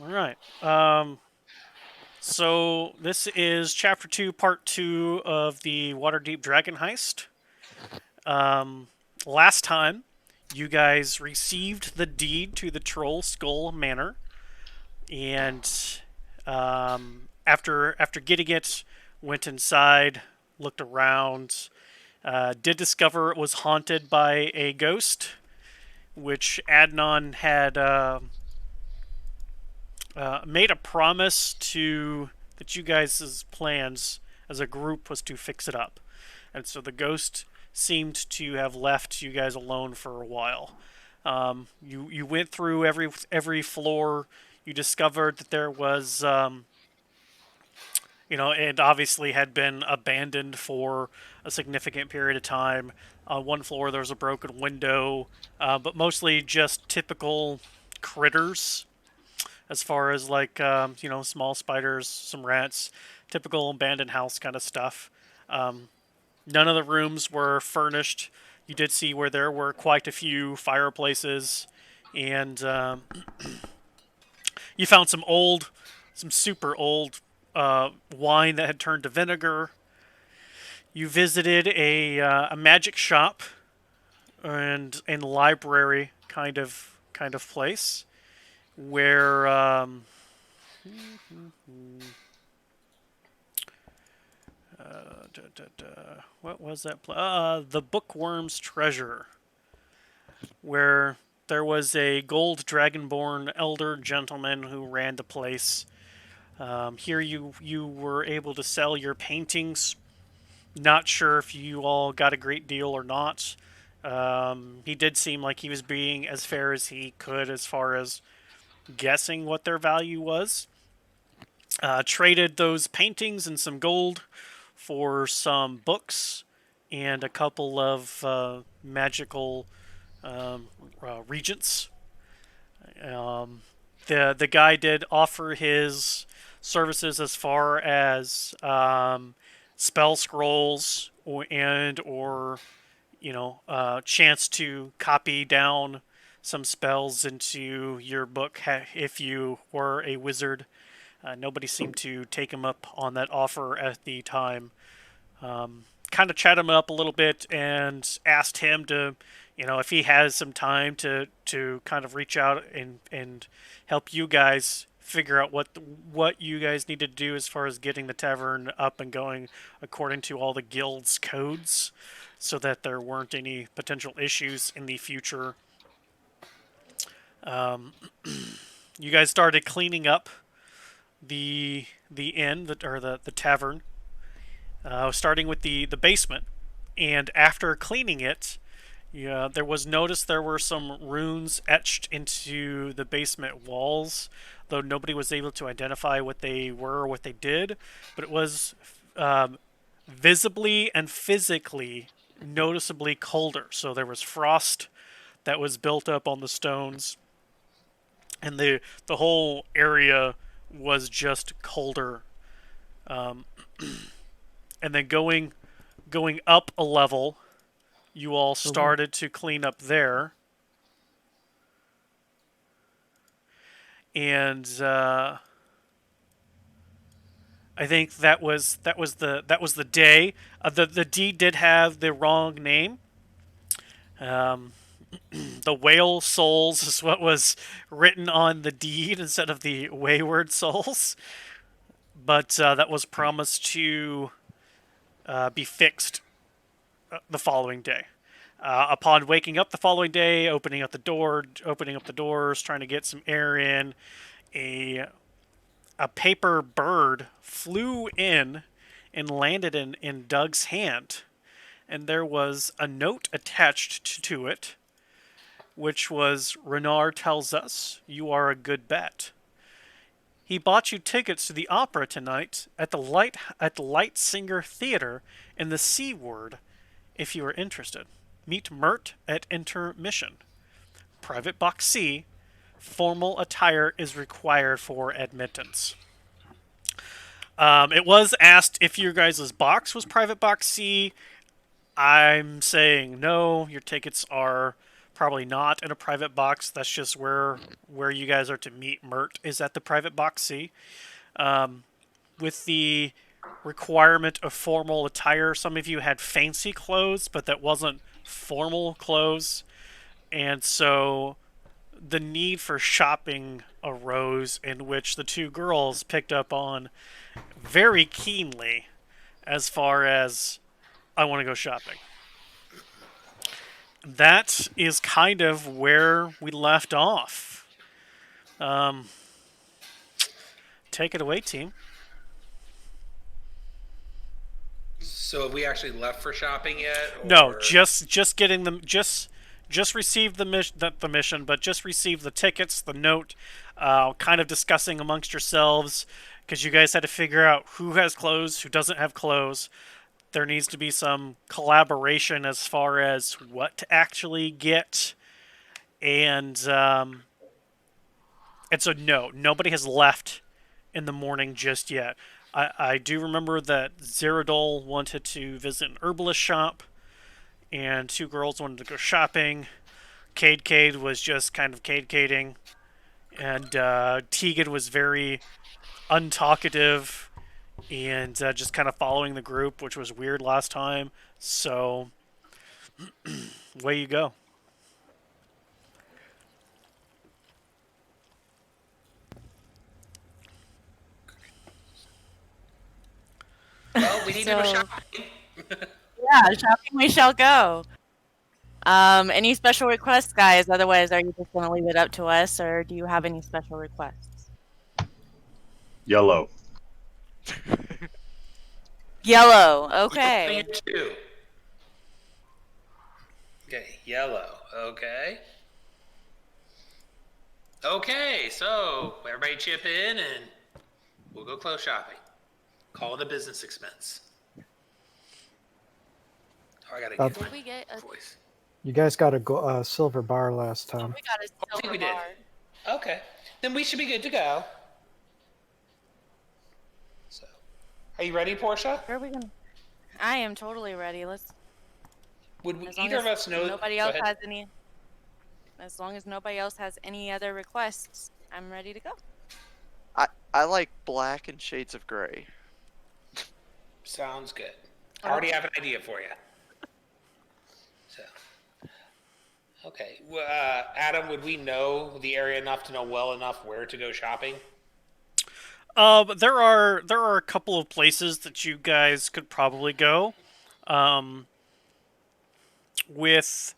All right. So this is Chapter 2, Part 2 of the Waterdeep Dragon Heist. Um, Last time, you guys received the deed to the Troll Skull Manor, and after getting it, went inside, looked around, did discover it was haunted by a ghost, which Adnan had made a promise to that you guys' plans as a group was to fix it up. And so the ghost seemed to have left you guys alone for a while. You went through every floor. You discovered that there was it obviously had been abandoned for a significant period of time. On one floor there was a broken window, but mostly just typical critters as far as like small spiders, some rats, typical abandoned house kind of stuff. Um, None of the rooms were furnished. You did see where there were quite a few fireplaces, and you found some super old wine that had turned to vinegar. You visited a magic shop and library kind of place where what was that? The Bookworm's Treasure, where there was a gold dragonborn elder gentleman who ran the place. Here you were able to sell your paintings. Not sure if you all got a great deal or not. He did seem like he was being as fair as he could as far as guessing what their value was. Traded those paintings and some gold for some books and a couple of magical regents. Um, the guy did offer his services as far as spell scrolls or chance to copy down some spells into your book if you were a wizard. Nobody seemed to take him up on that offer at the time. Kind of chat him up a little bit and asked him to, if he has some time to kind of reach out and help you guys figure out what you guys need to do as far as getting the tavern up and going according to all the guild's codes, so that there weren't any potential issues in the future. Um, you guys started cleaning up the inn or the tavern, starting with the basement. And after cleaning it, yeah, there were some runes etched into the basement walls, though nobody was able to identify what they were or what they did. But it was um, visibly and physically noticeably colder. So there was frost that was built up on the stones, and the whole area was just colder. Um, and then going up a level, you all Mhm. started to clean up there, and I think that was the day. The deed did have the wrong name. Um, the Whale Souls is what was written on the deed instead of the Wayward Souls, but that was promised to be fixed the following day. Upon waking up the following day, opening up the doors, trying to get some air in, a a paper bird flew in and landed in Doug's hand, and there was a note attached to it, which was, "Renard tells us you are a good bet. He bought you tickets to the opera tonight at the Light Singer Theater in the C Word. If you are interested, meet Mert at intermission. Private Box C. Formal attire is required for admittance." It was asked if your guys' box was Private Box C. I'm saying no. Your tickets are Probably not in a private box. That's just where you guys are to meet. Mert is at the private box C. With the requirement of formal attire, some of you had fancy clothes, but that wasn't formal clothes, and so the need for shopping arose, in which the two girls picked up on very keenly as far as I want to go shopping. That is kind of where we left off. Um, take it away, team. So have we actually left for shopping yet, No, or just getting them. Just received the mission, but just received the tickets, the note. Kind of discussing amongst yourselves because you guys had to figure out who has clothes, who doesn't have clothes. There needs to be some collaboration as far as what to actually get, and and so no, nobody has left in the morning just yet. I do remember that Zeradol wanted to visit an herbalist shop, and two girls wanted to go shopping. Cade was just kind of Cade-cading, and Tegan was very untalkative and just kind of following the group, which was weird last time. So, away you go. well, we need to go So, shopping. yeah, shopping we shall go. Any special requests, guys? Otherwise, are you just going to leave it up to us, or do you have any special requests? Yellow. Yellow. Yellow Okay. too. Okay, yellow. Okay. Okay, so everybody chip in and we'll go clothes shopping. Call it a business expense. Oh, I gotta get Did my we get a? voice. You guys got a silver bar last time. We got a I think silver we did. bar. Okay, then we should be good to go. So, are you ready, Portia? Where are we gonna? I am totally ready. Let's. Would we, As long either of as us know? nobody Go else ahead. has any. As long as nobody else has any other requests, I'm ready to go. I like black and shades of gray. Sounds good. I already have an idea for you. So, okay. Adam, would we know the area enough to know well enough where to go shopping? There are a couple of places that you guys could probably go. Um, with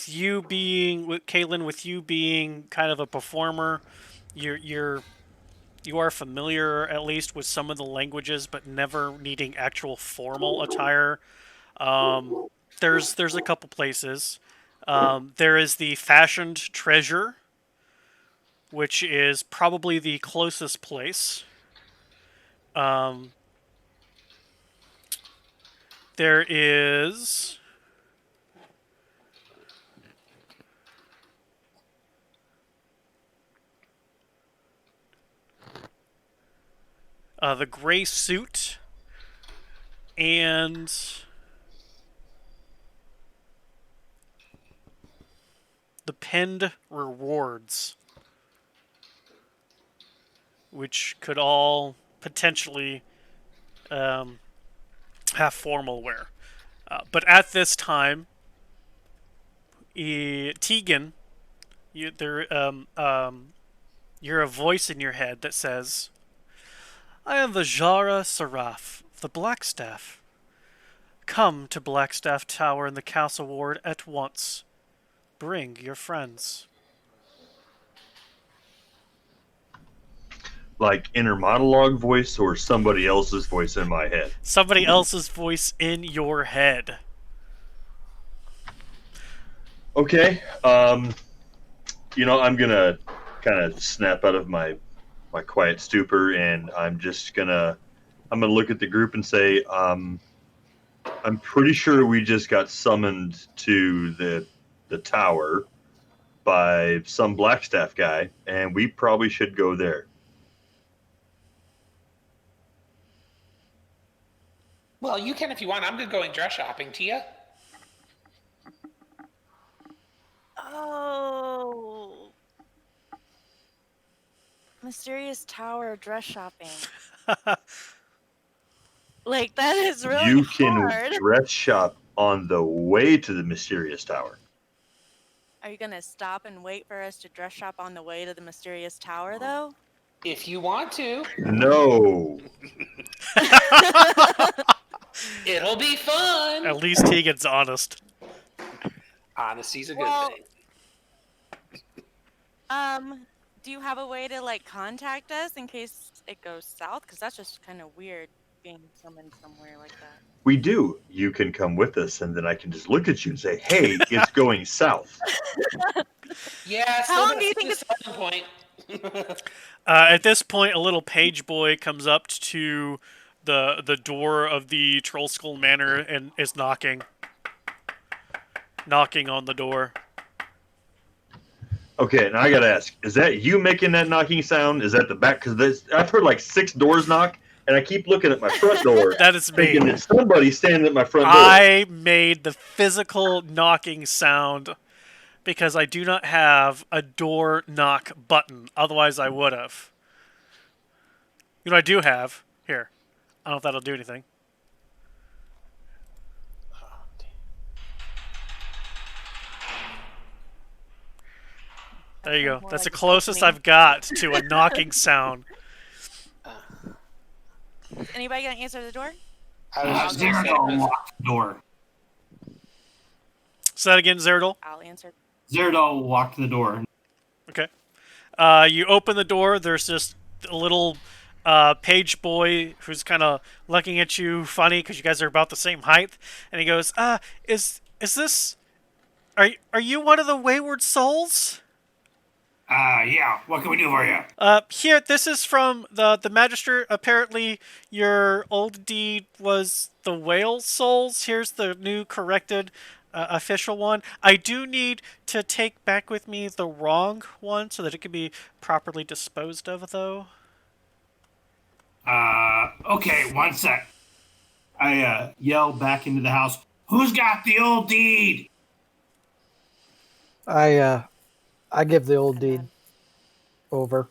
you being with Caitlin, with you being kind of a performer, you are familiar at least with some of the languages, but never needing actual formal attire. Um, there's a couple places. There is the Fashioned Treasure, which is probably the closest place. Um, there is the Gray Suit and the Pinned Rewards, which could all potentially have formal wear. But at this time, Tegan, you're a voice in your head that says, "I am the Jara Seraph, the Blackstaff. Come to Blackstaff Tower in the Castle Ward at once. Bring your friends." Like inner monologue voice or somebody else's voice in my head? Somebody else's voice in your head. Okay. I'm gonna kind of snap out of my quiet stupor, and I'm gonna look at the group and say, I'm pretty sure we just got summoned to the tower by some Blackstaff guy, and we probably should go there. Well, you can if you want. I'm good going dress shopping. Tia? Oh. Mysterious Tower dress shopping. Like, that is really You can hard. dress shop on the way to the mysterious tower. Are you gonna stop and wait for us to dress shop on the way to the Mysterious Tower, though? If you want to, No. it'll be fun. At least Tegan's honest. Honesty's a good Well- thing. Do you have a way to, like, contact us in case it goes south? Because that's just kind of weird being summoned somewhere like that. We do. You can come with us, and then I can just look at you and say, hey, it's going south. Yeah, How long do you think it's a point? At this point, a little page boy comes up to the door of the Troll Skull Manor and is knocking on the door. Okay, now I gotta ask, is that you making that knocking sound? Is that the back? Because I've heard like 6 doors knock, and I keep looking at my front door, That is me. thinking that somebody's standing at my front door. I made the physical knocking sound because I do not have a door knock button. Otherwise, I would have. You know, I do have. Here. I don't know if that'll do anything. There you go. More That's the like a closest opening. I've got to a knocking sound. Anybody gonna answer the door? I was just gonna say, Zeradol locked the door. Say that again, Zeradol. I'll answer. Zeradol locked the door. Okay. You open the door. There's just a little page boy who's kind of looking at you funny because you guys are about the same height, and he goes, is this? Are you one of the Wayward Souls? Yeah. What can we do for you? Here, this is from the Magister. Apparently, your old deed was the Whale Souls. Here's the new corrected official one. I do need to take back with me the wrong one so that it can be properly disposed of, though. Okay, one sec. I yell back into the house. Who's got the old deed? I give the old deed over.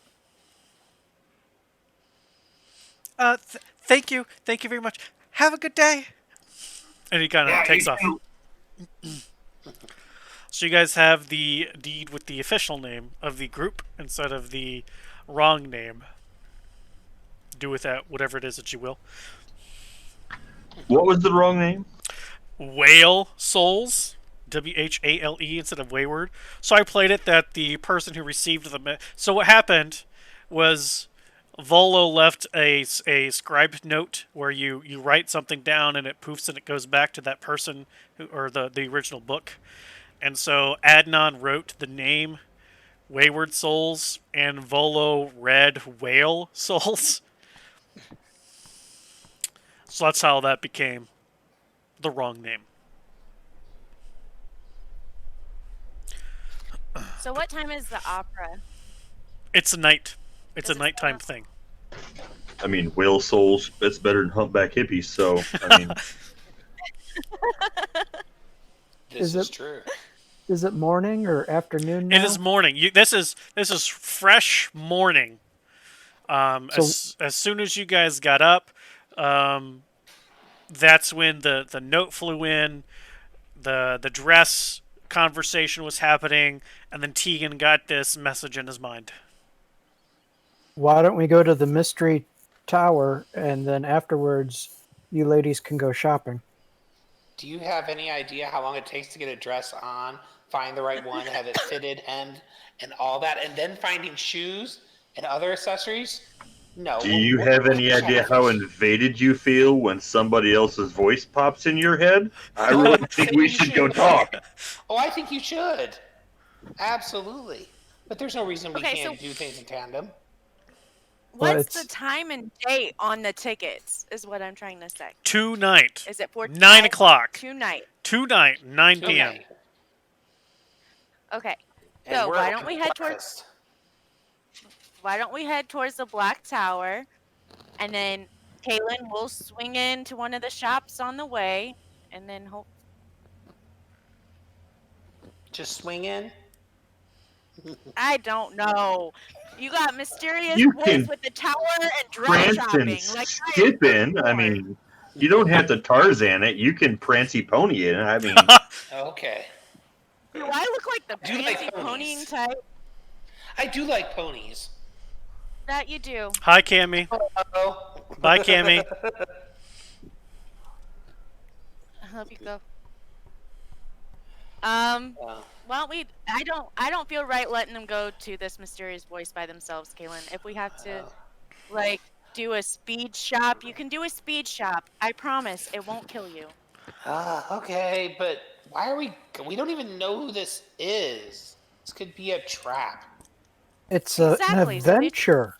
Thank you very much. Have a good day. And he kind of takes off. So you guys have the deed with the official name of the group instead of the wrong name. Do with that whatever it is that you will. What was the wrong name? Whale Souls, Whale instead of Wayward. So I played it that the person who received the so what happened was Volo left a scribed note where you write something down and it poofs and it goes back to that person who, or the original book. And so Adnan wrote the name Wayward Souls and Volo read Whale Souls. So that's how that became the wrong name. So what time is the opera? It's a night. It's Does a it nighttime start? thing. I mean, Whale Souls, that's better than Humpback Hippies, so, I mean, this Is is it- true. Is it morning or afternoon now? It is morning. This is fresh morning. As soon as you guys got up, that's when the note flew in, the dress conversation was happening, and then Tegan got this message in his mind. Why don't we go to the mystery tower and then afterwards you ladies can go shopping? Do you have any idea how long it takes to get a dress on, find the right one, have it fitted, and all that, and then finding shoes and other accessories? No. do you have any idea how invaded you feel when somebody else's voice pops in your head? I really think we should go talk. Oh, I think you should. Absolutely. But there's no reason we Okay, can't so- do things in tandem. Well, What's the it's- time and date on the tickets? Is what I'm trying to say. Tonight, Is it 9 o'clock. Tonight. Tonight, 9 p.m. Tonight. Okay. And So we're why open don't we for head towards breakfast. the Black Tower, and then Kaylin will swing into one of the shops on the way, and then hope. Just swing in? I don't know. You got mysterious You voice can with the tower and drop prance and shopping. Like I am skip in. I bored. mean, you don't have to Tarzan it. You can prancy pony it. I mean, Okay. Do I look like the Do you like fancy ponies? ponying type? I do like ponies. That you do. Hi, Cammy. Oh. Bye, Cammy. I hope you go. Wow. Well, I don't feel right letting them go to this mysterious voice by themselves, Kaylin. If we have to, like, do a speed shop, you can do a speed shop. I promise, it won't kill you. Okay, but why are we? We don't even know who this is. This could be a trap. It's Exactly, an so they- adventure.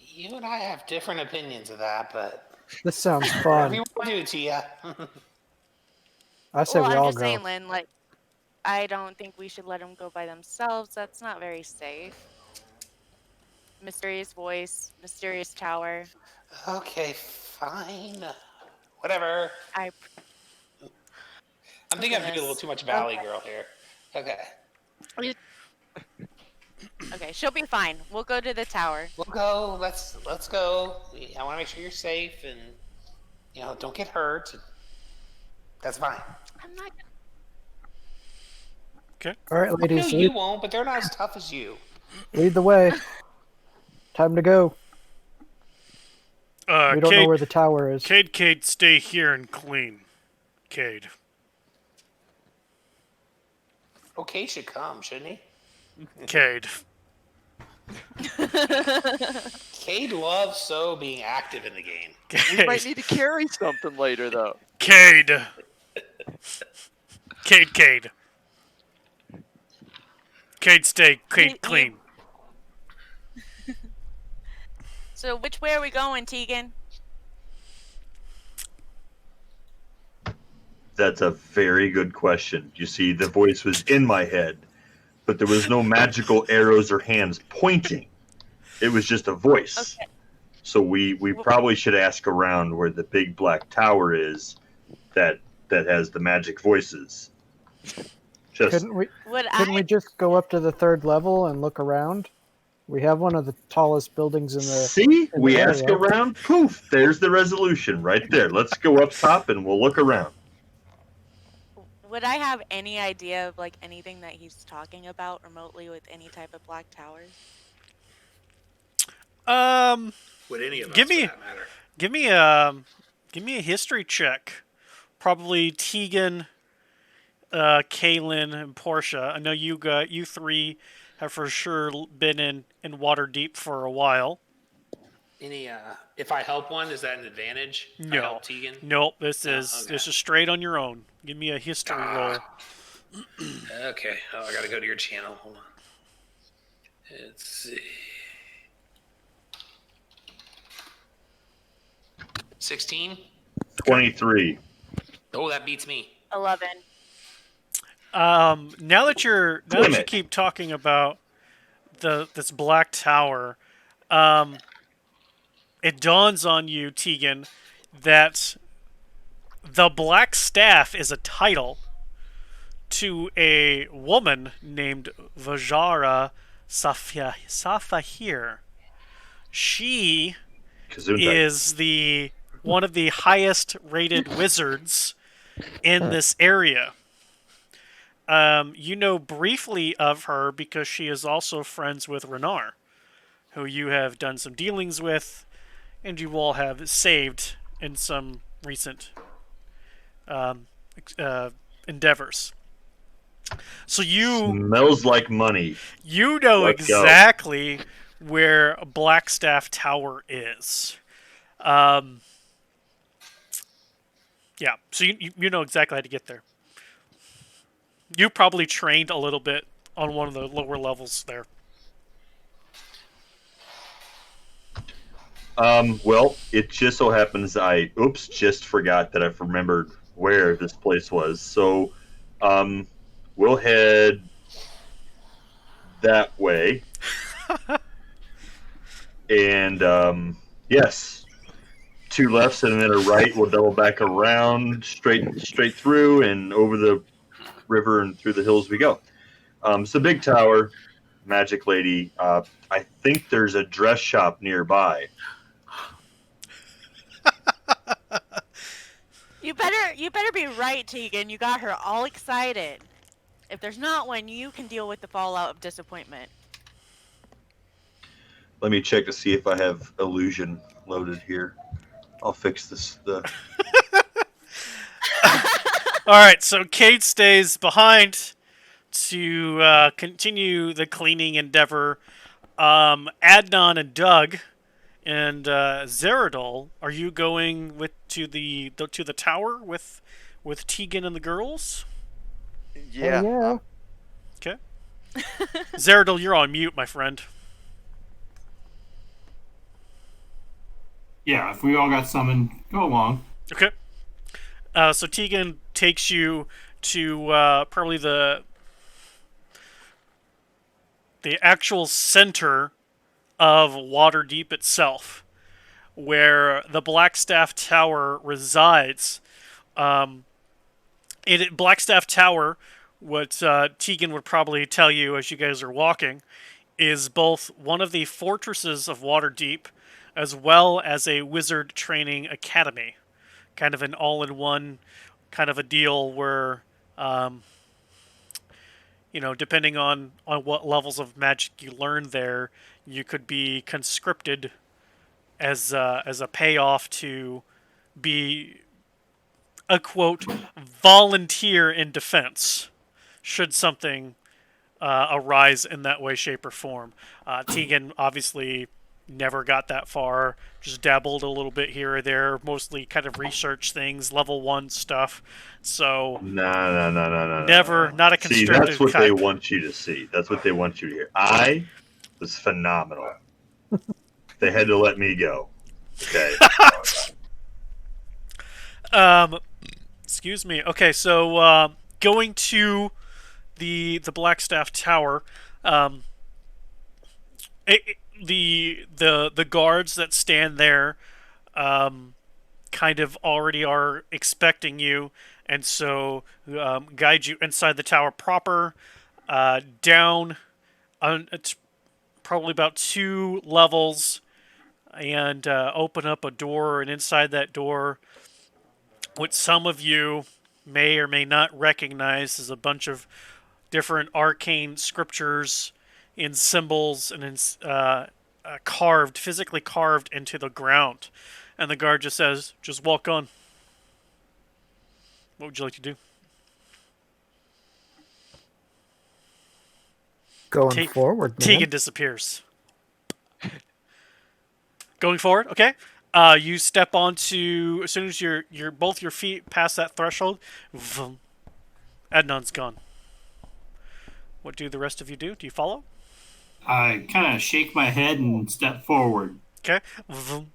You and I have different opinions of that, but This sounds whatever fun. you want to do, Tia. I say Well, we I'm all just go. saying, Lynn, like, I don't think we should let them go by themselves. That's not very safe. Mysterious voice, mysterious tower. Okay, fine. Whatever. I I'm thinking I'm doing a little too much Valley Okay. Girl here. Okay. Okay, she'll be fine. We'll go to the tower. We'll go. Let's go. I want to make sure you're safe and don't get hurt. That's fine. I'm not. All right, No, ladies, you won't, but they're not as tough as you. lead the way. Time to go. We don't know Cade, where the tower is. Cade, stay here and clean. Cade. Okay, should come, shouldn't he? Cade. Cade loves so being active in the game. We might Cade. need to carry something later, though. Cade. Cade. Cade, stay. Cade, clean. So which way are we going, Tegan? that's a very good question. You see, the voice was in my head, but there was no magical arrows or hands pointing. It was just a voice. Okay. So we probably should ask around where the big black tower is that has the magic voices. Just Couldn't we Would couldn't I? we just go up to the third level and look around? We have one of the tallest buildings in the see, in we the ask area. around, poof, there's the resolution right there. Let's go up top and we'll look around. Would I have any idea of like anything that he's talking about remotely with any type of black towers? Would any of Give us, me- for that matter. give me a history check. Probably Tegan, Kaylin, and Portia. I know you three have for sure been in Waterdeep for a while. Any if I help one, is that an advantage? If I No. help Tegan? Nope, this No, is okay. this is straight on your own. Give me a history roll. Okay. Oh, I gotta go to your channel. Hold on. Let's see. 16? 23. Oh, that beats me. 11. Now that you Damn it. keep talking about this black tower, it dawns on you, Tegan, that the Blackstaff is a title to a woman named Vajara Safahir. She Gesundheit. is one of the highest rated wizards in this area. You know briefly of her because she is also friends with Renar, who you have done some dealings with, and you all have saved in some recent endeavors. So Smells like money. you know Let's go. exactly where Blackstaff Tower is. Yeah, so you know exactly how to get there. You probably trained a little bit on one of the lower levels there. Well, it just so happens I just forgot that I've remembered where this place was. So, we'll head that way. And yes, two lefts and then a right. We'll double back around, straight through, and over the river and through the hills we go. It's a big tower, magic lady. I think there's a dress shop nearby. You better be right, Tegan. You got her all excited. If there's not one, you can deal with the fallout of disappointment. Let me check to see if I have illusion loaded here. I'll fix this. All right, so Kate stays behind to continue the cleaning endeavor. Adnan and Doug and Zeradol, are you going to the tower with Tegan and the girls? Yeah. yeah. Okay. Zeradol, you're on mute, my friend. Yeah, if we all got summoned, go along. Okay. So Tegan takes you to probably the actual center of Waterdeep itself, where the Blackstaff Tower resides. Blackstaff Tower, what Tegan would probably tell you as you guys are walking, is both one of the fortresses of Waterdeep, as well as a wizard training academy. Kind of an all-in-one kind of a deal where, depending on what levels of magic you learn there, you could be conscripted as a payoff to be a, quote, volunteer in defense, should something arise in that way, shape, or form. Tegan obviously never got that far, just dabbled a little bit here or there, mostly kind of research things, level 1 stuff. So No. never, not a See, constricted that's what type. they want you to see. That's what they want you to hear. I was phenomenal. They had to let me go. Okay. Excuse me. Okay, so going to the Blackstaff Tower, the guards that stand there kind of already are expecting you, and so guide you inside the tower proper, down it's probably about 2 levels, and open up a door, and inside that door, what some of you may or may not recognize is a bunch of different arcane scriptures in symbols and in physically carved into the ground. And the guard just says, "Just walk on." What would you like to do? Going forward, man. Tegan disappears. Going forward, okay. You step onto, as soon as both your feet pass that threshold, vroom, Adnan's gone. What do the rest of you do? Do you follow? I kind of shake my head and step forward. Okay. Vroom.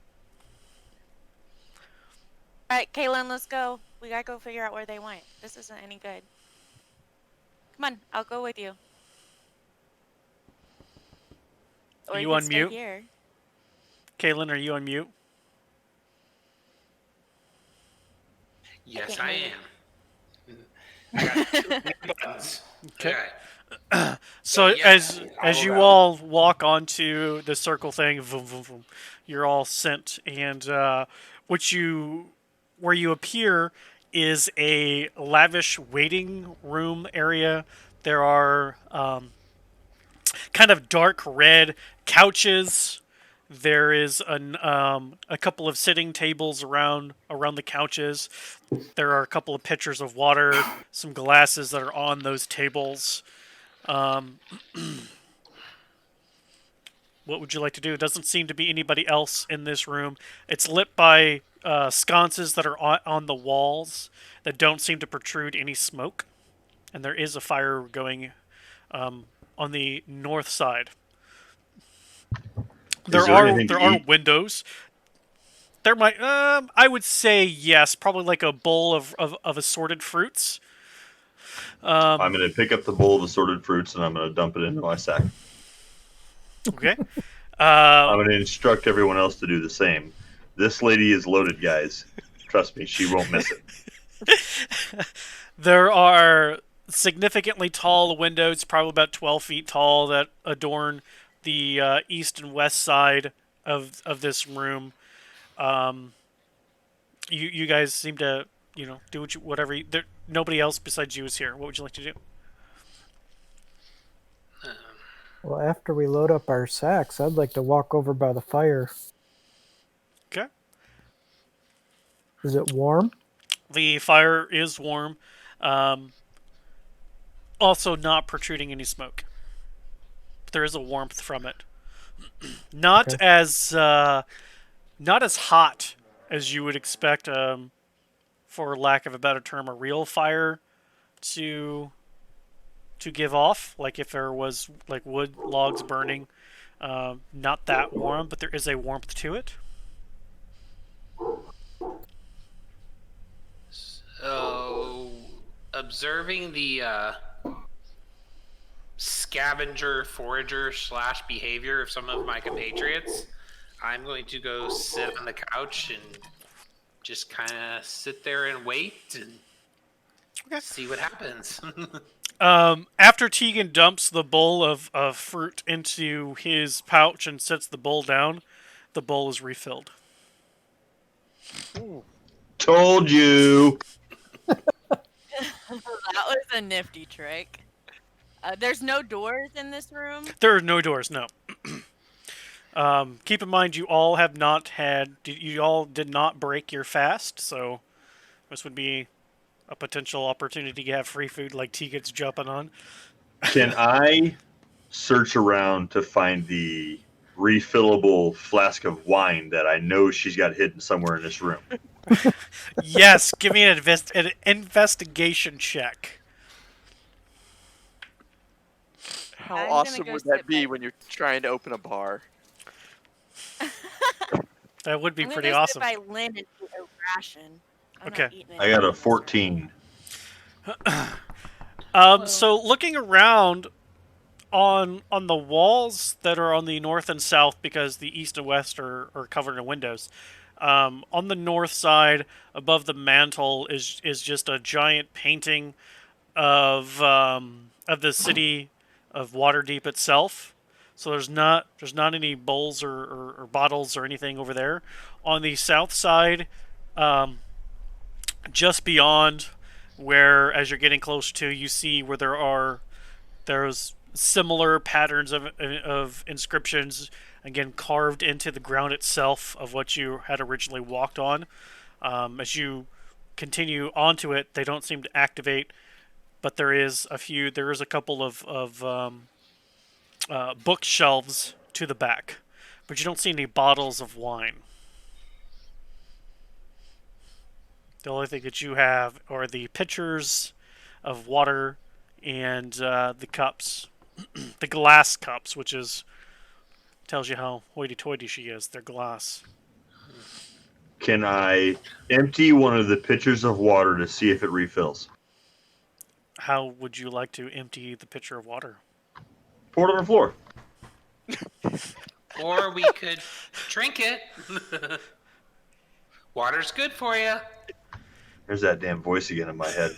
All right, Kaylin, let's go. We gotta go figure out where they went. This isn't any good. Come on, I'll go with you. Or Are you can on stay mute? Here. Kaylin, are you on mute? Yes, can't I hear am. I got 2 buttons. Okay. Okay. So Yes, as you I'll- all walk onto the circle thing, vroom, vroom, vroom, you're all sent, and where you appear is a lavish waiting room area. There are kind of dark red couches. There is a couple of sitting tables around the couches. There are a couple of pitchers of water, some glasses that are on those tables. What would you like to do? It doesn't seem to be anybody else in this room. It's lit by sconces that are on the walls that don't seem to protrude any smoke. And there is a fire going on the north side. There are windows. There might I would say yes, probably like a bowl of assorted fruits. I'm going to pick up the bowl of assorted fruits and I'm going to dump it into my sack. Okay. I'm going to instruct everyone else to do the same. This lady is loaded, guys. Trust me, she won't miss it. There are significantly tall windows, probably about 12 feet tall, that adorn the east and west side of this room. Um, you guys seem to do whatever. Nobody else besides you is here. What would you like to do? Well, after we load up our sacks, I'd like to walk over by the fire. Okay. Is it warm? The fire is warm. Um, also, not protruding any smoke. But there is a warmth from it. Not Okay. as not as hot as you would expect. For lack of a better term, a real fire to give off. Like if there was like wood logs burning. Not that warm, but there is a warmth to it. So, observing the scavenger, forager / behavior of some of my compatriots, I'm going to go sit on the couch and just kind of sit there and wait and see what happens. After Tegan dumps the bowl of fruit into his pouch and sets the bowl down, the bowl is refilled. Told you. That was a nifty trick. There's no doors in this room. There are no doors, no. Keep in mind, you all have not had. You all did not break your fast, so this would be a potential opportunity to have free food like Tegan's jumping on. Can I search around to find the refillable flask of wine that I know she's got hidden somewhere in this room? Yes, give me an investigation check. How I'm gonna awesome go would that sit be by- when you're trying to open a bar? That would be I'm pretty gonna awesome. sit by Lynn and eat a ration. I'm Okay. not eating I got anything a in this 14. So looking around on the walls that are on the north and south, because the east and west are covered in windows. On the north side, above the mantle, is just a giant painting of the city of Waterdeep itself. So there's not any bowls or bottles or anything over there. On the south side, just beyond where, as you're getting close to, you see where there's similar patterns of inscriptions, again carved into the ground itself of what you had originally walked on. As you continue onto it, they don't seem to activate, but there is a couple of bookshelves to the back, but you don't see any bottles of wine. The only thing that you have are the pitchers of water and the cups, the glass cups, which tells you how hoity-toity she is. They're glass. Can I empty one of the pitchers of water to see if it refills? How would you like to empty the pitcher of water? Pour it on the floor. Or we could drink it. Water's good for you. There's that damn voice again in my head.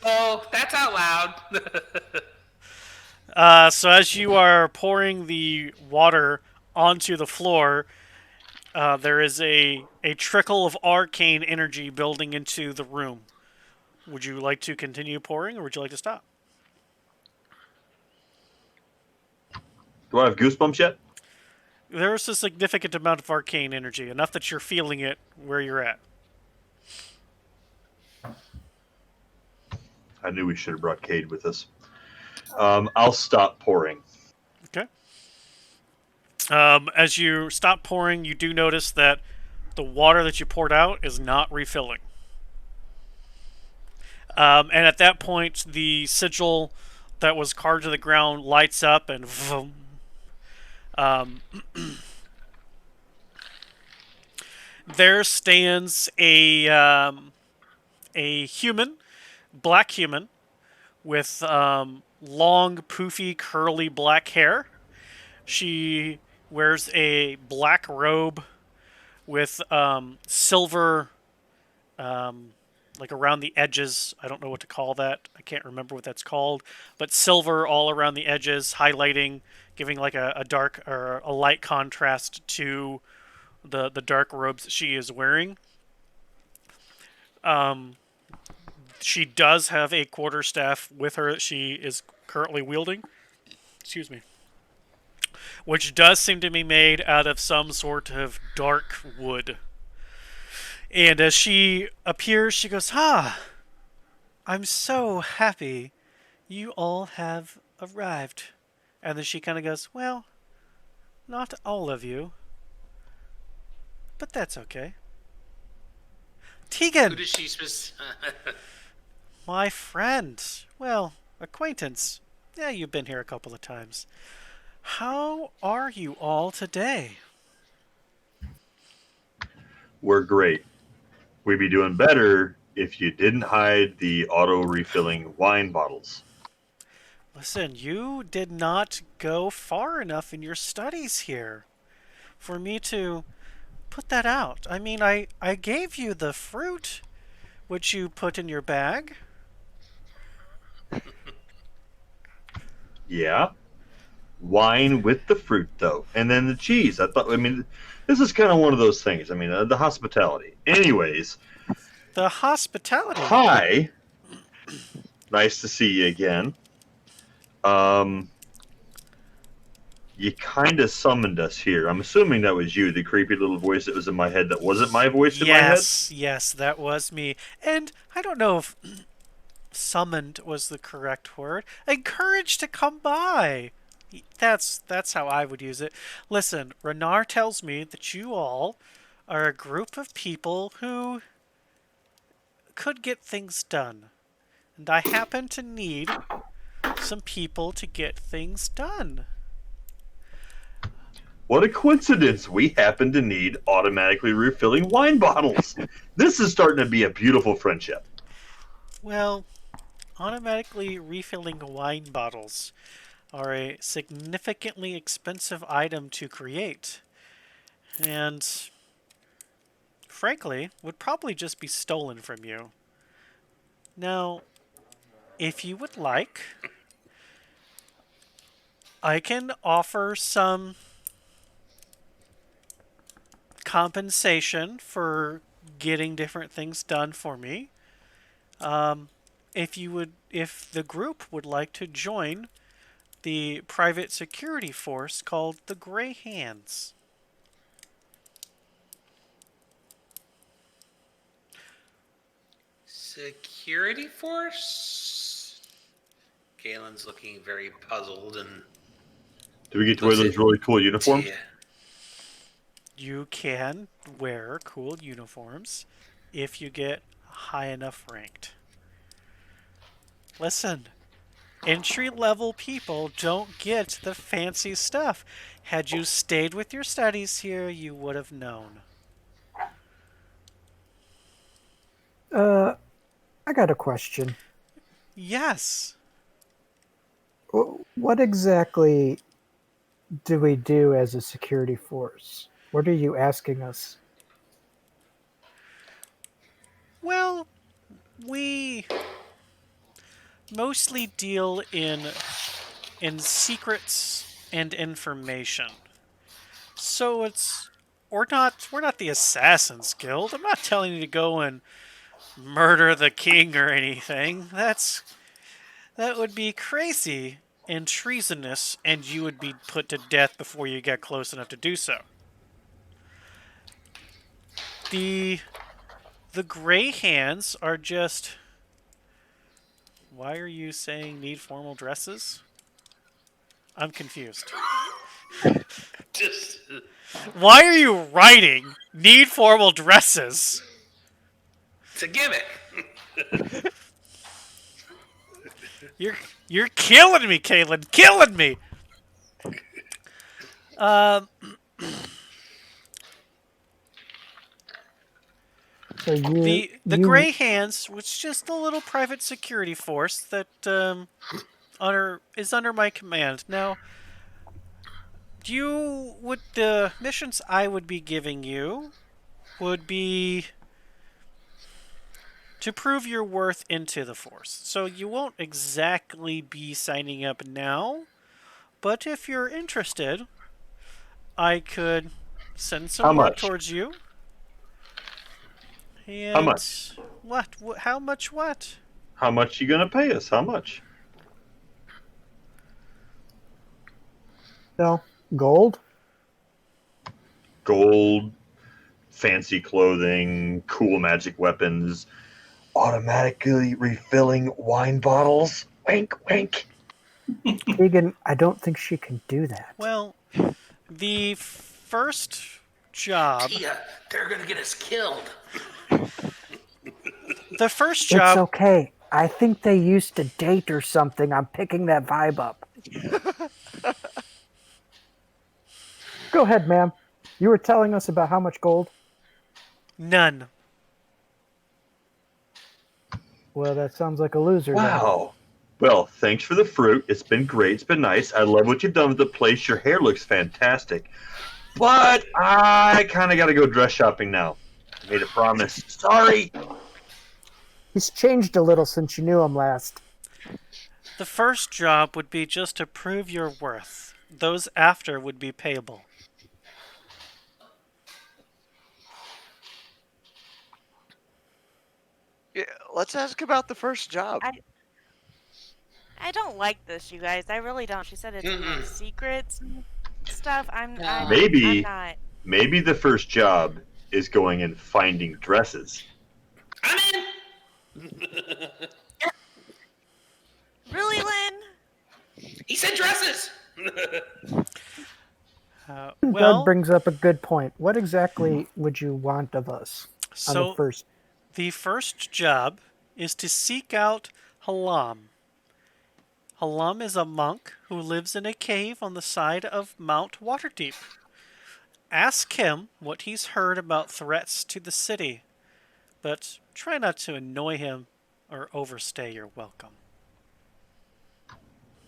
No, that's out loud. So as you are pouring the water onto the floor, there is a trickle of arcane energy building into the room. Would you like to continue pouring, or would you like to stop? Do I have goosebumps yet? There's a significant amount of arcane energy, enough that you're feeling it where you're at. I knew we should have brought Cade with us. I'll stop pouring. Okay. As you stop pouring, you do notice that the water that you poured out is not refilling. And at that point, the sigil that was carved to the ground lights up and vroom. There stands a human, black human, with long, poofy, curly black hair. She wears a black robe with silver, like around the edges. I don't know what to call that. I can't remember what that's called. But silver all around the edges, highlighting, giving like a dark or a light contrast to the dark robes that she is wearing. Um, she does have a quarterstaff with her that she is currently wielding. Excuse me. Which does seem to be made out of some sort of dark wood. And as she appears, she goes, I'm so happy you all have arrived. And then she kind of goes, well, not all of you, but that's okay. Tegan! Who does she My friend. Well, acquaintance. Yeah, you've been here a couple of times. How are you all today? We're great. We'd be doing better if you didn't hide the auto-refilling wine bottles. Listen, you did not go far enough in your studies here for me to put that out. I mean, I gave you the fruit which you put in your bag. Yeah. Wine with the fruit, though. And then the cheese. I mean, this is kind of one of those things. I mean, the hospitality. Anyways. The hospitality. Hi. Nice to see you again. You kind of summoned us here. I'm assuming that was you, the creepy little voice that was in my head that wasn't my voice in my head? Yes, that was me. And I don't know if summoned was the correct word. Encouraged to come by. That's how I would use it. Listen, Renar tells me that you all are a group of people who could get things done. And I happen to need some people to get things done. What a coincidence. We happen to need automatically refilling wine bottles. This is starting to be a beautiful friendship. Well, automatically refilling wine bottles are a significantly expensive item to create. And frankly, would probably just be stolen from you. Now, if you would like, I can offer some compensation for getting different things done for me. If the group would like to join the private security force called the Grey Hands. Security force? Galen's looking very puzzled and. Do we get to wear those really cool uniforms? Yeah. You can wear cool uniforms if you get high enough ranked. Listen, entry-level people don't get the fancy stuff. Had you stayed with your studies here, you would have known. I got a question. Yes. What exactly do we do as a security force? What are you asking us? Well, we mostly deal in secrets and information. So we're not the Assassin's Guild. I'm not telling you to go and murder the king or anything. That would be crazy and treasonous, and you would be put to death before you get close enough to do so. The Grey Hands are just... Why are you saying need formal dresses? I'm confused. Just. Why are you writing need formal dresses? It's a gimmick. You're killing me, Caitlin. Killing me. So The Grey Hands, which is just a little private security force that is under my command. Now, the missions I would be giving you would be to prove your worth into the Force. So you won't exactly be signing up now, but if you're interested, I could send How some word much? towards you. How And much? what? How much? What? How much you gonna pay us? How much? No, gold. Gold, fancy clothing, cool magic weapons, automatically refilling wine bottles. Wink, wink. Tegan, I don't think she can do that. Well, the first job. Tia, they're gonna get us killed. The first It's job. okay. I think they used to date or something. I'm picking that vibe up. Go ahead, ma'am. You were telling us about how much gold? None. Well, that sounds like a loser then. Wow. Well, thanks for the fruit. It's been great. It's been nice. I love what you've done with the place. Your hair looks fantastic. But I kind of got to go dress shopping now. I made a promise. Sorry. He's changed a little since you knew him last. The first job would be just to prove your worth. Those after would be payable. Yeah, let's ask about the first job. I don't like this, you guys. I really don't. She said it's Mm-mm. secrets and stuff. I'm Maybe, not. maybe the first job is going and finding dresses. I'm in. Really, Lynn? He said dresses. Doug Well, brings up a good point. What exactly would you want of us on the so first? the first job is to seek out Halam. Halam is a monk who lives in a cave on the side of Mount Waterdeep. Ask him what he's heard about threats to the city, but try not to annoy him or overstay your welcome.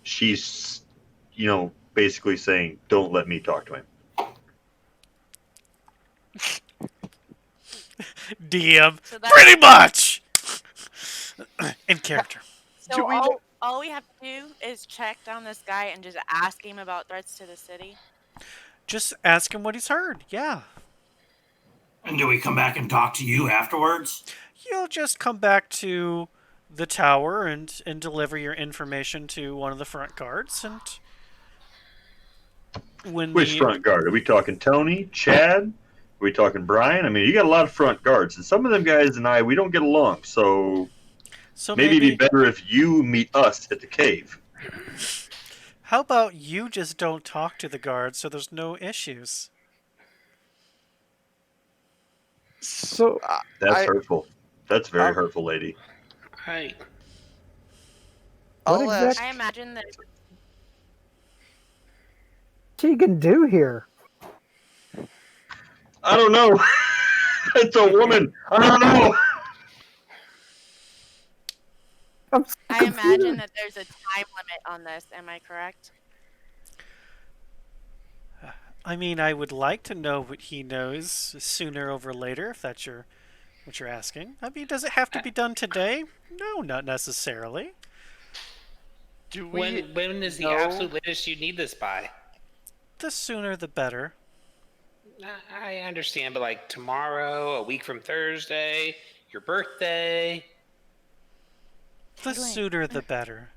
She's, basically saying, don't let me talk to him. DM, So that's, pretty much! In character. so Do we know- all we have to do is check down this guy and just ask him about threats to the city. Just ask him what he's heard, yeah. And do we come back and talk to you afterwards? You'll just come back to the tower and deliver your information to one of the front guards, and when Which front guard? Are we talking Tony, Chad? Are we talking Brian? I mean, you got a lot of front guards, and some of them guys and I, we don't get along. So maybe it'd be better if you meet us at the cave. How about you just don't talk to the guards so there's no issues? So That's hurtful. That's very hurtful, lady. Right. I'll What ask. I imagine that Tegan do here? I don't know. It's a woman. I don't know. I'm so I confused. imagine that there's a time limit on this. Am I correct? I mean, I would like to know what he knows sooner over later, if that's what you're asking. I mean, does it have to be done today? No, not necessarily. Do we When is the know- absolute latest you need this by? The sooner the better. I understand, but like tomorrow, a week from Thursday, your birthday. The Totally. sooner the better.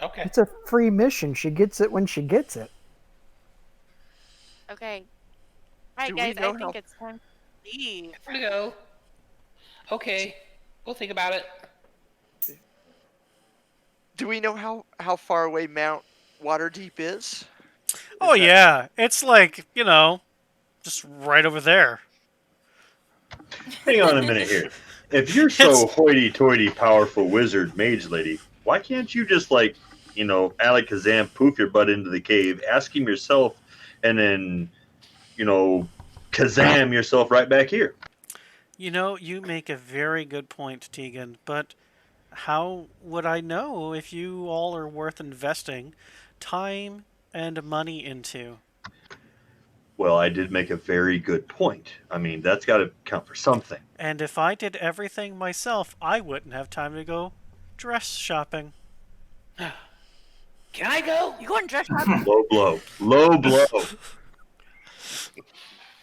Okay. It's a free mission. She gets it when she gets it. Okay. All Do right, we guys. know I think how- it's time to leave. There we go. Okay, we'll think about it. Do we know how far away Mount Waterdeep is? Oh, that- yeah. It's like, just right over there. Hang on a minute here. If you're so hoity-toity, powerful wizard mage lady, why can't you just Alakazam poof your butt into the cave, ask him yourself, and then, Kazam yourself right back here? You make a very good point, Tegan, but how would I know if you all are worth investing time and money into? Well, I did make a very good point. I mean, that's got to count for something. And if I did everything myself, I wouldn't have time to go dress shopping. Can I go? You going dress shopping? Low blow. Low blow.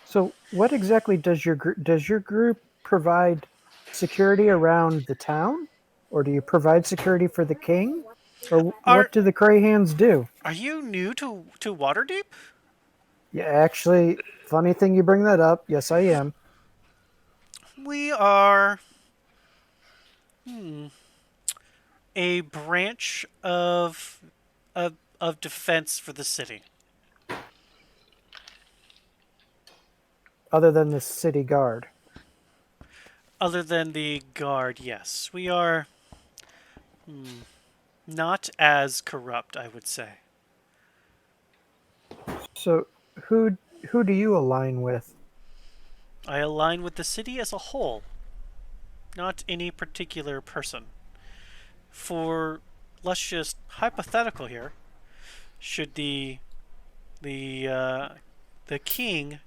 So, what exactly does your group provide security around the town, or do you provide security for the king, or what do the Greyhands do? Are you new to Waterdeep? Yeah, actually, funny thing you bring that up. Yes, I am. We are a branch of defense for the city. Other than the city guard. Other than the guard, yes. We are not as corrupt, I would say. So, who do you align with? I align with the city as a whole, not any particular person. For, let's just hypothetical here, should the king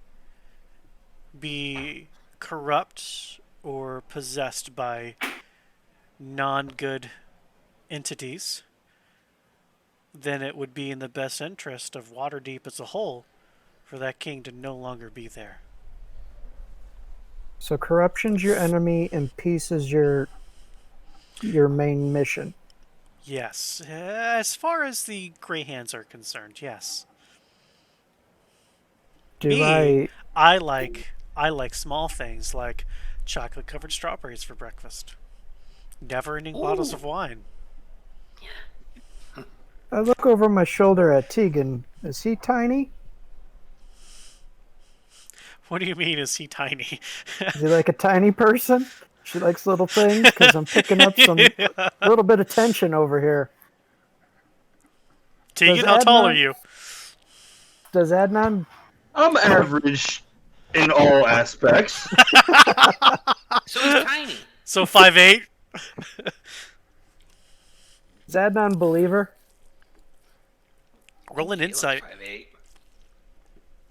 be corrupt or possessed by non-good entities, then it would be in the best interest of Waterdeep as a whole for that king to no longer be there. So, corruption's your enemy, and peace is your main mission. Yes, as far as the Greyhands are concerned, yes. I like small things like chocolate-covered strawberries for breakfast. Never-ending bottles of wine. I look over my shoulder at Tegan. Is he tiny? What do you mean, is he tiny? Is he like a tiny person? She likes little things? Because I'm picking up some little bit of tension over here. Tegan, how tall are you? Does Adnan... I'm average in all aspects. So he's tiny. So 5'8"? Is Adnan believer? Roll an insight. 5'8".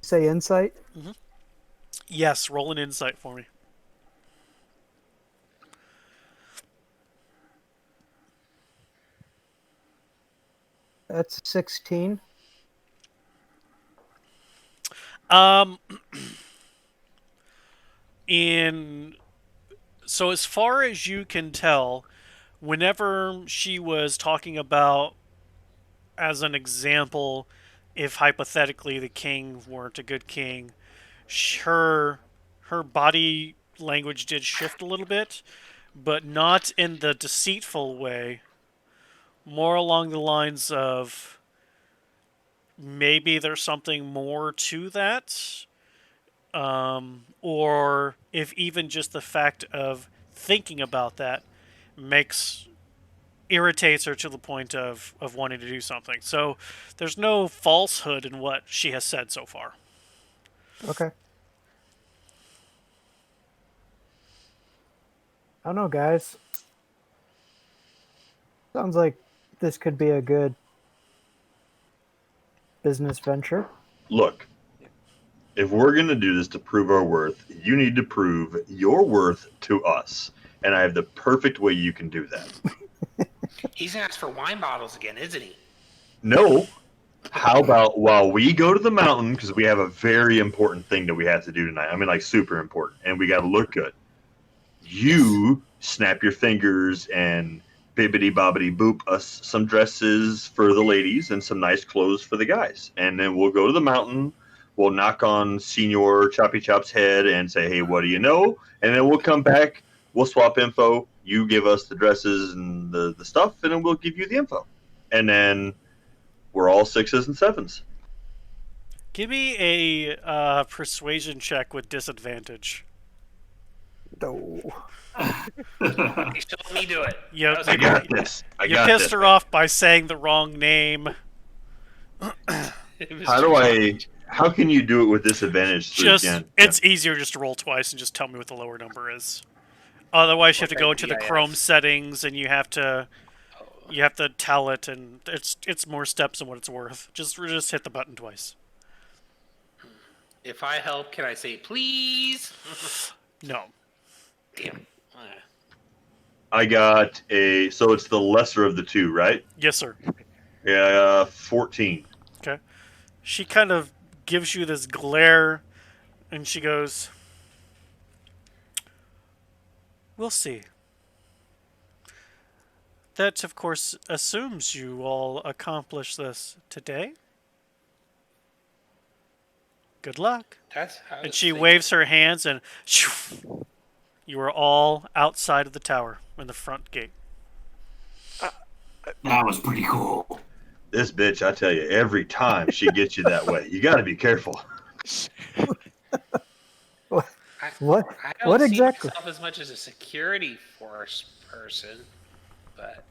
Say insight? Yes, roll an insight for me. That's 16. So as far as you can tell, whenever she was talking about, as an example, if hypothetically the king weren't a good king, her body language did shift a little bit, but not in the deceitful way. More along the lines of maybe there's something more to that. Or if even just the fact of thinking about that irritates her to the point of wanting to do something. So there's no falsehood in what she has said so far. Okay. I don't know, guys. Sounds like this could be a good business venture. Look, if we're going to do this to prove our worth, you need to prove your worth to us. And I have the perfect way you can do that. He's going to ask for wine bottles again, isn't he? No. How about while we go to the mountain, because we have a very important thing that we have to do tonight. I mean, like, super important. And we got to look good. You snap your fingers and bibbity bobbity boop us some dresses for the ladies and some nice clothes for the guys. And then we'll go to the mountain. We'll knock on Senior Choppy Chop's head and say, hey, what do you know? And then we'll come back. We'll swap info. You give us the dresses and the stuff, and then we'll give you the info. And then we're all 6s and 7s. Give me a persuasion check with disadvantage. No. Still let me do it. You I got this. you pissed her off by saying the wrong name. How can you do it with disadvantage? It's easier just to roll twice and just tell me what the lower number is. Otherwise, you have to go into the Chrome settings and you have to tell it, and it's more steps than what it's worth. Just hit the button twice. If I help, can I say please? No. Damn. I got a. So it's the lesser of the two, right? Yes, sir. Yeah, 14. Okay. She kind of gives you this glare, and she goes, "We'll see." That, of course, assumes you all accomplish this today. Good luck. That's how I And was she thinking. waves her hands, and shoo, you are all outside of the tower in the front gate. That was pretty cool. This bitch, I tell you, every time she gets you that way, you got to be careful. What? I What don't see exactly? myself as much as a security force person, but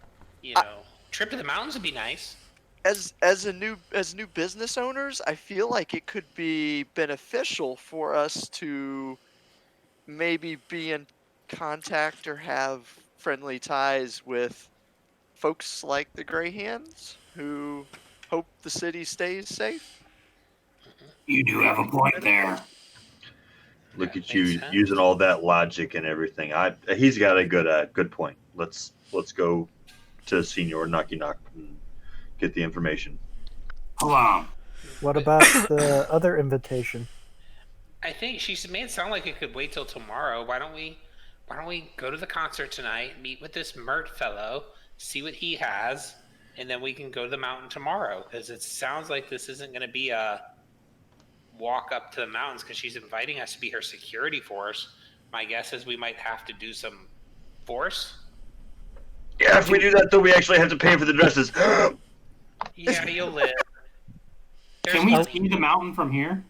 trip to the mountains would be nice. As new business owners, I feel like it could be beneficial for us to maybe be in contact or have friendly ties with folks like the Grey Hands who hope the city stays safe. You do have a point there. Look That at you makes sense. using all that logic and everything. He's got a good point. Let's go to Senior Knocky Knock and get the information. Hold on. What about the other invitation? I think she made it sound like it could wait till tomorrow. Why don't we go to the concert tonight, meet with this Mert fellow, see what he has, and then we can go to the mountain tomorrow? Because it sounds like this isn't going to be a walk up to the mountains because she's inviting us to be her security force. My guess is we might have to do some force. Yeah, if we do that, though, we actually have to pay for the dresses. Yeah, you'll live. Can we see the mountain from here?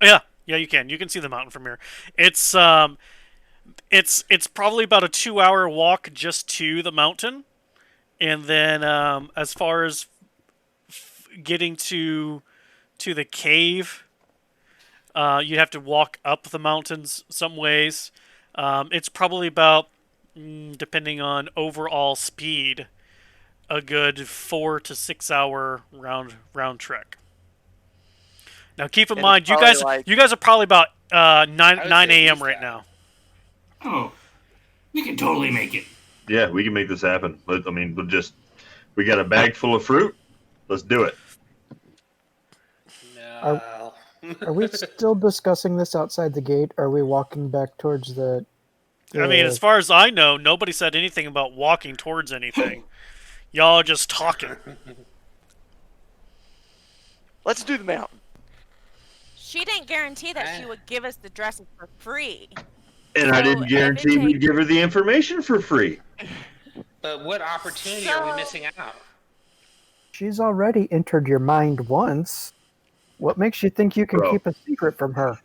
Yeah, you can. You can see the mountain from here. It's probably about a 2-hour walk just to the mountain, and then as far as getting to the cave, you have to walk up the mountains some ways. It's probably about, depending on overall speed, a good 4 to 6 hour round trek. Now, keep in And mind, it's you probably guys are probably about 9 would say a.m. least right that. now. Oh, we can totally make it. Yeah, we can make this happen. I mean, we got a bag full of fruit. Let's do it. No. Are we still discussing this outside the gate? Or are we walking back towards the? I mean, as far as I know, nobody said anything about walking towards anything. Y'all are just talking. Let's do the mountain. She didn't guarantee that she would give us the dresses for free. And I So, didn't if guarantee it we'd takes- give her the information for free. But what opportunity are we So- missing out? She's already entered your mind once. What makes you think you can Bro. keep a secret from her?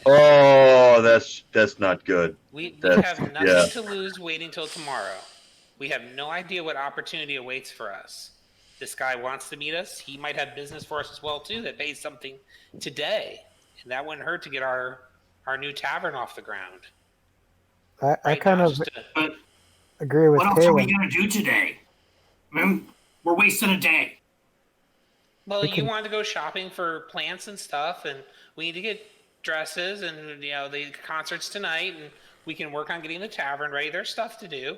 Oh, that's not good. We That's- have nothing yeah. to lose waiting till tomorrow. We have no idea what opportunity awaits for us. This guy wants to meet us. He might have business for us as well too that pays something today, and that wouldn't hurt to get our new tavern off the ground. I Right kind now, of just to- But agree with what else are we Kaylin. gonna do today? I mean, we're wasting a day. well, we you can- wanted to go shopping for plants and stuff, and we need to get dresses and the concerts tonight, and we can work on getting the tavern ready. There's stuff to do.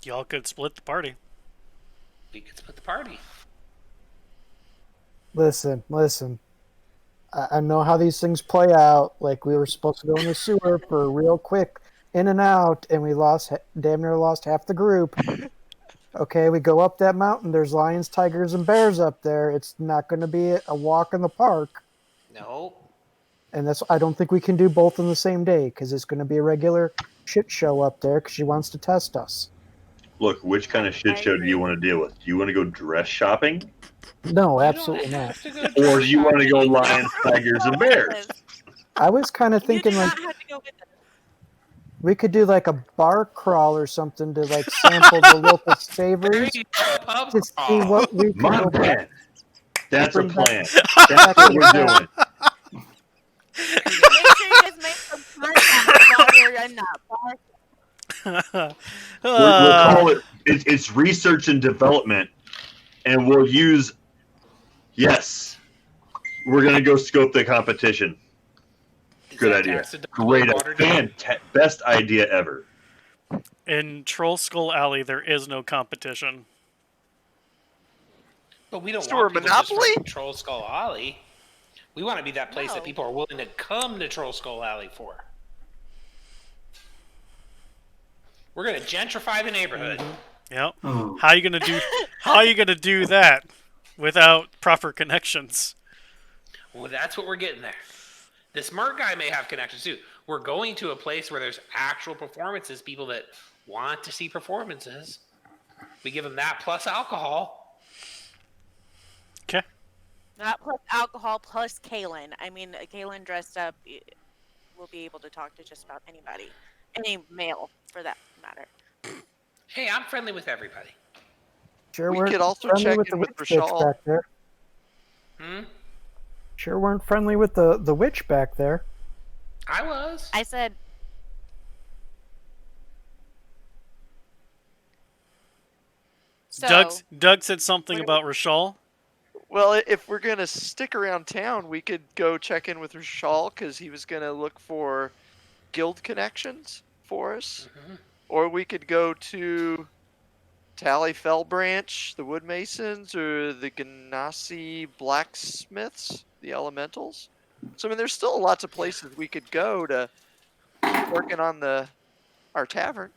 Y'all could split the party. We could split the party. Listen. I know how these things play out. Like, we were supposed to go in the sewer for a real quick in and out, and we damn near lost half the group. Okay, we go up that mountain. There's lions, tigers, and bears up there. It's not going to be a walk in the park. No. And I don't think we can do both in the same day, because it's going to be a regular shit show up there, because she wants to test us. Look, which kind of shit I show do you agree. want to deal with? Do you want to go dress shopping? No, You absolutely don't not. have to go Or do you want to go shopping. lions, tigers, and bears? I was kind of You do thinking like not have to go with us. we could do like a bar crawl or something to like sample the local There savories you go, pub to see crawl. what we can My go back. man. That's a Bring back- plan. That's what we're doing. Make sure you guys make some contact while you're in that bar. We'll call it's research and development, and we'll use Yes. We're gonna go scope the competition. Is Good that idea. tax-deductible Great. water down? Best idea ever. In Troll Skull Alley, there is no competition. But we don't Store want people just Monopoly? from Troll Skull Alley. We want to be that place that No. people are willing to come to Troll Skull Alley for. We're gonna gentrify the neighborhood. Yep. Oh. How you gonna do that without proper connections? Well, that's what we're getting there. The smart guy may have connections too. We're going to a place where there's actual performances, people that want to see performances. We give them that plus alcohol. Okay. Not plus alcohol plus Kaylin. I mean, Kaylin dressed up will be able to talk to just about anybody. Any male, for that matter. Hey, I'm friendly with everybody. Sure, We weren't could also friendly check with in the with witch bitch Rashal. back there. Sure weren't friendly with the witch back there. I was. I said, so, Doug said something about Rashal. Well, if we're gonna stick around town, we could go check in with Rashal because he was gonna look for guild connections for us, or we could go to Tally Fell Branch, the Woodmasons, or the Ganassi Blacksmiths, the Elementals. So I mean, there's still lots of places we could go to keep working on our tavern.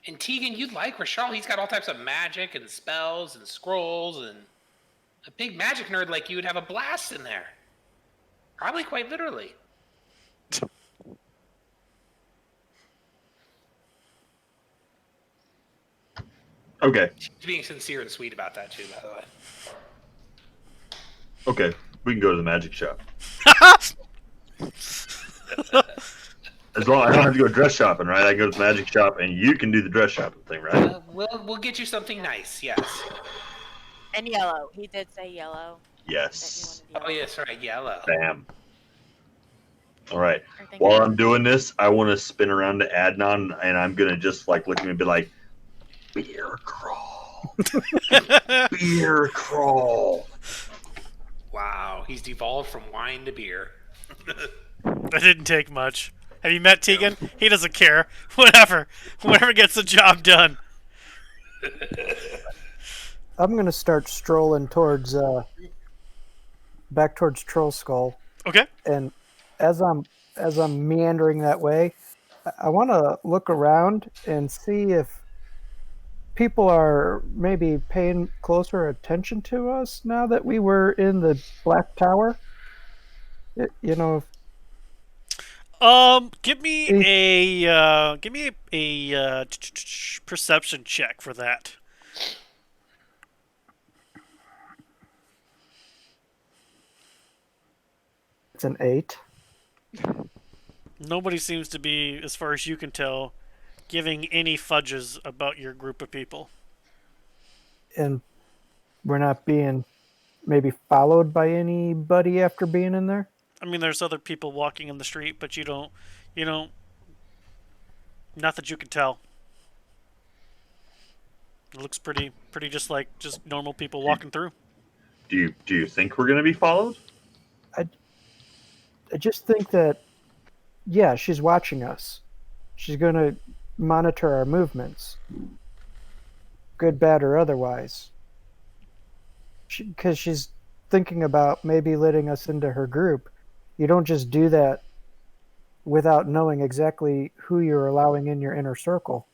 And Tegan, you'd like Rashal. He's got all types of magic and spells and scrolls, and a big magic nerd like you would have a blast in there. Probably quite literally. Okay. She's being sincere and sweet about that too, by the way. Okay. We can go to the magic shop. As long I don't have to go dress shopping, right? I can go to the magic shop, and you can do the dress shopping thing, right? We'll get you something nice. Yes. and yellow. He did say yellow. Yes. That Oh you wanted yes, right. Yellow. Bam. All right. yellow. Or think While yellow. I'm doing this, I want to spin around to Adnan, and I'm gonna just like look at him and be like, "Beer crawl, beer crawl." Wow, he's devolved from wine to beer. That didn't take much. Have you met Tegan? He doesn't care. Whatever gets the job done. I'm gonna start strolling towards back towards Troll Skull, Okay. and as I'm meandering that way, I want to look around and see if people are maybe paying closer attention to us now that we were in the Black Tower. You know, Give me a perception check for that. it's an 8. Nobody seems to be, as far as you can tell, giving any fudges about your group of people. And we're not being maybe followed by anybody after being in there. I mean, there's other people walking in the street, but you don't, not that you can tell. It looks pretty just like just normal people walking through. Do you think we're gonna be followed? I just think that, yeah, she's watching us. She's going to monitor our movements, good, bad, or otherwise. Because she's thinking about maybe letting us into her group. You don't just do that without knowing exactly who you're allowing in your inner circle.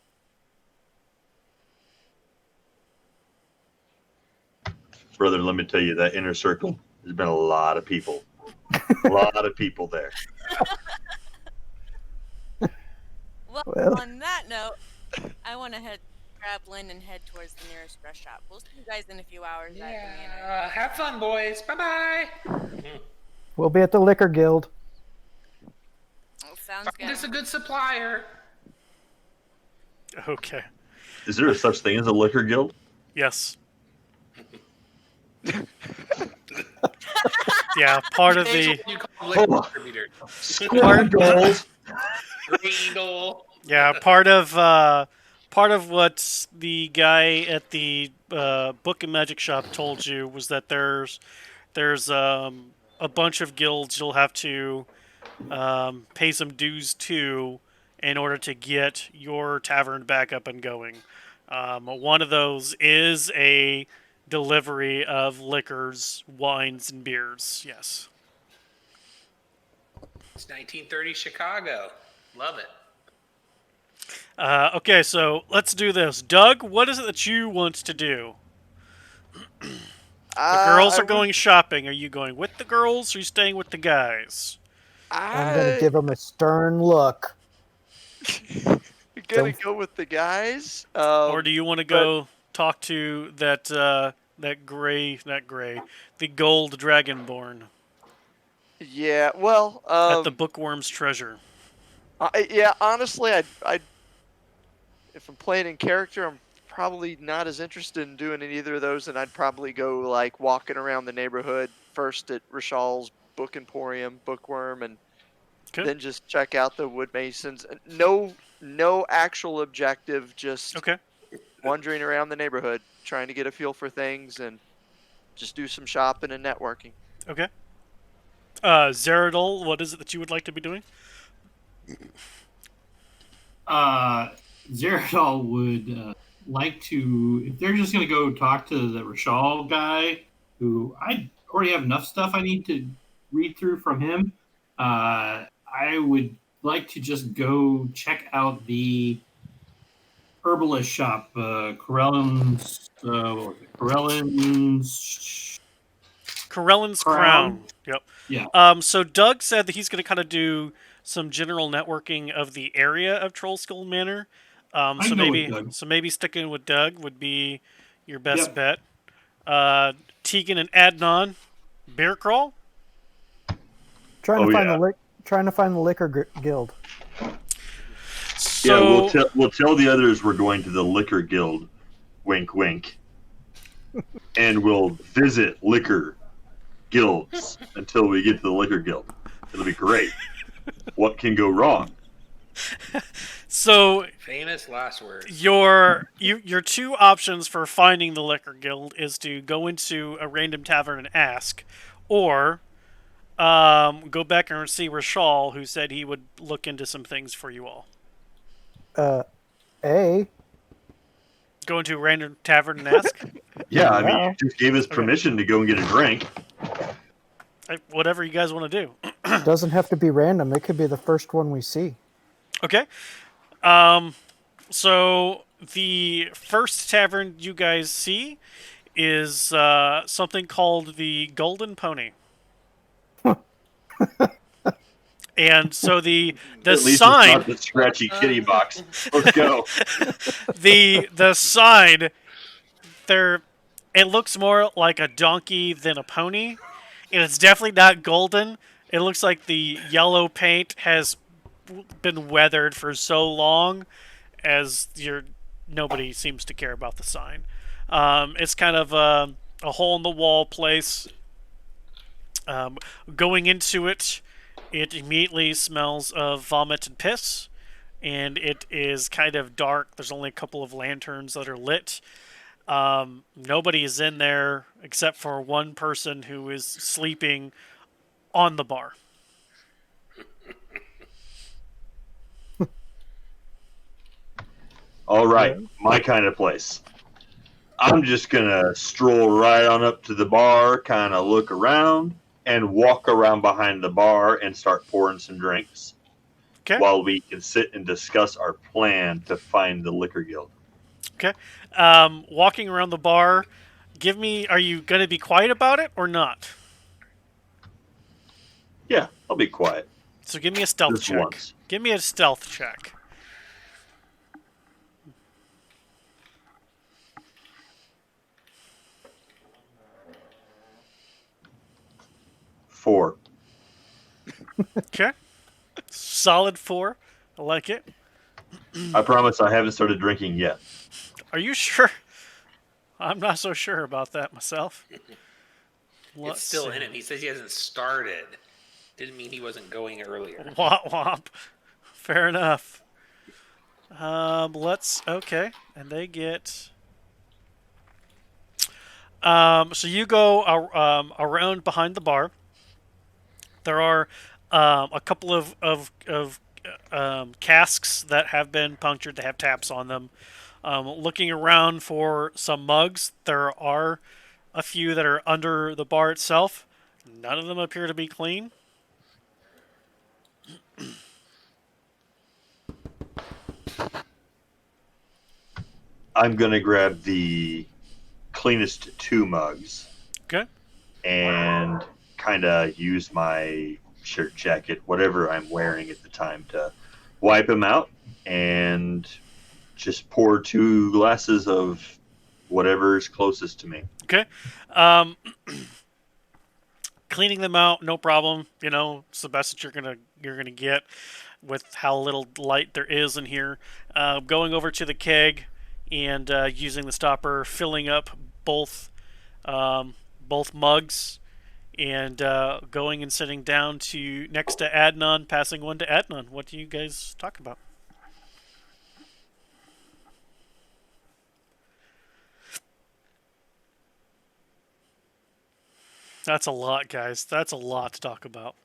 Brother, let me tell you, that inner circle, there's been a lot of people. A lot of people there. Well. On that note, I want to grab Lynn and head towards the nearest dress shop. We'll see you guys in a few hours. Yeah. Have fun, boys. Bye bye. We'll be at the Liquor Guild. Well, sounds Find good. us a good supplier. Okay. Is there a such thing as a liquor guild? Yes. Yeah, part of the You call them liquor distributors. Squirgles. Regal. yeah part of what the guy at the book and magic shop told you was that there's There's a bunch of guilds you'll have to pay some dues to in order to get your tavern back up and going. One of those is a delivery of liquors, wines, and beers. Yes. It's 1930 Chicago. Love it. Okay, so let's do this. Doug, what is it that you want to do? The girls are going shopping. Are you going with the girls or are you staying with the guys? I'm gonna give him a stern look. You're gonna go with the guys. Or do you want to go talk to that the gold dragonborn Yeah, well, at the bookworm's treasure? yeah, honestly, I if I'm playing in character, I'm probably not as interested in doing either of those, and I'd probably go like walking around the neighborhood first at Rashal's Book Emporium, Bookworm, and then just check out the Wood Masons. No actual objective, just wandering around the neighborhood, trying to get a feel for things, and just do some shopping and networking. Okay. Zeradol, what is it that you would like to be doing? Zeradol would like to, if they're just going to go talk to the Rashal guy, who I already have enough stuff I need to read through from him, I would like to just go check out the herbalist shop, Corellin's Crown. Yep. Yeah. So Doug said that he's going to kind of do some general networking of the area of Trollskull Manor. So maybe sticking with Doug would be your best bet. Tegan and Adnan, beer crawl. Trying to find the liquor guild. So, we'll tell the others we're going to the liquor guild. Wink, wink. And we'll visit liquor guilds until we get to the liquor guild. It'll be great. What can go wrong? So famous last words. Your two options for finding the liquor guild is to go into a random tavern and ask, or go back and see Rashal, who said he would look into some things for you all. Go into a random tavern and ask? Yeah, I mean, you just gave us permission to go and get a drink. Whatever you guys want to do. Doesn't have to be random. It could be the first one we see. Okay. So the first tavern you guys see is something called the Golden Pony. And so the sign, it's not the scratchy kitty box. Let's go. the sign there, it looks more like a donkey than a pony, and it's definitely not golden. It looks like the yellow paint has been weathered for so long, as nobody seems to care about the sign. It's kind of a hole in the wall place. Going into it, it immediately smells of vomit and piss, and it is kind of dark. There's only a couple of lanterns that are lit. Nobody is in there except for one person who is sleeping on the bar. All right, my kind of place. I'm just going to stroll right on up to the bar, kind of look around, and walk around behind the bar and start pouring some drinks. Okay. While we can sit and discuss our plan to find the liquor guild. Okay. Walking around the bar, are you going to be quiet about it or not? Yeah, I'll be quiet. So give me a stealth check. Once. Give me a stealth check. Four. Okay. Solid 4. I like it. I promise I haven't started drinking yet. Are you sure? I'm not so sure about that myself. It's still in him. He says he hasn't started. Didn't mean he wasn't going earlier. Womp womp. Fair enough. Okay. And they get... So you go around behind the bar. There are a couple of casks that have been punctured. They have taps on them. Looking around for some mugs, there are a few that are under the bar itself. None of them appear to be clean. I'm gonna grab the cleanest two mugs Okay. and kind of use my shirt, jacket, whatever I'm wearing at the time to wipe them out and just pour two glasses of whatever's closest to me. Okay. Cleaning them out, no problem. You know, it's the best that you're gonna get with how little light there is in here. Going over to the keg and using the stopper, filling up both both mugs, and going and sitting down to next to Adnan, passing one to Adnan. What do you guys talk about? That's a lot, guys. That's a lot to talk about.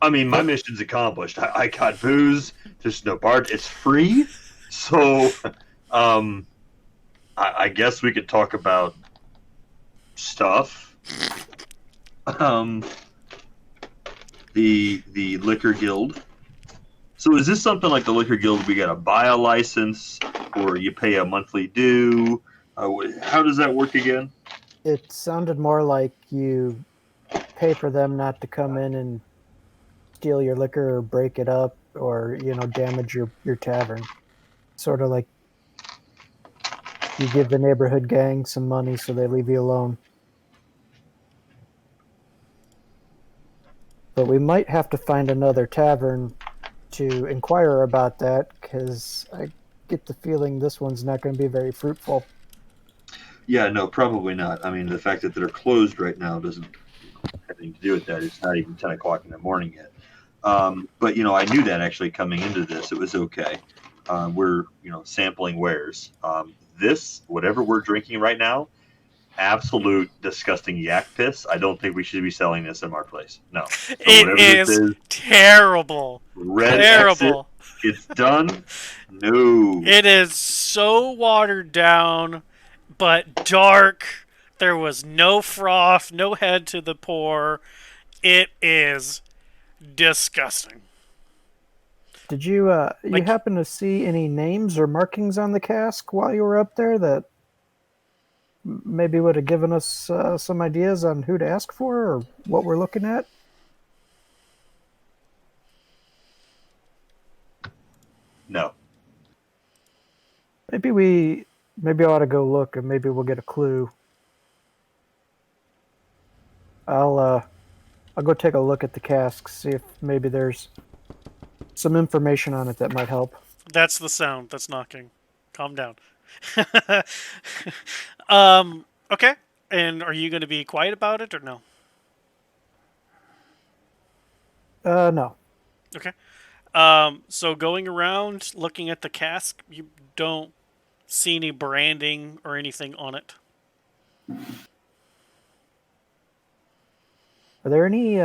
I mean, my mission's accomplished. I got booze. There's no bar. It's free. So, I guess we could talk about stuff. Um, the liquor guild. So, is this something like the liquor guild? We got to buy a license, or you pay a monthly due? How does that work again? It sounded more like you pay for them not to come in and steal your liquor or break it up or, damage your tavern. Sort of like you give the neighborhood gang some money so they leave you alone. But we might have to find another tavern to inquire about that, because I get the feeling this one's not going to be very fruitful. Yeah, no, probably not. I mean, the fact that they're closed right now doesn't have anything to do with that. It's not even 10 o'clock in the morning yet. But, I knew that actually coming into this. It was okay. We're, sampling wares. This, whatever we're drinking right now, absolute disgusting yak piss. I don't think we should be selling this in our place. No. So It is terrible. red Terrible. exit. It's done. No. It is so watered down, but dark. There was no froth, no head to the pour. It is disgusting. Did you happen to see any names or markings on the cask while you were up there that maybe would have given us some ideas on who to ask for or what we're looking at? No. Maybe I ought to go look and maybe we'll get a clue. I'll go take a look at the cask, see if maybe there's some information on it that might help. That's the sound that's knocking. Calm down. Okay. And are you going to be quiet about it or no? No. Okay. So going around looking at the cask, you don't see any branding or anything on it. Are there any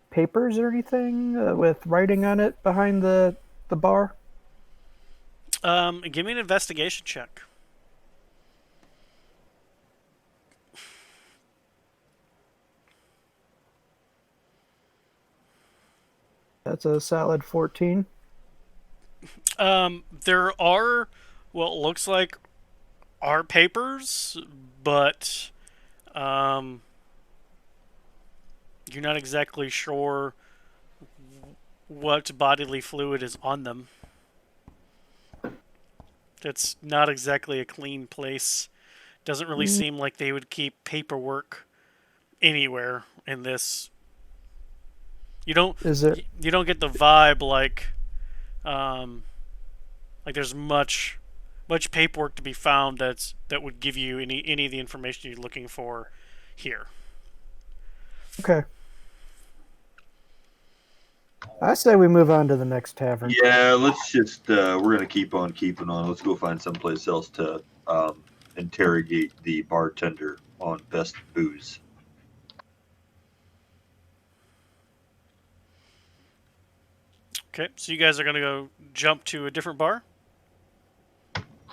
papers or anything with writing on it behind the bar? Give me an investigation check. That's a solid 14. There are what looks like are papers, but you're not exactly sure what bodily fluid is on them. It's not exactly a clean place. Doesn't really seem like they would keep paperwork anywhere in this. You don't get the vibe like there's much paperwork to be found that would give you any of the information you're looking for here. Okay. I say we move on to the next tavern. Yeah, let's just we're gonna keep on keeping on. Let's go find someplace else to interrogate the bartender on best booze. Okay, so you guys are gonna go jump to a different bar.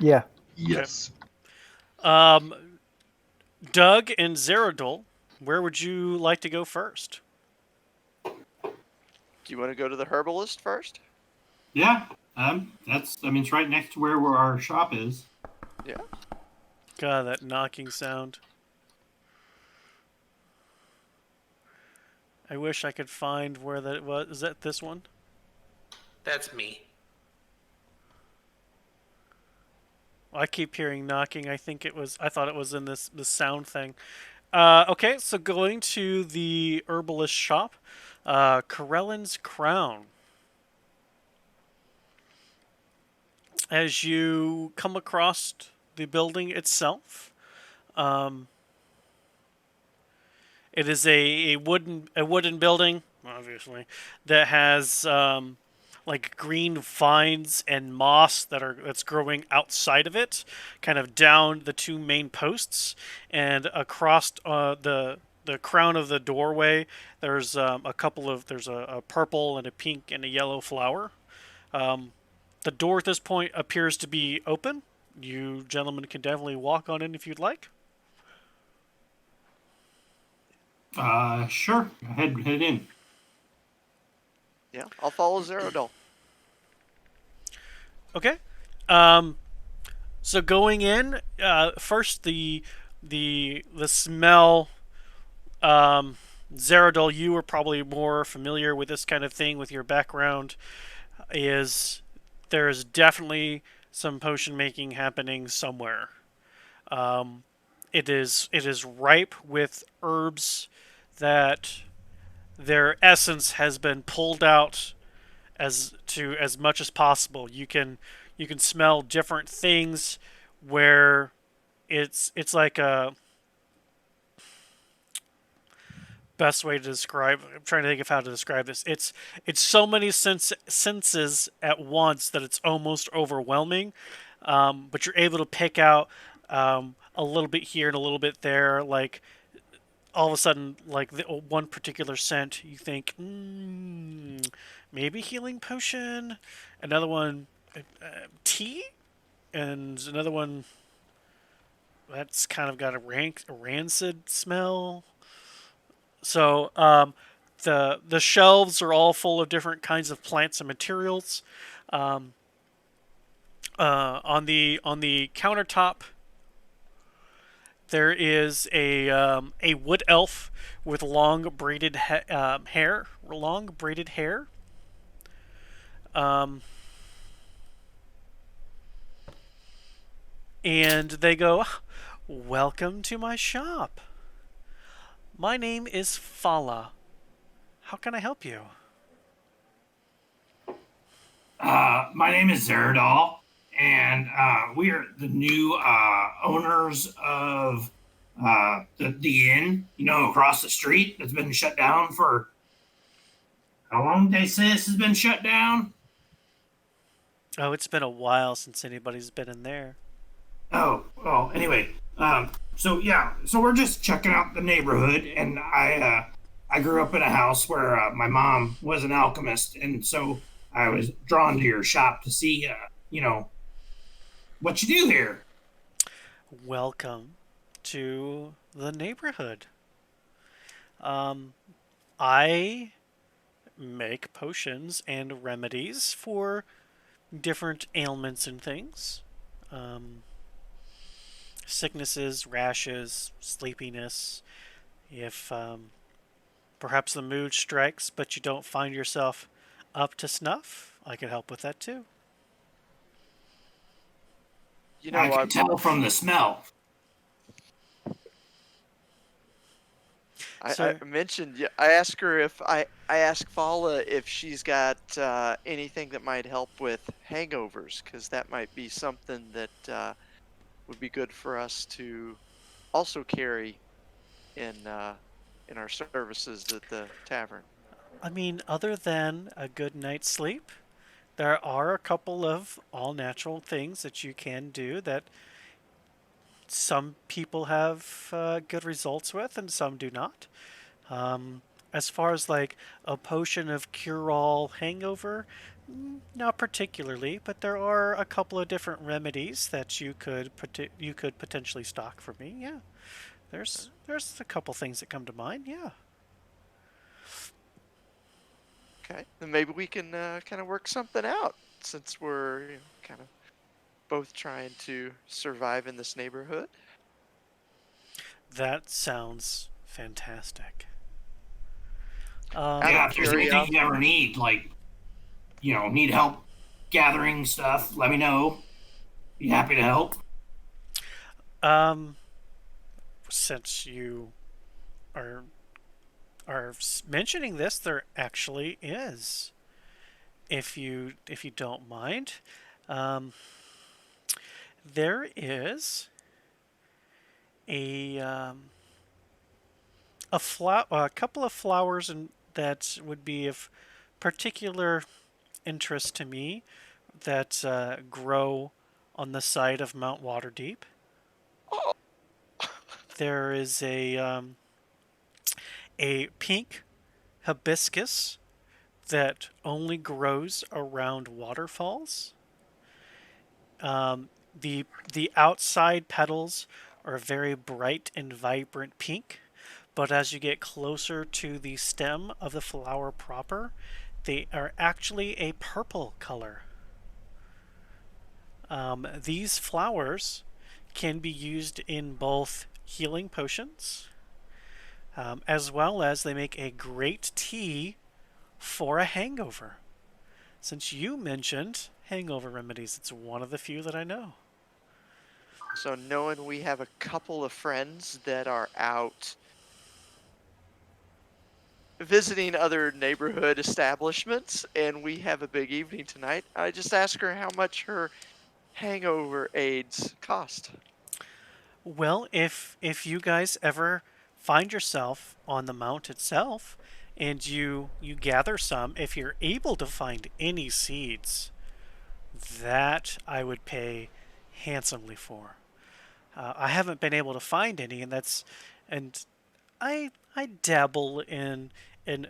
Yeah. Yes. Doug and Zerodol, where would you like to go first? Do you want to go to the herbalist first? Yeah. It's right next to where our shop is. Yeah. God, that knocking sound. I wish I could find where that was. Is that this one? That's me. I keep hearing knocking. I thought it was in this sound thing. Okay, so going to the herbalist shop, Corellin's Crown. As you come across the building itself, it is a wooden building, obviously, that has like green vines and moss that's growing outside of it, kind of down the two main posts, and across the crown of the doorway. There's there's a purple and a pink and a yellow flower. The door at this point appears to be open. You gentlemen can definitely walk on in if you'd like. Sure. Head in. Yeah, I'll follow Zerodol. Okay. So going in, first the smell. Zerodol, you are probably more familiar with this kind of thing with your background. There is definitely some potion making happening somewhere. It is ripe with herbs that their essence has been pulled out as much as possible. You can smell different things where it's like a best way to describe. I'm trying to think of how to describe this. It's so many senses at once that it's almost overwhelming. But you're able to pick out a little bit here and a little bit there. Like all of a sudden, like one particular scent, you think, maybe healing potion. Another one, tea, and another one that's kind of got a rancid smell. So the shelves are all full of different kinds of plants and materials. On the countertop, there is a wood elf with long braided hair. Long braided hair. And they go, "Welcome to my shop. My name is Fala. How can I help you?" My name is Zerodol, and we are the new owners of the inn, across the street that's been shut down for how long? They say this has been shut down. Oh, it's been a while since anybody's been in there. Oh, well, anyway, so we're just checking out the neighborhood, and I grew up in a house where my mom was an alchemist, and so I was drawn to your shop to see, what you do here. Welcome to the neighborhood. I make potions and remedies for different ailments and things. Sicknesses, rashes, sleepiness. If perhaps the mood strikes but you don't find yourself up to snuff, I could help with that too. I can tell from the smell. I mentioned, I asked her if I asked Fala if she's got anything that might help with hangovers, because that might be something that would be good for us to also carry in our services at the tavern. I mean, other than a good night's sleep, there are a couple of all natural things that you can do that some people have good results with and some do not. Um, as far as like a potion of cure all hangover, not particularly, but there are a couple of different remedies that you could potentially stock for me. Yeah, there's a couple things that come to mind. Yeah. Okay, then maybe we can kind of work something out since we're kind of both trying to survive in this neighborhood. That sounds fantastic. Out Um, of Yeah, if there's anything you curiosity, ever need, like, need help gathering stuff, let me know. Be happy to help. um, since you are mentioning this, there actually is. If you don't mind, um, there is a a couple of flowers that would be of particular interest to me that grow on the side of Mount Waterdeep. oh, There is a pink hibiscus that only grows around waterfalls. Um, the outside petals are very bright and vibrant pink, but as you get closer to the stem of the flower proper, they are actually a purple color. These flowers can be used in both healing potions, as well as they make a great tea for a hangover. Since you mentioned hangover remedies, it's one of the few that I know. so knowing we have a couple of friends that are out visiting other neighborhood establishments and we have a big evening tonight, I just ask her how much her hangover aids cost. Well, if you guys ever find yourself on the mount itself and you gather some, if you're able to find any seeds, that I would pay handsomely for. I haven't been able to find any, and I dabble in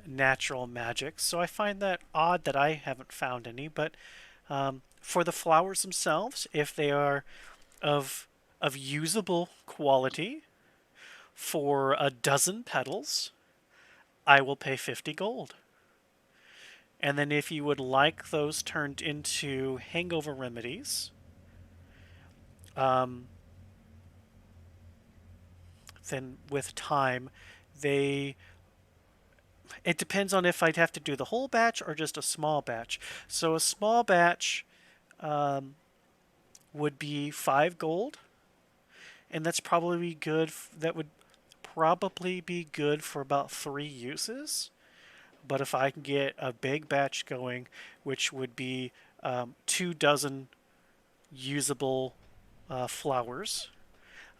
natural magic, so I find that odd that I haven't found any. But for the flowers themselves, if they are of of usable quality for a dozen petals, I will pay 50 gold. And then if you would like those turned into hangover remedies, um, then with time, they it depends on if I'd have to do the whole batch or just a small batch. So a small batch um, would be 5 gold, and that's probably good. That would probably be good for about 3 uses. But if I can get a big batch going, which would be 2 dozen usable flowers,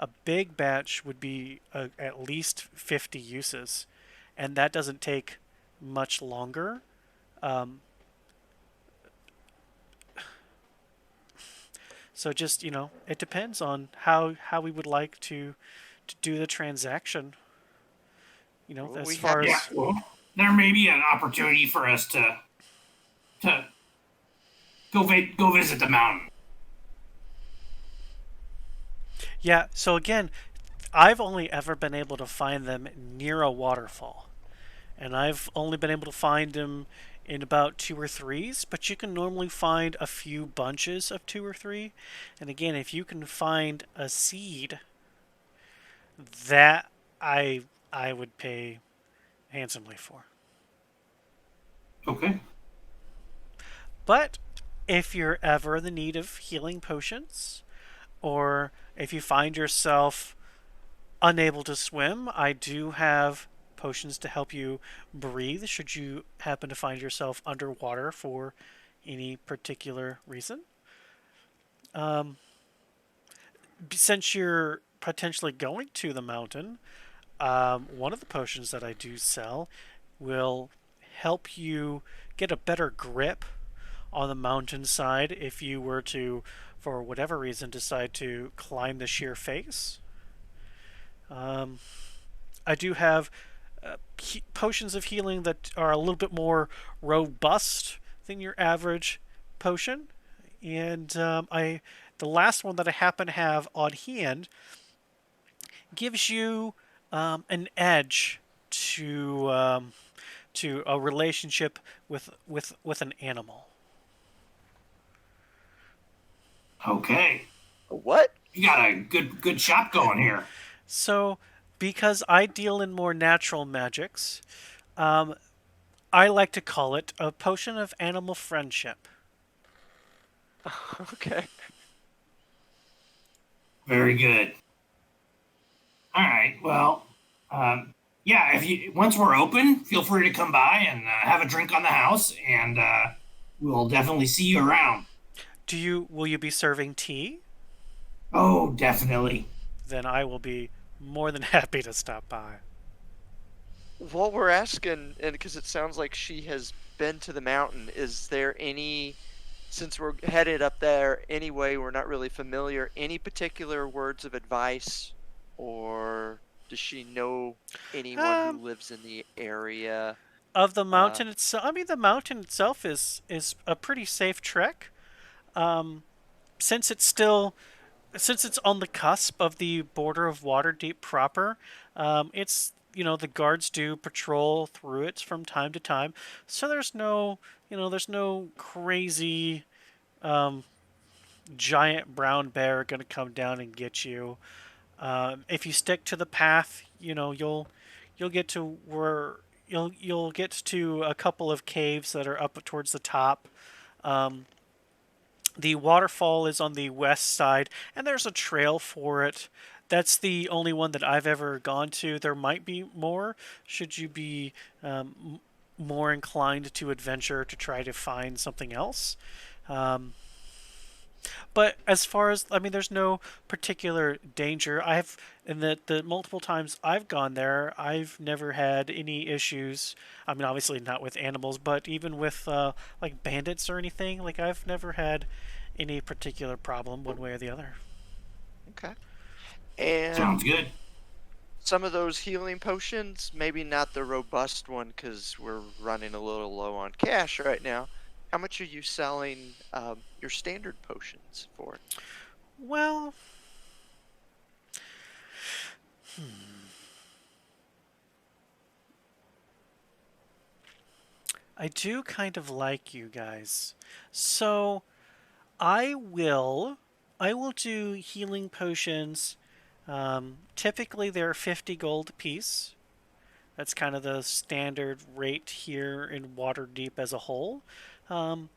a big batch would be at least 50 uses, and that doesn't take much longer. Um, so just it depends on how we would like to do the transaction. Well, As we have far Yeah, as well, there may be an opportunity for us to go visit the mountain. yeah. So again, I've only ever been able to find them near a waterfall, and I've only been able to find them in about two or threes, but you can normally find a few bunches of two or three. And again, if you can find a seed, that I I would pay handsomely for. Okay. But if you're ever in the need of healing potions, or if you find yourself unable to swim, I do have potions to help you breathe should you happen to find yourself underwater for any particular reason. Um, since you're potentially going to the mountain, one of the potions that I do sell will help you get a better grip on the mountainside if you were to, for whatever reason, decide to climb the sheer face. Um, I do have potions of healing that are a little bit more robust than your average potion, and the last one that I happen to have on hand gives you an edge to a relationship with an animal. Okay. What? You got a good shop going here. So, because I deal in more natural magics, um, I like to call it a potion of animal friendship. Okay. Very good. All right. Well, yeah. If you once we're open, feel free to come by and have a drink on the house, and we'll definitely see you around. Will you be serving tea? Oh, definitely. Then I will be more than happy to stop by. What we're asking, and because it sounds like she has been to the mountain, is there any, since we're headed up there anyway, we're not really familiar, any particular words of advice, or does she know anyone who Um, lives in the area? of the Uh, mountain itself, I mean, the mountain itself is a pretty safe trek. Um, since it's still since it's on the cusp of the border of Waterdeep proper, it's the guards do patrol through it from time to time, so there's no crazy um, giant brown bear gonna come down and get you. If you stick to the path, you'll get to where you'll get to a couple of caves that are up towards the top. Um, the waterfall is on the west side, and there's a trail for it. That's the only one that I've ever gone to. There might be more, should you be more inclined to adventure to try to find something else. Um, but as far as, I mean, there's no particular danger. In the multiple times I've gone there, I've never had any issues. I mean, obviously not with animals, but even with like bandits or anything. Like, I've never had any particular problem one way or the other. okay. And Sounds good. some of those healing potions, maybe not the robust one because we're running a little low on cash right now. How much are you selling your standard potions for? Well, I do kind of like you guys. So I will I will do healing potions. Typically they're 50 gold apiece. That's kind of the standard rate here in Waterdeep as a whole. Um,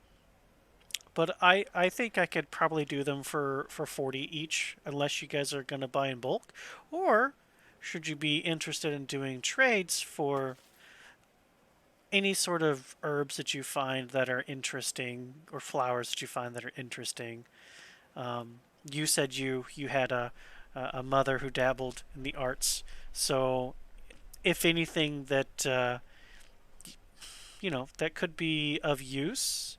but I think I could probably do them for 40 each, unless you guys are going to buy in bulk. Or should you be interested in doing trades for any sort of herbs that you find that are interesting, or flowers that you find that are interesting? You said you had a mother who dabbled in the arts, so if anything that that could be of use,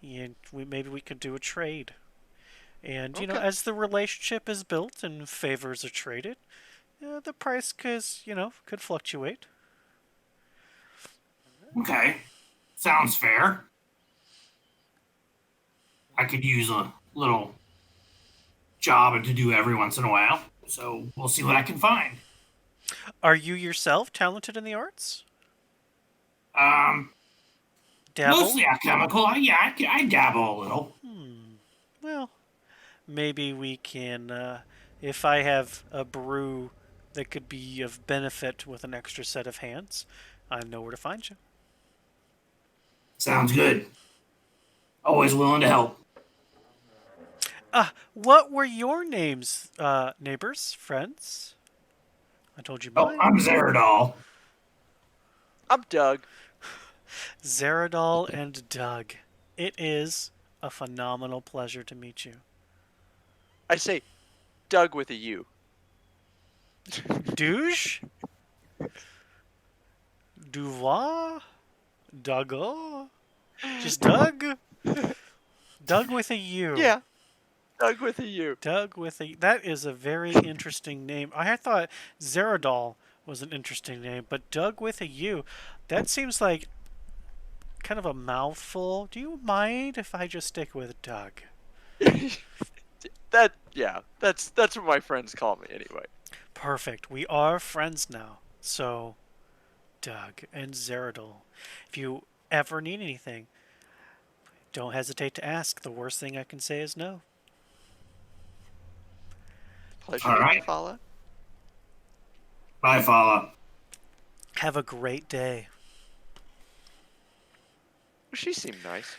and maybe we could do a trade. And Okay. as the relationship is built and favors are traded, the price could fluctuate. Okay. Sounds fair. I could use a little job to do every once in a while, so we'll see what I can find. Are you yourself talented in the arts? Um, Dabble? Mostly alchemical. I dabble a little. Well, maybe we can. If I have a brew that could be of benefit with an extra set of hands, I know where to find you. Sounds good. Always willing to help. What were your names, neighbors, friends? I told you Oh, mine. I'm Zeradol. I'm Doug. Zeradol and Doug. It is a phenomenal pleasure to meet you. I say Doug with a U. Douche? Duvoir? Doug. Just Doug. Doug with a U. Yeah, Doug with a U. Doug with a. That is a very interesting name. I had thought Zeradol was an interesting name, but Doug with a U. That seems like kind of a mouthful. Do you mind if I just stick with Doug? That's what my friends call me anyway. Perfect. We are friends now. So, Doug and Zeradol, if you ever need anything, don't hesitate to ask. The worst thing I can say is no. Pleasure All to right. follow. Bye, Fala. Have a great day. She seemed nice.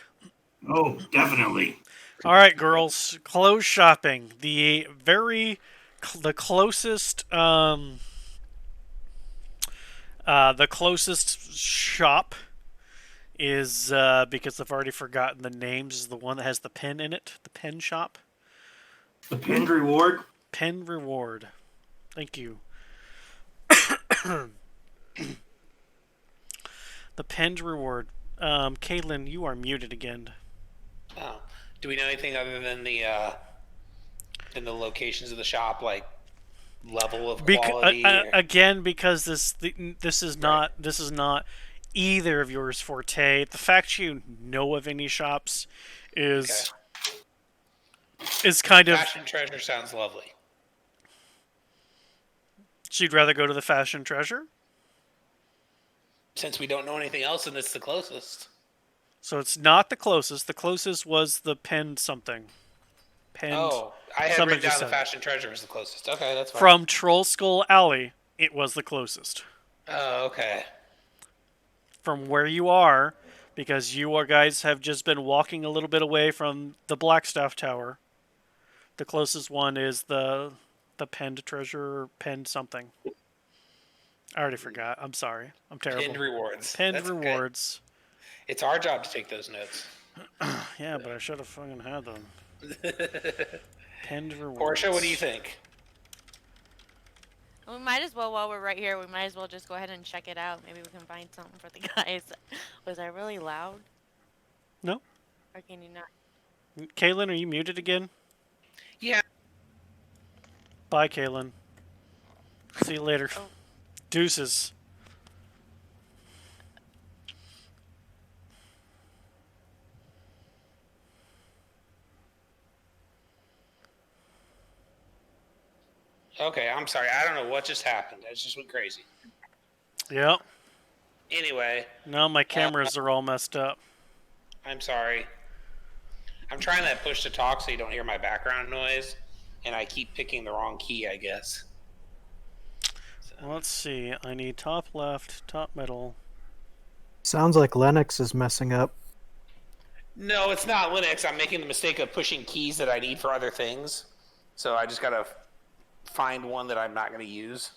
Oh, definitely. All right, girls. Clothes shopping. The closest shop is because I've already forgotten the names. Is the one that has the pen in it? The pen shop. The pinned reward. Pen reward. Thank you. The penned reward. Caitlin, you are muted again. Oh, do we know anything other than the locations of the shop, like level of quality? Again, because this is not either of yours forte. The fact you know of any shops is kind of. Fashion Treasure sounds lovely. So you'd rather go to the Fashion Treasure? Since we don't know anything else, and it's the closest. So it's not the closest. The closest was the penned something. Oh, I had somebody written down just the said. Fashion Treasure was the closest. Okay, that's fine. From Troll Skull Alley, it was the closest. Oh, okay. From where you are, because you guys have just been walking a little bit away from the Blackstaff Tower. The closest one is the penned treasure, penned something. I already forgot. I'm sorry. I'm terrible. Pinned rewards. Penned That's rewards. Okay. It's our job to take those notes. Yeah, but I should have fucking had them. Penned rewards. Portia, what do you think? We might as well, while we're right here, we might as well just go ahead and check it out. Maybe we can find something for the guys. Was I really loud? No. Or can you not? Kaylin, are you muted again? Yeah. Bye, Kaylin. See you later. Oh. Deuces. Okay, I'm sorry. I don't know what just happened. That just went crazy. Yeah. Anyway. Now my cameras are all messed up. I'm sorry. I'm trying that push to talk so you don't hear my background noise, and I keep picking the wrong key, I guess. Let's see. I need top left, top middle. Sounds like Lennox is messing up. No, it's not Linux. I'm making the mistake of pushing keys that I need for other things. So I just gotta find one that I'm not gonna use.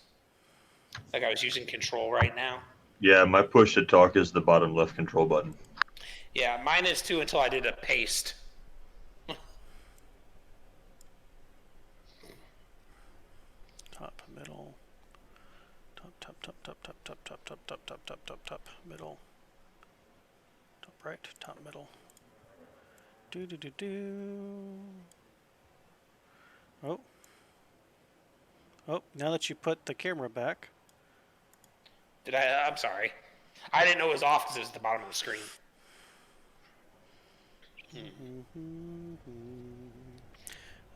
Like I was using control right now. Yeah, my push to talk is the bottom left control button. Yeah, mine is too until I did a paste. Top, middle. Top, middle. Top right, top middle. Oh. Oh, now that you put the camera back. Did I? I'm sorry. I didn't know it was off because it was at the bottom of the screen.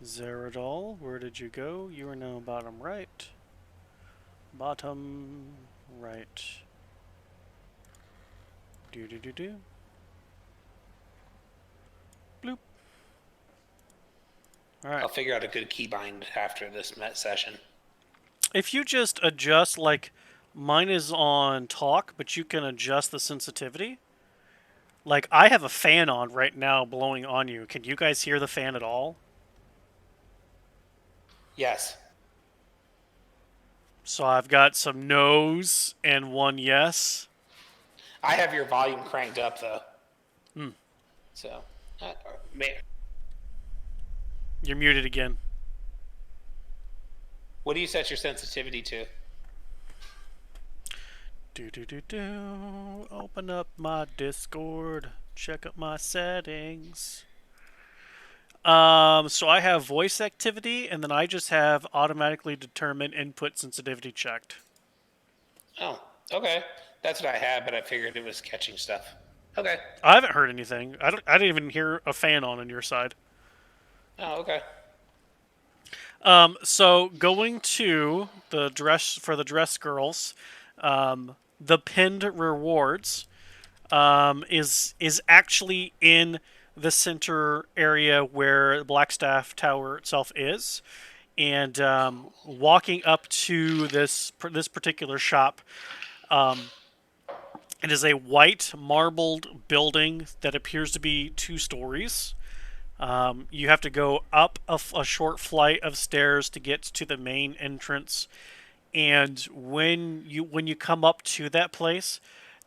Zeradol, where did you go? You are now bottom right. Bottom right. Do. Bloop. Alright. I'll figure out a good keybind after this session. If you just adjust, like, mine is on talk, but you can adjust the sensitivity. Like, I have a fan on right now blowing on you. Can you guys hear the fan at all? Yes. So I've got some no's and one yes. I have your volume cranked up, though. So, You're muted again. what do you set your sensitivity to? Open up my Discord. Check up my settings. So I have voice activity, and then I just have automatically determine input sensitivity checked. Oh, okay. That's what I had, but I figured it was catching stuff. Okay. I haven't heard anything. I didn't even hear a fan on your side. Oh, okay. So going to the dress girls, the pinned rewards is actually in the center area where Blackstaff Tower itself is, and walking up to this particular shop. It is a white marbled building that appears to be 2 stories. You have to go up a short flight of stairs to get to the main entrance, and when you come up to that place,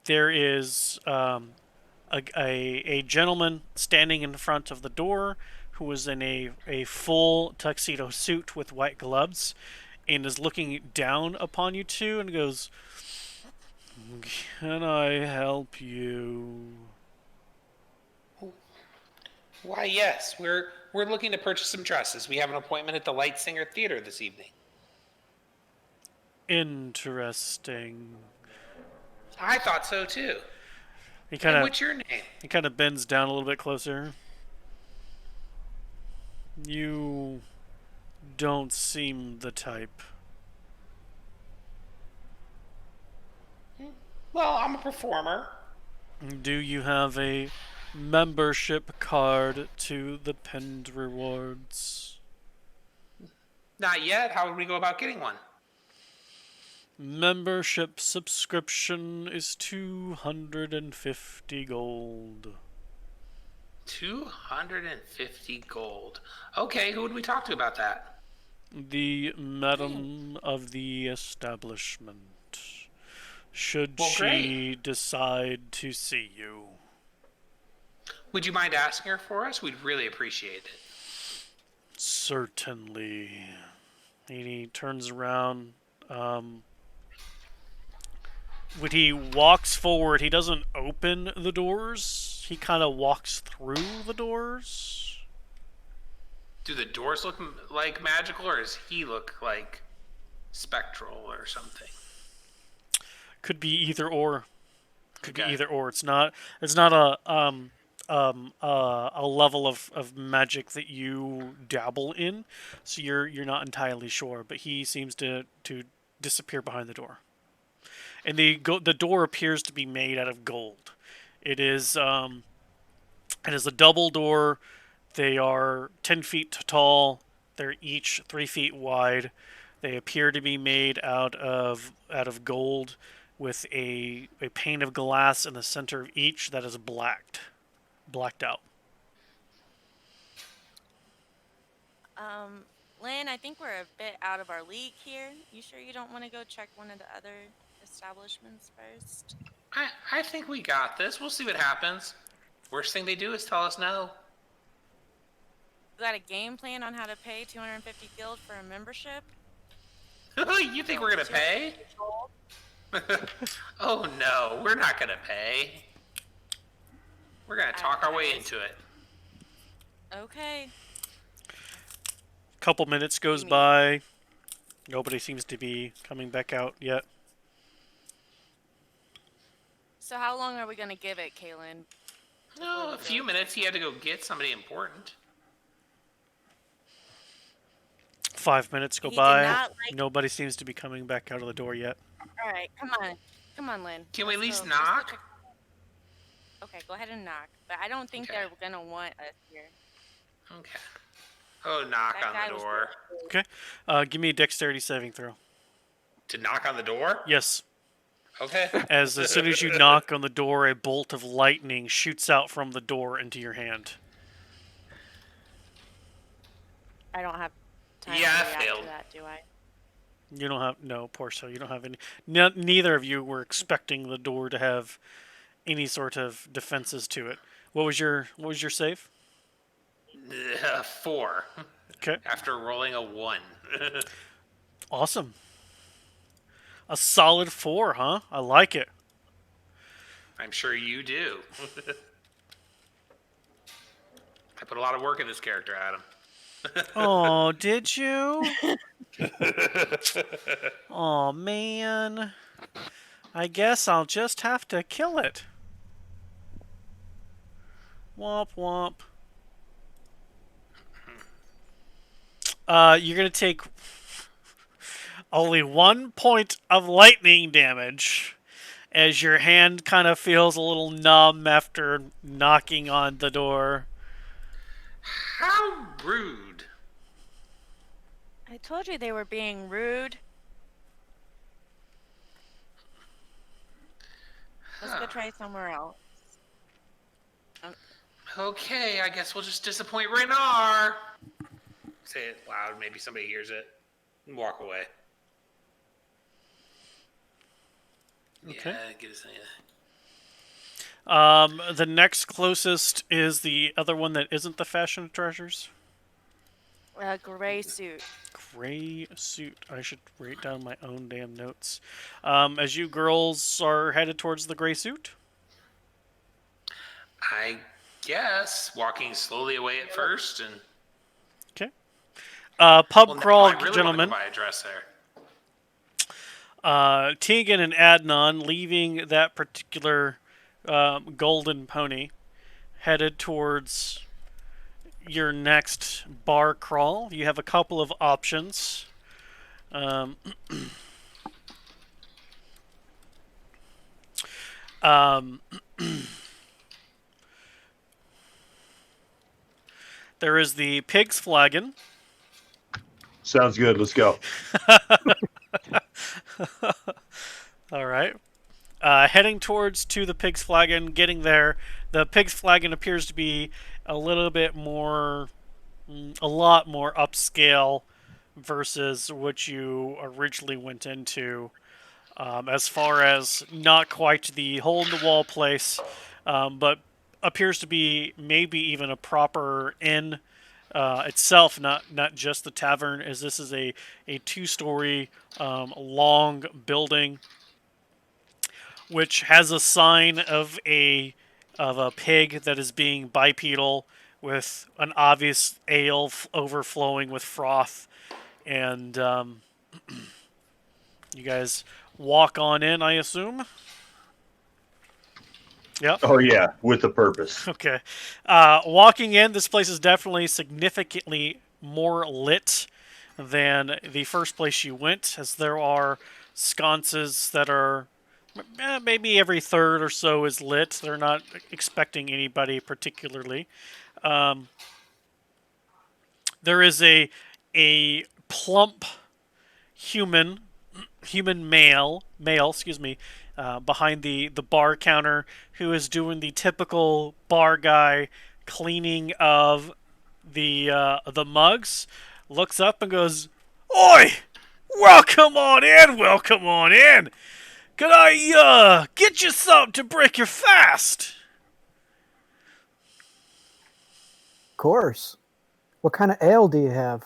there is a gentleman standing in front of the door who is in a full tuxedo suit with white gloves and is looking down upon you two and goes, "Can I help you?" Why, yes. We're looking to purchase some dresses. We have an appointment at the Light Singer Theater this evening. Interesting. I thought so too. He And kind of what's your name? he kind of bends down a little bit closer. You don't seem the type. Well, I'm a performer. Do you have a membership card to the pinned rewards? Not yet. How would we go about getting one? Membership subscription is 250 gold. 250 gold. Okay, who would we talk to about that? The madam of the establishment. Should Well, she decide to see you. Would you mind asking her for us? We'd really appreciate it. Certainly. And he turns around. When he walks forward, he doesn't open the doors. He kind of walks through the doors. Do the doors look like magical, or does he look like spectral or something? Could be either or. Could be Okay. either or. It's not a level of magic that you dabble in, so you're not entirely sure. But he seems to disappear behind the door, and the door appears to be made out of gold. It is a double door. They are 10 feet tall. They're each 3 feet wide. They appear to be made out of gold, with a pane of glass in the center of each that is blacked out. Lynn, I think we're a bit out of our league here. You sure you don't want to go check one of the other establishments first? I think we got this. We'll see what happens. Worst thing they do is tell us no. You got a game plan on how to pay 250 guild for a membership? You think we're gonna pay? Oh no, we're not gonna pay. We're gonna talk our way into it. Okay. Couple minutes goes by. Nobody seems to be coming back out yet. So how long are we gonna give it, Kaylin? No, a few minutes. He had to go get somebody important. 5 minutes go He did by. not Nobody seems to be coming back out of the door yet. All right, come on, Lynn. Can we at Let's least go. Let's go knock? check- Okay, go ahead and knock. But I don't think Okay. they're gonna want us here. Okay. Oh, knock That guy on the was door. Okay. Give me a dexterity saving throw. To knock on the door? Yes. Okay. As soon as you knock on the door, a bolt of lightning shoots out from the door into your hand. I don't have time Yeah, I to react failed. to that, do I? You don't have poor soul. You don't have any. Neither of you were expecting the door to have any sort of defenses to it. What was your save? 4. Okay. After rolling a 1. Awesome. A solid 4, huh? I like it. I'm sure you do. I put a lot of work in this character, Adam. Oh, did you? Oh, man. I guess I'll just have to kill it. Womp womp. You're gonna take only 1 point of lightning damage as your hand kind of feels a little numb after knocking on the door. How rude. I told you they were being rude. Let's go try somewhere else. Okay, I guess we'll just disappoint Renar. Say it loud, maybe somebody hears it. And walk away. Okay. Yeah, get us. The next closest is the other one that isn't the Fashion of Treasures. Gray suit. Gray suit. I should write down my own damn notes. As you girls are headed towards the gray suit. I guess walking slowly away at first, and Okay. Pub well, crawl, I really gentlemen. want to go buy a dress there. Tegan and Adnan leaving that particular golden pony, headed towards your next bar crawl. You have a couple of options. Um, there is the Pig's Flagon. Sounds good. Let's go. All right. Heading towards to the Pig's Flagon, getting there. The Pig's Flagon appears to be a little bit more, a lot more upscale versus what you originally went into. As far as not quite the hole-in-the-wall place, but appears to be maybe even a proper inn itself, not just the tavern, as this is a 2-story long building which has a sign of a pig that is being bipedal with an obvious ale overflowing with froth, and you guys walk on in, I assume. Yep. Oh yeah, with a purpose. Okay. Walking in, this place is definitely significantly more lit than the first place you went, as there are sconces that are maybe every third or so is lit. They're not expecting anybody particularly. There is a plump human male, behind the bar counter, who is doing the typical bar guy cleaning of the mugs. Looks up and goes, "Oi! Welcome on in, welcome on in. Could I get you something to break your fast?" Of course. What kind of ale do you have?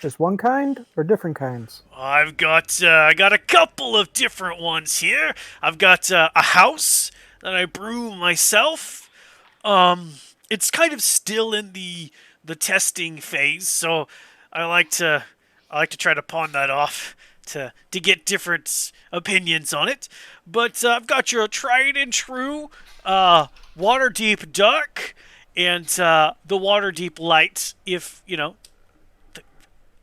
Just one kind or different kinds? I got a couple of different ones here. I've got a house that I brew myself. It's kind of still in the testing phase, so I like to try to pawn that off to get different opinions on it. But I've got your tried and true Waterdeep Dark and the Waterdeep Light, if you know.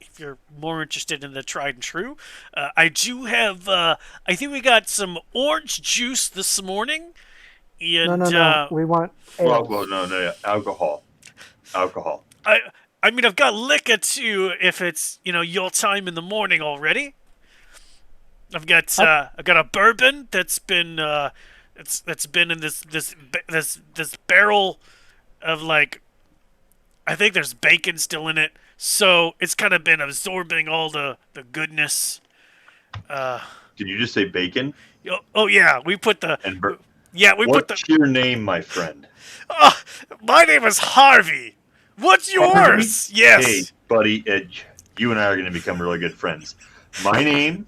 If you're more interested in the tried and true, I do have. I think we got some orange juice this morning. And, No. We want ale. Well, no, alcohol. I mean, I've got liquor too. If it's your time in the morning already. I've got a bourbon that's been that's been in this barrel of, like, I think there's bacon still in it, so it's kind of been absorbing all the goodness. Did you just say bacon? Oh yeah, we put the And put what's your name, my friend? my name is Harvey. What's yours? Harvey? Yes. Hey, buddy, you and I are going to become really good friends. My name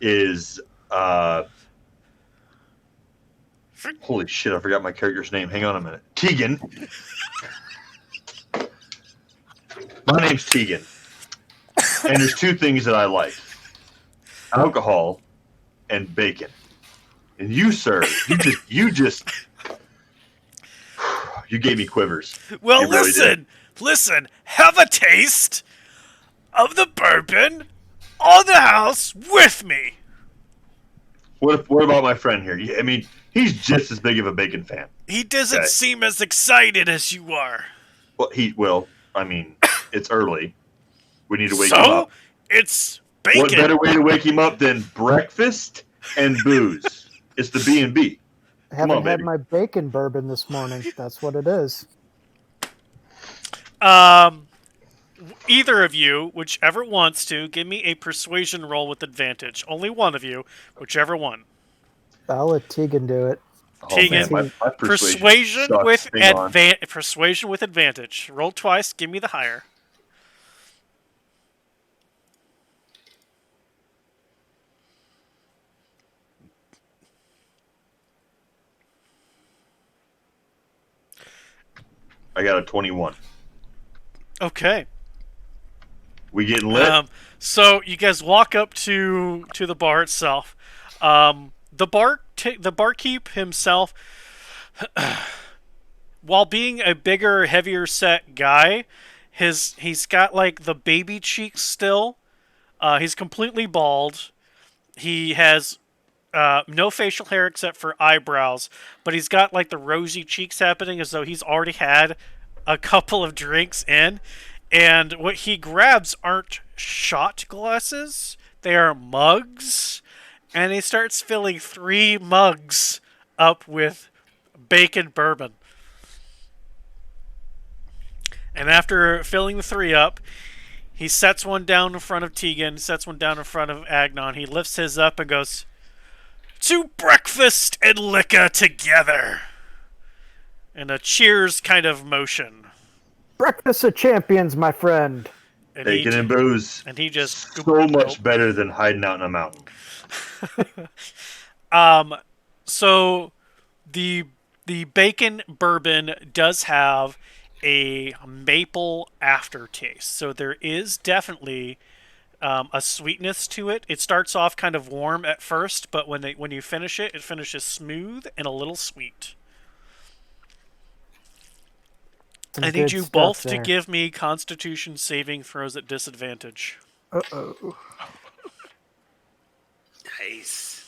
is holy shit, I forgot my character's name. Hang on a minute. Tegan. My name's Tegan. And there's two things that I like. Alcohol and bacon. And you, sir, you gave me quivers. Well, You really did. listen. Have a taste of the bourbon on the house with me. What about my friend here? I mean, he's just as big of a bacon fan. He doesn't Okay. seem as excited as you are. Well, I mean, it's early. We need to wake So him up. it's bacon. What better way to wake him up than breakfast and booze? It's the B&B. I Come haven't on, had baby. my bacon bourbon this morning. That's what it is. Either of you, whichever wants to, give me a persuasion roll with advantage. Only one of you, whichever one. I'll let Tegan do it. Oh, Tegan, man, my Persuasion sucks. with Hang on. persuasion with advantage. Roll twice. Give me the higher. I got a 21. Okay. We getting lit? So you guys walk up to the bar itself. The barkeep himself, while being a bigger, heavier set guy, he's got like the baby cheeks still. He's completely bald. He has no facial hair except for eyebrows, but he's got like the rosy cheeks happening as though he's already had a couple of drinks in. And what he grabs aren't shot glasses, they are mugs. And he starts filling 3 mugs up with bacon bourbon. And after filling the 3 up, he sets one down in front of Tegan, sets one down in front of Agnon. He lifts his up and goes, "To breakfast and liquor together." In a cheers kind of motion. Breakfast of champions, my friend. And Bacon and booze. And he just... So much better than hiding out in a mountain. So the bacon bourbon does have a maple aftertaste. So there is definitely a sweetness to it. It starts off kind of warm at first, but when you finish it, it finishes smooth and a little sweet. Some I need good you stuff both to there. give me Constitution saving throws at disadvantage. Uh-oh. Nice.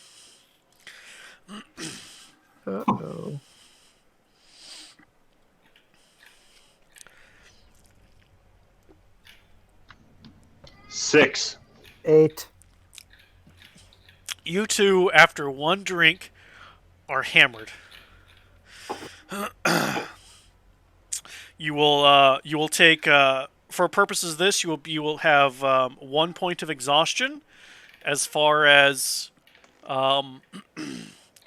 Uh-oh. 6. 8. You two, after one drink, are hammered. You will take for purposes of this you will have 1 point of exhaustion as far as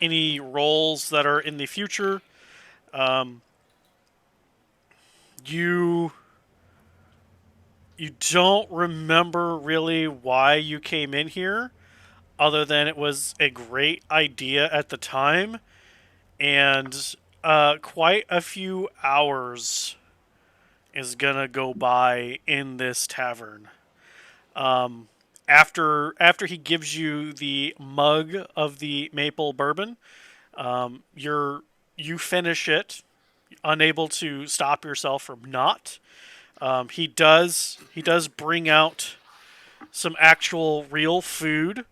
any rolls that are in the future. You don't remember really why you came in here, other than it was a great idea at the time, and quite a few hours is gonna go by in this tavern. After he gives you the mug of the maple bourbon, you finish it, unable to stop yourself from not. He does bring out some actual real food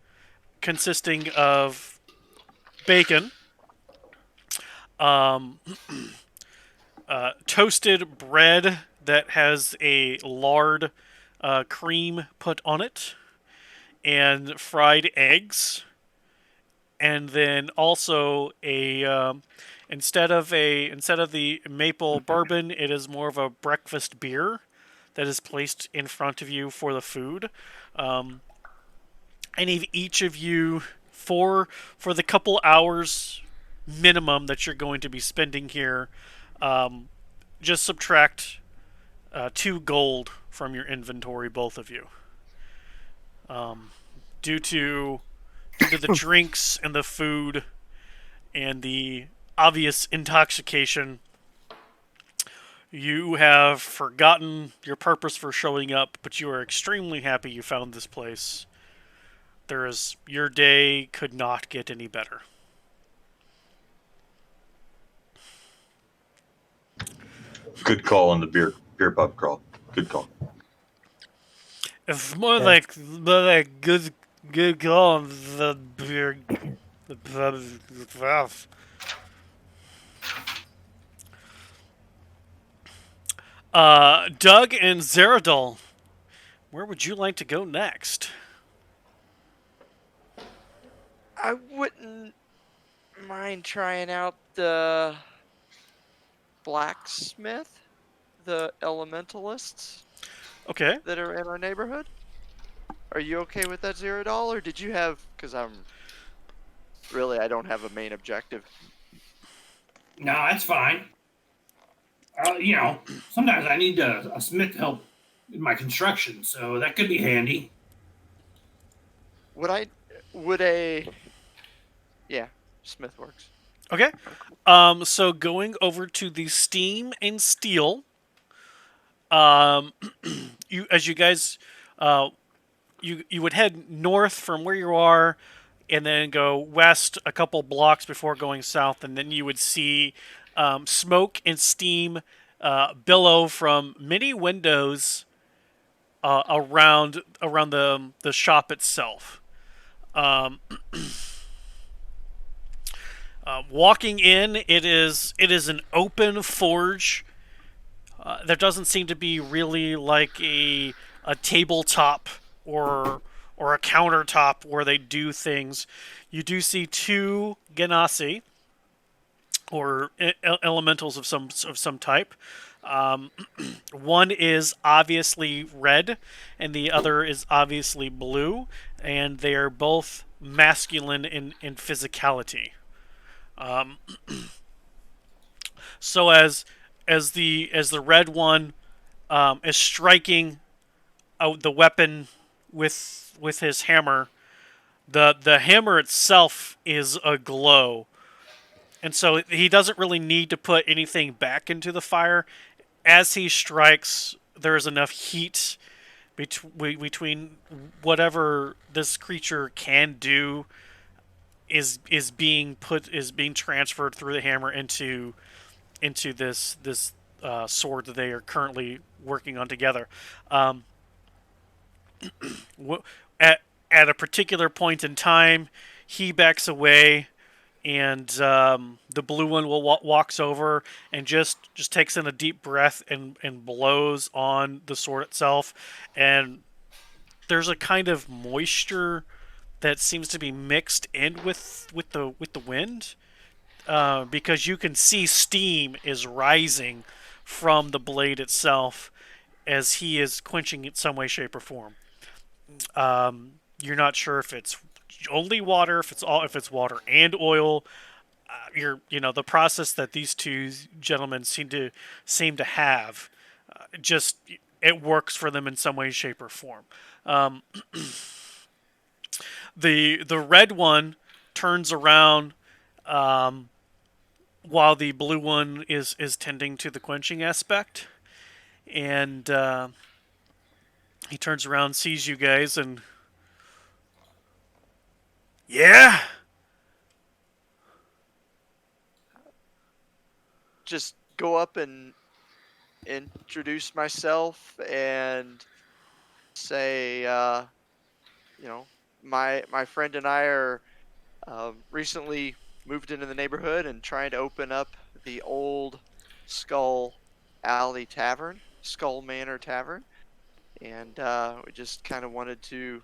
consisting of bacon, toasted bread that has a lard cream put on it, and fried eggs, and then also a instead of the maple bourbon, it is more of a breakfast beer that is placed in front of you for the food. And each of you, for the couple hours minimum that you're going to be spending here, just subtract 2 gold from your inventory, both of you. Due to due to the drinks and the food and the obvious intoxication, you have forgotten your purpose for showing up, but you are extremely happy you found this place. Your day could not get any better. Good call on the beer pub crawl. Good call. It's more Yeah. like good call on the beer. The pub. Doug and Zeradol, where would you like to go next? I wouldn't mind trying out the blacksmith, the elementalists Okay. that are in our neighborhood. Are you okay with that $0? Or did you have? Because I don't have a main objective. No, that's fine. Sometimes I need a smith to help in my construction, so that could be handy. Yeah, smith works. Okay. So going over to the Steam and Steel, you guys, you would head north from where you are, and then go west a couple blocks before going south, and then you would see smoke and steam billow from many windows around the shop itself. Um, walking in, it is an open forge. There doesn't seem to be really like a tabletop or a countertop where they do things. You do see two genasi or elementals of some type. One is obviously red, and the other is obviously blue, and they are both masculine in physicality. Um, so as the red one is striking the weapon with his hammer, the hammer itself is aglow, and so he doesn't really need to put anything back into the fire. As he strikes, there is enough heat between whatever this creature can do is being transferred through the hammer into this sword that they are currently working on together. Um, at a particular point in time, he backs away, and the blue one walks over and just takes in a deep breath and blows on the sword itself, and there's a kind of moisture that seems to be mixed in with the wind, because you can see steam is rising from the blade itself as he is quenching it in some way, shape, or form. You're not sure if it's only water, if it's water and oil. The process that these two gentlemen seem to have, just it works for them in some way, shape, or form. Um, the red one turns around, while the blue one is tending to the quenching aspect, and he turns around, sees you guys, and yeah. Just go up and introduce myself and say, my friend and I are recently moved into the neighborhood and trying to open up the old Skull Manor Tavern, and we just kind of wanted to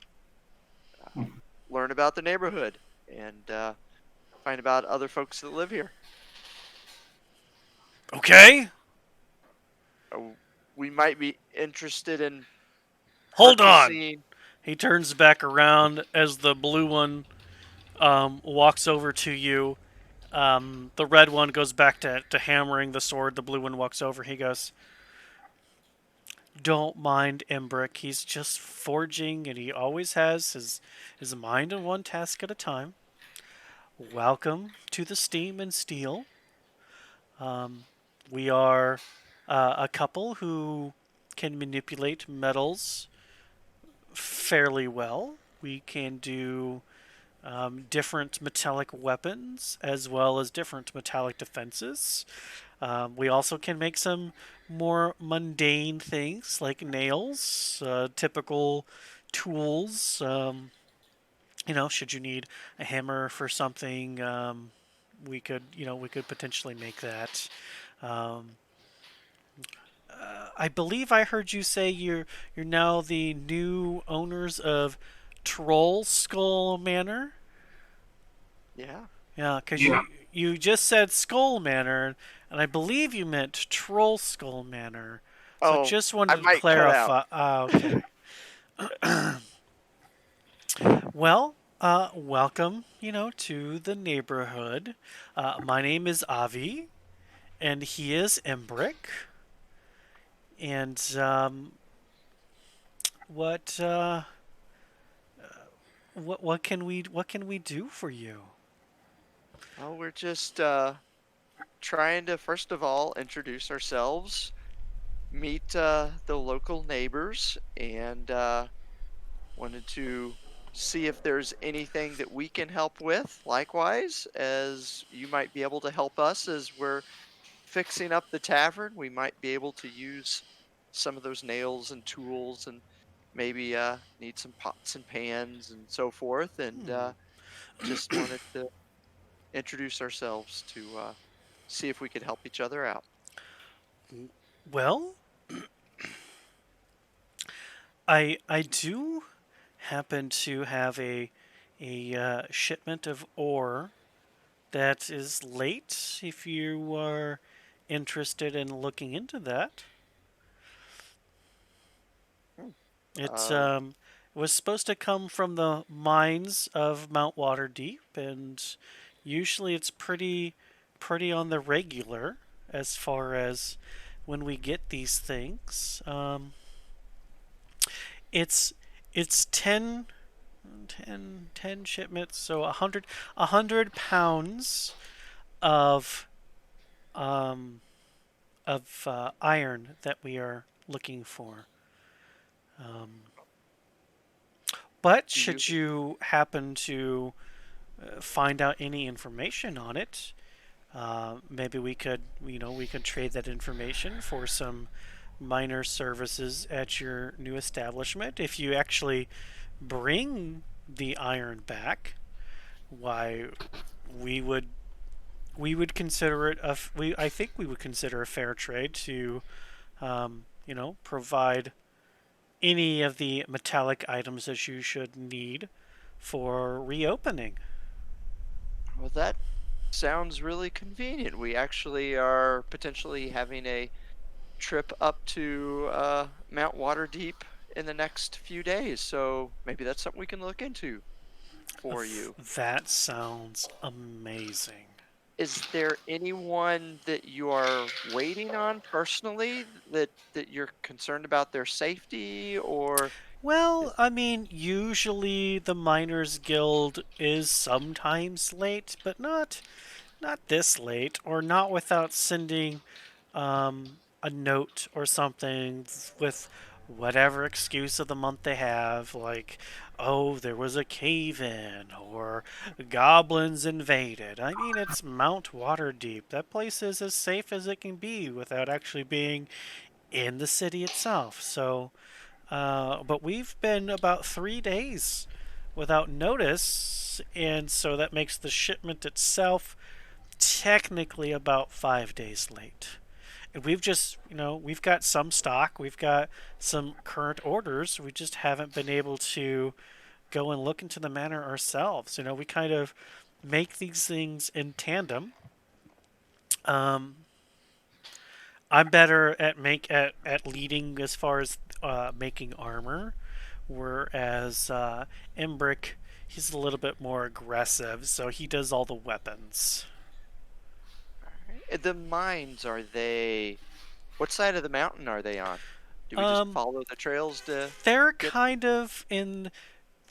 learn about the neighborhood and find about other folks that live here. Okay. We might be interested in Hold on. purchasing. He turns back around as the blue one walks over to you. The red one goes back to hammering the sword. The blue one walks over. He goes, don't mind Embrick. He's just forging, and he always has his mind on one task at a time. Welcome to the Steam and Steel. Um, we are a couple who can manipulate metals fairly well. We can do different metallic weapons as well as different metallic defenses. We also can make some more mundane things like nails, typical tools. Should you need a hammer for something, we could potentially make that. Um, I believe I heard you say you're now the new owners of Troll Skull Manor. Yeah. Yeah, because Yeah. you just said Skull Manor, and I believe you meant Troll Skull Manor. So Oh, just I wanted to might cut out. clarify. Okay. Well, welcome, to the neighborhood. My name is Avi, and he is Embrick. And what what can we do for you? Well, we're just trying to first of all introduce ourselves, meet the local neighbors, and wanted to see if there's anything that we can help with. Likewise, as you might be able to help us as we're fixing up the tavern, we might be able to use some of those nails and tools and maybe need some pots and pans and so forth. And Hmm. just wanted to introduce ourselves to see if we could help each other out. Well, I do happen to have a shipment of ore that is late. If you are interested in looking into that, Hmm. it Uh, was supposed to come from the mines of Mount Waterdeep, and usually it's pretty on the regular as far as when we get these things. It's it's 10 shipments, so 100 pounds of um, iron that we are looking for. Um, but do you? should you happen to find out any information on it, maybe we could trade that information for some minor services at your new establishment. If you actually bring the iron back, why we would consider it I think we would consider a fair trade to provide any of the metallic items that you should need for reopening. Well, that sounds really convenient. We actually are potentially having a trip up to Mount Waterdeep in the next few days, so maybe that's something we can look into for you. That sounds amazing. Is there anyone that you are waiting on personally that you're concerned about their safety, or Well, is I mean, usually the Miners Guild is sometimes late, but not this late, or not without sending a note or something with whatever excuse of the month they have, like, oh, there was a cave in, or goblins invaded. I mean, it's Mount Waterdeep. That place is as safe as it can be without actually being in the city itself. So, but we've been about 3 days without notice, and so that makes the shipment itself technically about 5 days late. And we've got some stock, we've got some current orders. We just haven't been able to go and look into the manor ourselves. We kind of make these things in tandem. Um, I'm better at leading as far as making armor, whereas Embrick, he's a little bit more aggressive, so he does all the weapons. the mines, are they, what side of the mountain are they on? Do we just follow the trails to They're get? kind of in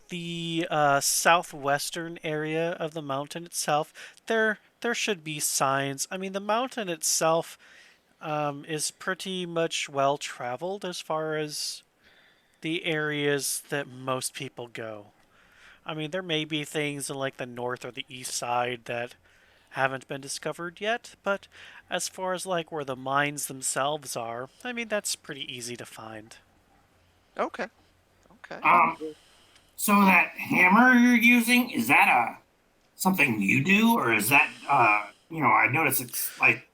the southwestern area of the mountain itself. There should be signs. I mean, the mountain itself is pretty much well traveled as far as the areas that most people go. I mean, there may be things in like the north or the east side that haven't been discovered yet, but as far as like where the mines themselves are, I mean, that's pretty easy to find. Okay. Okay. Um, so that hammer you're using, is that something you do, or is that I notice it's like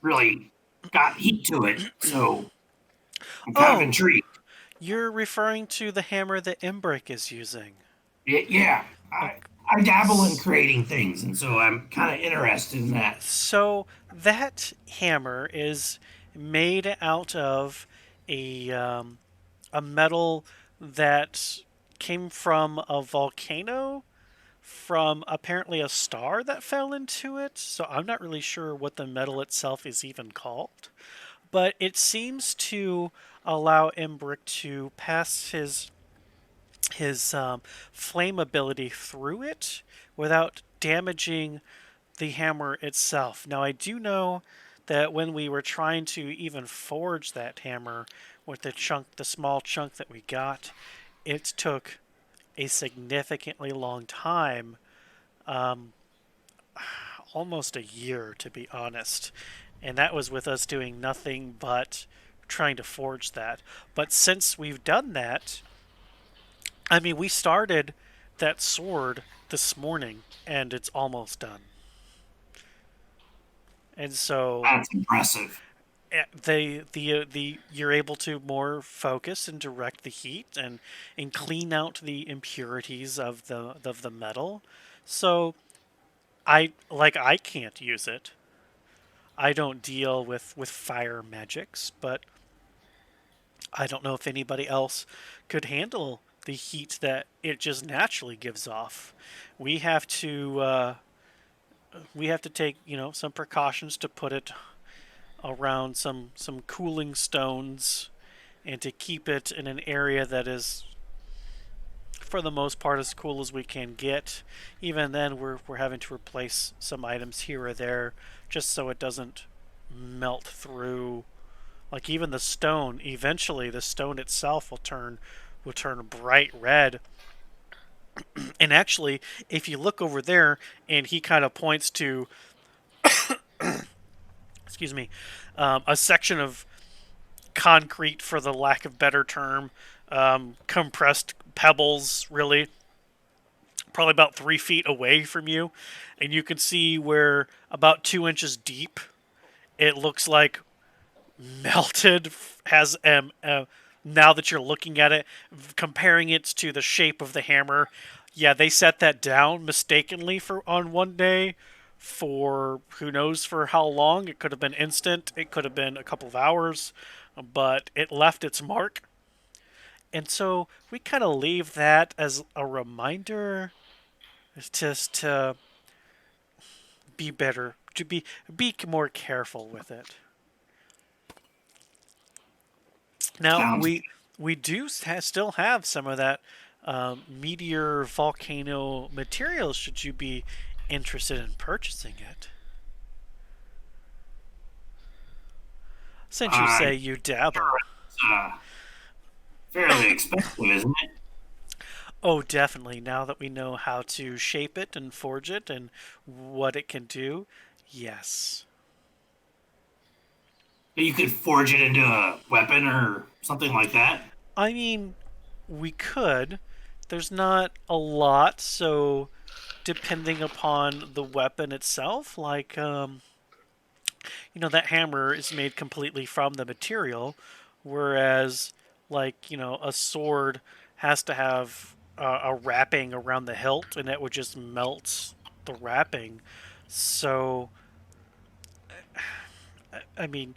really got heat to it, so I'm kind of Oh, intrigued. you're referring to the hammer that Imbrick is using. Yeah, Okay. I dabble in creating things, and so I'm kind of interested in that. So that hammer is made out of a metal that came from a volcano from apparently a star that fell into it. So I'm not really sure what the metal itself is even called, but it seems to allow Embrick to pass his flammability through it without damaging the hammer itself. Now, I do know that when we were trying to even forge that hammer with the small chunk that we got, it took a significantly long time, um, almost a year to be honest. And that was with us doing nothing but trying to forge that. But since we've done that, I mean, we started that sword this morning and it's almost done. And so That's impressive. the you're able to more focus and direct the heat and clean out the impurities of the metal. So I can't use it. I don't deal with fire magics, but I don't know if anybody else could handle the heat that it just naturally gives off. We have to we have to take some precautions to put it around some cooling stones and to keep it in an area that is for the most part as cool as we can get. Even then we're having to replace some items here or there just so it doesn't melt through. Like even the stone, eventually the stone itself will turn bright red. And actually, if you look over there and he kind of points to excuse me, a section of concrete, for the lack of better term, compressed pebbles, really, probably about 3 feet away from you, and you can see where about 2 inches deep, it looks like melted. Has now that you're looking at it, comparing it to the shape of the hammer, yeah, they set that down mistakenly for on one day for who knows for how long. It could have been instant, it could have been a couple of hours, but it left its mark. And so we kind of leave that as a reminder just to be better, to be more careful with it. Now Sounds we do still have some of that meteor volcano material. Should you be interested in purchasing it, since you uh, say you dabble? uh, fairly expensive, isn't it? Oh, definitely. Now that we know how to shape it and forge it and what it can do, yes. You could forge it into a weapon or something like that. I mean, we could. There's not a lot, so depending upon the weapon itself, like that hammer is made completely from the material, whereas like a sword has to have a wrapping around the hilt, and it would just melt the wrapping. So I mean,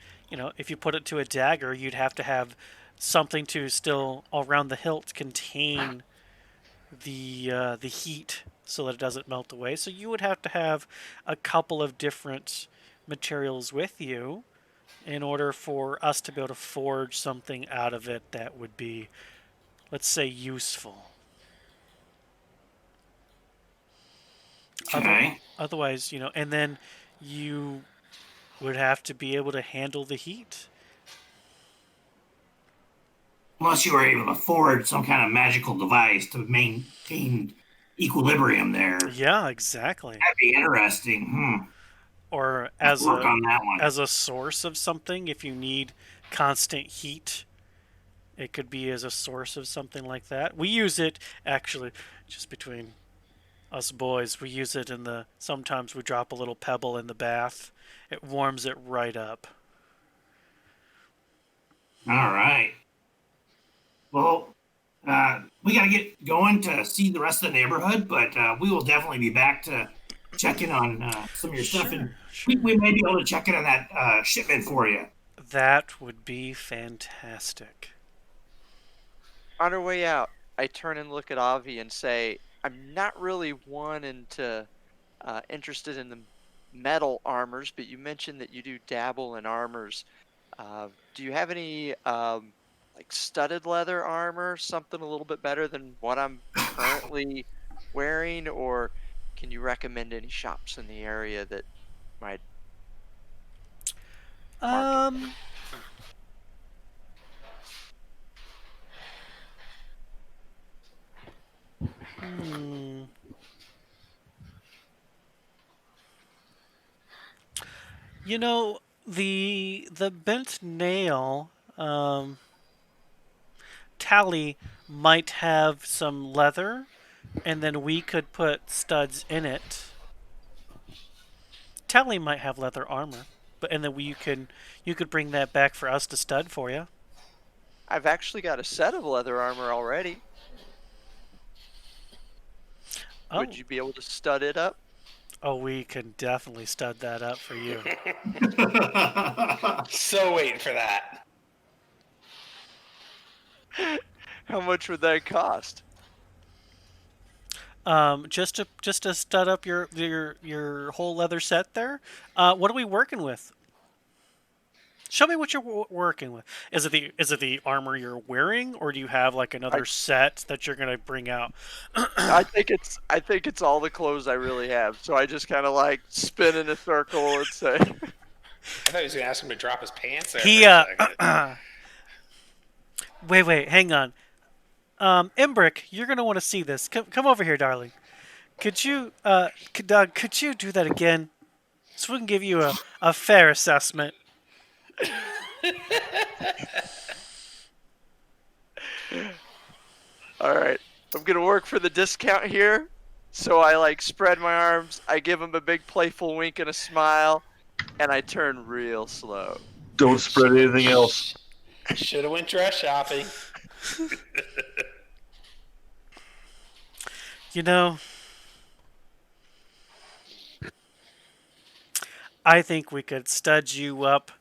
if you put it to a dagger, you'd have to have something to still around the hilt contain the heat so that it doesn't melt away. So you would have to have a couple of different materials with you. in order for us to be able to forge something out of it that would be, let's say, useful. Okay. Otherwise, and then you would have to be able to handle the heat. Unless you were able to forge some kind of magical device to maintain equilibrium there. Yeah, exactly. That'd be interesting. Or Let's work on that one. as a source of something, if you need constant heat, it could be as a source of something like that. We use it actually, just between us boys. We use it sometimes we drop a little pebble in the bath. It warms it right up. All right. Well, we got to get going to see the rest of the neighborhood, but we will definitely be back to check in on some of your stuff, and we may be able to check in on that shipment for you. That would be fantastic. On our way out, I turn and look at Avi and say, I'm not really interested in the metal armors, but you mentioned that you do dabble in armors. Do you have any like studded leather armor, something a little bit better than what I'm currently wearing, or can you recommend any shops in the area that might market? The bent nail Tally might have some leather, and then we could put studs in it. Tally might have leather armor, and then you could bring that back for us to stud for you. I've actually got a set of leather armor already. Oh. Would you be able to stud it up? Oh, we can definitely stud that up for you. So waiting for that. How much would that cost? Just to stud up your whole leather set there. What are we working with? Show me what you're working with. Is it the armor you're wearing, or do you have like another set that you're gonna bring out? I think it's all the clothes I really have. So I just kind of like spin in a circle and say. I thought he was gonna ask him to drop his pants there. Wait, hang on. Embrick, you're gonna want to see this. Come over here, darling. Could you, Doug? Could you do that again, so we can give you a fair assessment? All right, I'm gonna work for the discount here. So I like spread my arms. I give him a big playful wink and a smile, and I turn real slow. Don't spread anything else. Should have went dress shopping. I think we could stud you up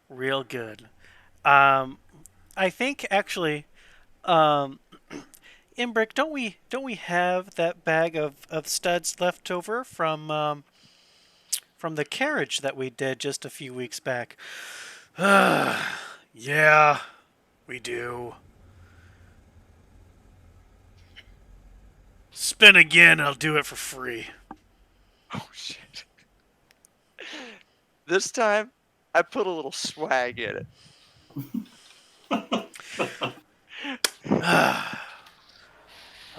real good. I think actually, Imbrick, don't we have that bag of studs left over from the carriage that we did just a few weeks back? Yeah, we do. Spin again, I'll do it for free. Oh shit. This time, I put a little swag in it. I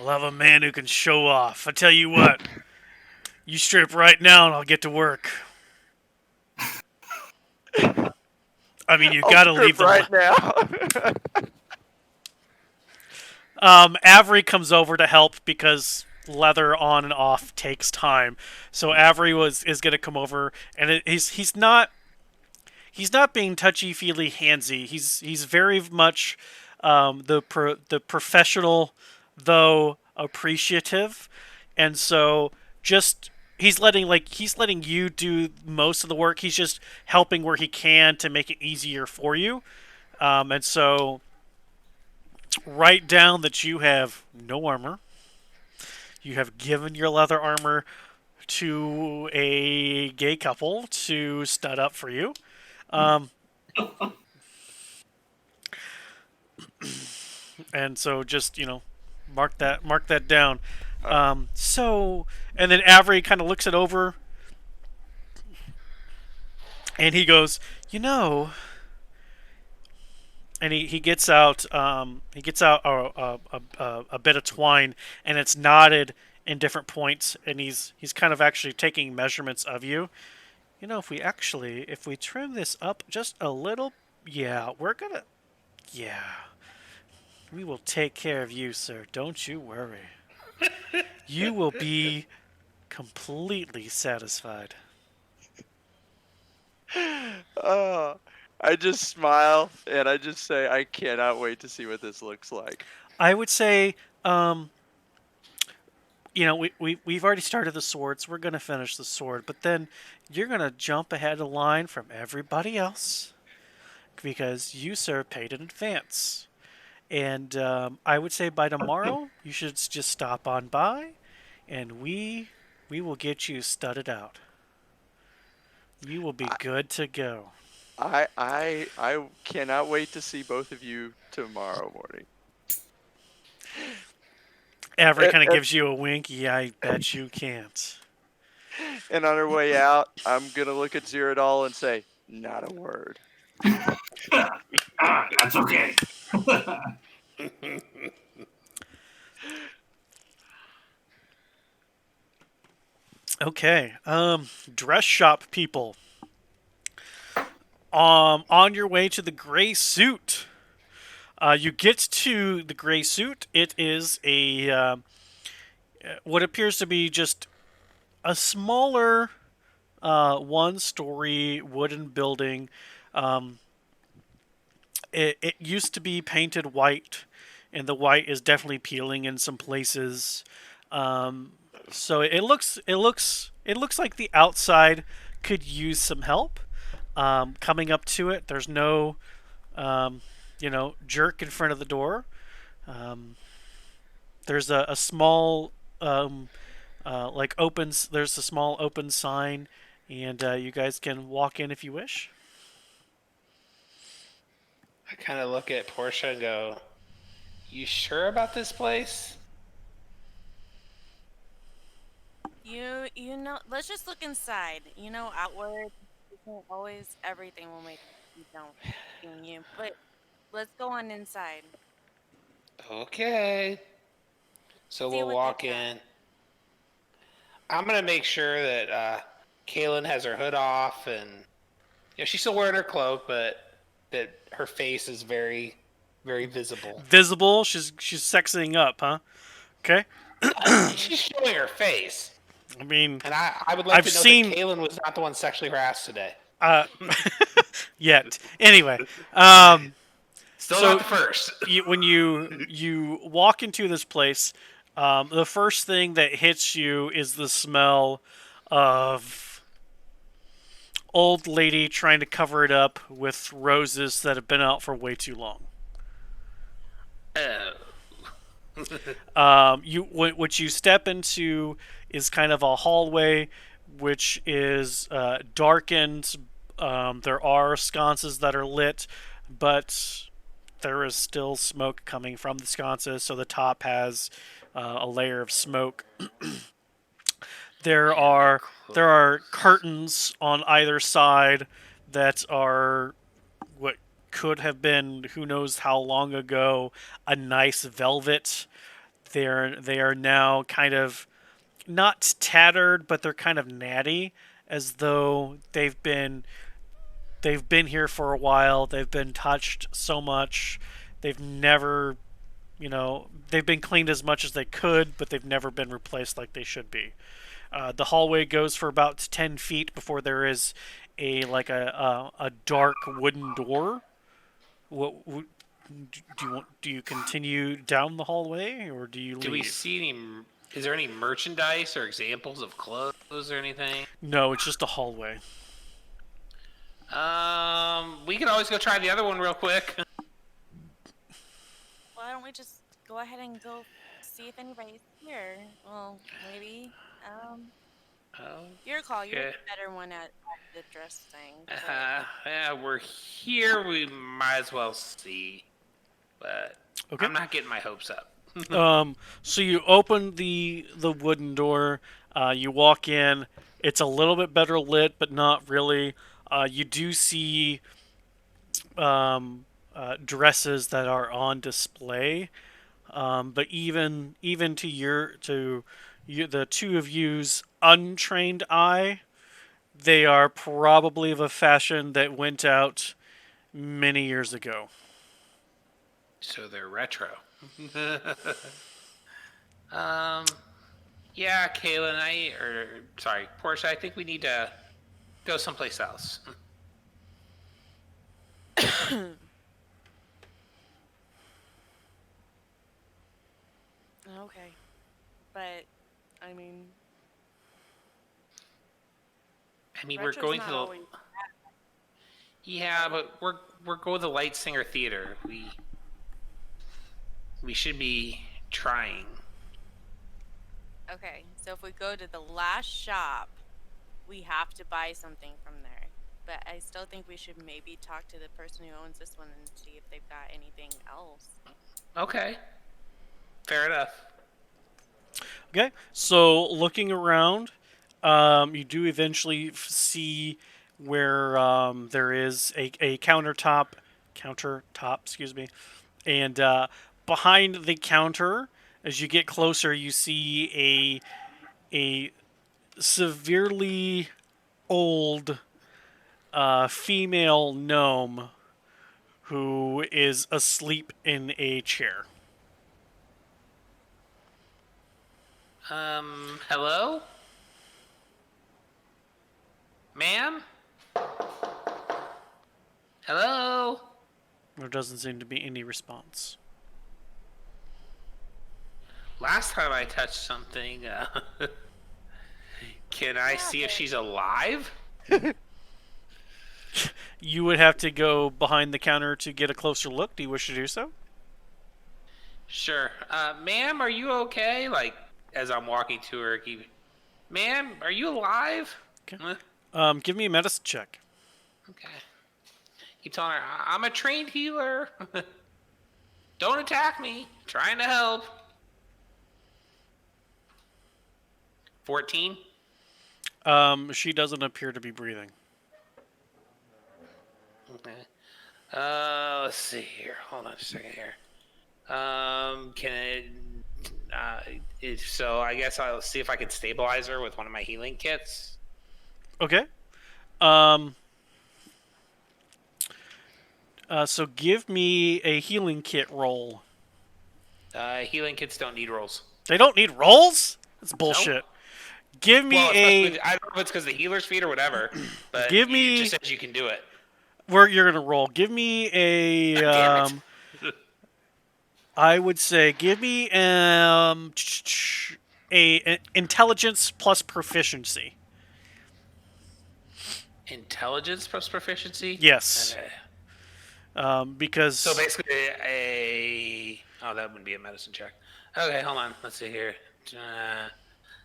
love a man who can show off. I tell you what, you strip right now and I'll get to work. I mean, you gotta leave the right now. Avery comes over to help because leather on and off takes time. So Avery is gonna come over, and he's not being touchy feely handsy. He's very much the professional, though appreciative, and so just he's letting you do most of the work. He's just helping where he can to make it easier for you, and so write down that you have no armor. You have given your leather armor to a gay couple to stud up for you. And so just mark that down. Uh, So and then Avery kind of looks it over and he goes, you know, and he gets out a bit of twine and it's knotted in different points and he's kind of actually taking measurements of you. You know, if we trim this up just a little, yeah, we will take care of you, sir. Don't you worry. You will be completely satisfied. uh, I just smile and I just say, I cannot wait to see what this looks like. I would say, we've already started the swords. We're going to finish the sword, but then you're going to jump ahead of line from everybody else because you, sir, paid in advance. And I would say by tomorrow, you should just stop on by, and we will get you studded out. You will be I, good to go. I cannot wait to see both of you tomorrow morning. Avery And, kind of and, gives you a wink. Yeah, I bet you can't. and on our way out, I'm gonna look at Zerodol and say, not a word. That's okay. Okay. Dress shop people. On your way to the gray suit. You get to the gray suit. It is a what appears to be just a smaller one-story wooden building. Um, it used to be painted white, and the white is definitely peeling in some places. So it looks like the outside could use some help. Coming up to it, there's no jerk in front of the door. Um, there's a small there's a small open sign, and you guys can walk in if you wish. I kind of look at Portia and go, "You sure about this place?" You know, let's just look inside. You know, outward isn't always everything will make you don't in you. But let's go on inside. Okay. So See we'll what they've walk got. in. I'm gonna make sure that Kaylin has her hood off, and she's still wearing her cloak, but that her face is very, very visible. Visible. She's sexing up, huh? Okay. She's showing her face, I mean, and I would like I've to note that seen Kaylin was not the one sexually harassed today. uh, yet. Anyway, Still so not the first. when you walk into this place, the first thing that hits you is the smell of old lady trying to cover it up with roses that have been out for way too long. Oh. What you step into is kind of a hallway, which is darkened. There are sconces that are lit, but there is still smoke coming from the sconces, so the top has a layer of smoke. There are curtains on either side that are what could have been who knows how long ago a nice velvet. They are now kind of not tattered, but they're kind of natty, as though they've been here for a while. They've been touched so much. They've never, they've been cleaned as much as they could, but they've never been replaced like they should be. The hallway goes for about 10 feet before there is a dark wooden door. What do you continue down the hallway or do you leave? Do we see any? Is there any merchandise or examples of clothes or anything? No, it's just a hallway. We can always go try the other one real quick. Why don't we just go ahead and go see if anybody's here? Well, maybe. Oh, Your call. You're okay. the better one at the dress thing. But... Yeah, we're here. We might as well see. But Okay. I'm not getting my hopes up. So you open the wooden door. You walk in. It's a little bit better lit, but not really. You do see dresses that are on display. But even to the two of you's untrained eye, they are probably of a fashion that went out many years ago. So they're retro. Yeah, Kaylin, Portia, I think we need to go someplace else. Okay. But, I mean... we're retro's going not to the... always- Yeah, but we're going to the Light Singer Theater. We should be trying. Okay, so if we go to the last shop, we have to buy something from there. But I still think we should maybe talk to the person who owns this one and see if they've got anything else. Okay. Fair enough. Okay, so looking around, you do eventually see where there is a countertop, excuse me, and behind the counter, as you get closer, you see a severely old female gnome who is asleep in a chair. Hello? Ma'am? Hello? There doesn't seem to be any response. Last time I touched something, can I see if she's alive? You would have to go behind the counter to get a closer look. Do you wish to do so? Sure. Ma'am, are you okay? Like, as I'm walking to her, ma'am, are you alive? Okay. Give me a medicine check. Okay. Keep telling her, I'm a trained healer. Don't attack me. Trying to help. 14? She doesn't appear to be breathing. Okay. Let's see here. Hold on a second here. So I guess I'll see if I can stabilize her with one of my healing kits. Okay. So give me a healing kit roll. Healing kits don't need rolls. They don't need rolls? That's bullshit. Nope. Give me I don't know if it's because the healer's feet or whatever, but give me, it just says you can do it. Where you're gonna roll. Give me Damn it. I would say give me an intelligence plus proficiency. Intelligence plus proficiency? Yes. Because so basically that wouldn't be a medicine check. Okay, hold on. Let's see here.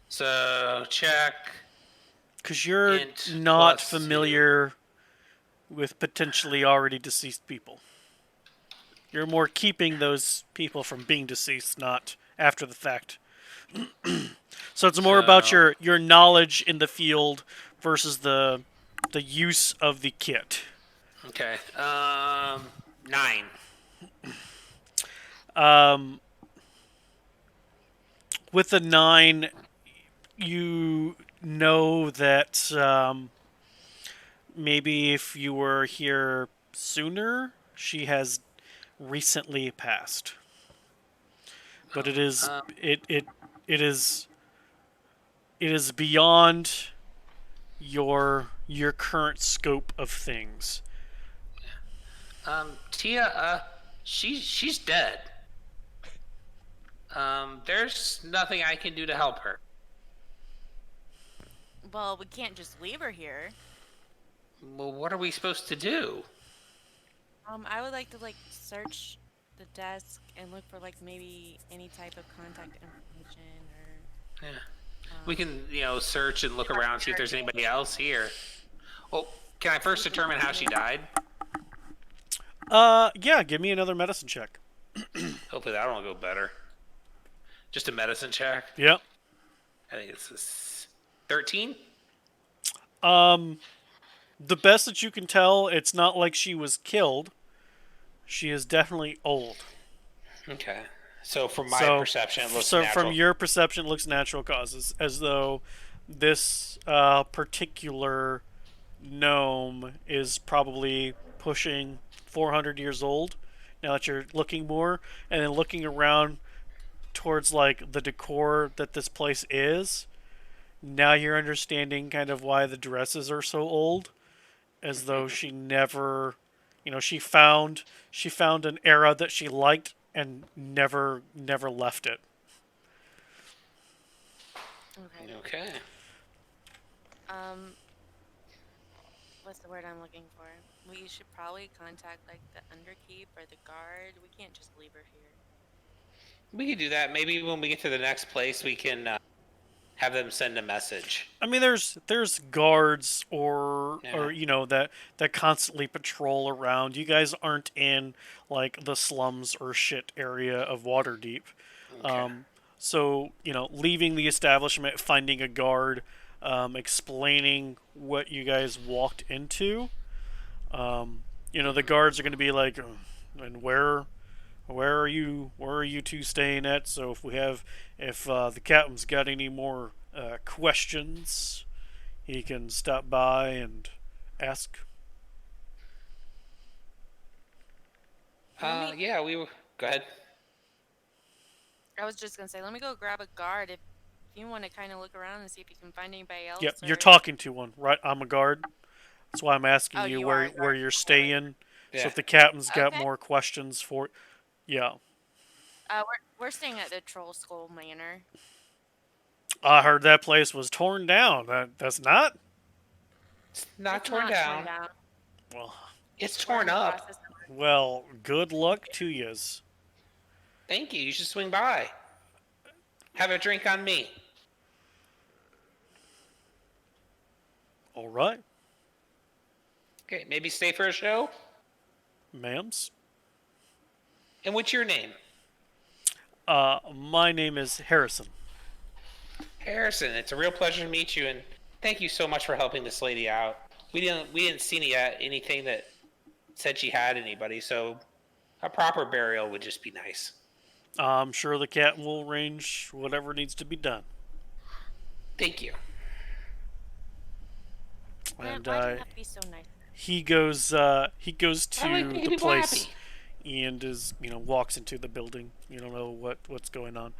So check. Because you're not familiar 2. with potentially already deceased people. You're more keeping those people from being deceased, not after the fact. So it's more about your knowledge in the field versus the use of the kit. Okay. 9. With the 9, you know that maybe if you were here sooner, she has recently passed. But it is beyond your current scope of things. Tia, she's dead. There's nothing I can do to help her. Well, we can't just leave her here. Well, what are we supposed to do? I would like to search the desk and look for maybe any type of contact information or. Yeah. We can search and look around, see if there's anybody else here. Well, can I first determine how she died? Yeah, give me another medicine check. Hopefully that'll go better. Just a medicine check. Yep. I think it's 13. The best that you can tell, it's not like she was killed. She is definitely old. Okay. So from my So, perception, it looks so natural. from your perception, it looks natural causes, as though this particular gnome is probably pushing 400 years old. Now that you're looking more, and then looking around towards like the decor that this place is, now you're understanding kind of why the dresses are so old, as though she never, she found an era that she liked and never left it. Okay. Okay. What's the word I'm looking for? We should probably contact like the underkeep or the guard. We can't just leave her here. We could do that. Maybe when we get to the next place, we can have them send a message. I mean, there's guards or Yeah. that constantly patrol around. You guys aren't in like the slums or shit area of Waterdeep. Okay. So leaving the establishment, finding a guard, explaining what you guys walked into. The guards are going to be like, and where are you two staying at? So if the captain's got any more questions, he can stop by and ask. Yeah, we were. Go ahead. I was just gonna say, let me go grab a guard if you want to kind of look around and see if you can find anybody else. Yep, Or... you're talking to one, right? I'm a guard. That's why I'm asking Oh, you you are a where guard. you're staying. Yeah. So if the captain's got Okay. more questions for, yeah. We're staying at the Troll Skull Manor. I heard that place was torn down. That's not. It's not It's torn not down. torn down. Well, It's We're in torn the up. process of- well, good luck to yous. Thank you. You should swing by. Have a drink on me. All right, Okay, maybe stay for a show. ma'ams. And what's your name? My name is Harrison. Harrison. It's a real pleasure to meet you, and thank you so much for helping this lady out. We didn't see anything that said she had anybody, so a proper burial would just be nice. I'm sure the captain will arrange whatever needs to be done. Thank you. Man, And why do you have to be so nice? he goes to I like making the people place happy. and is walks into the building. You don't know what's going on.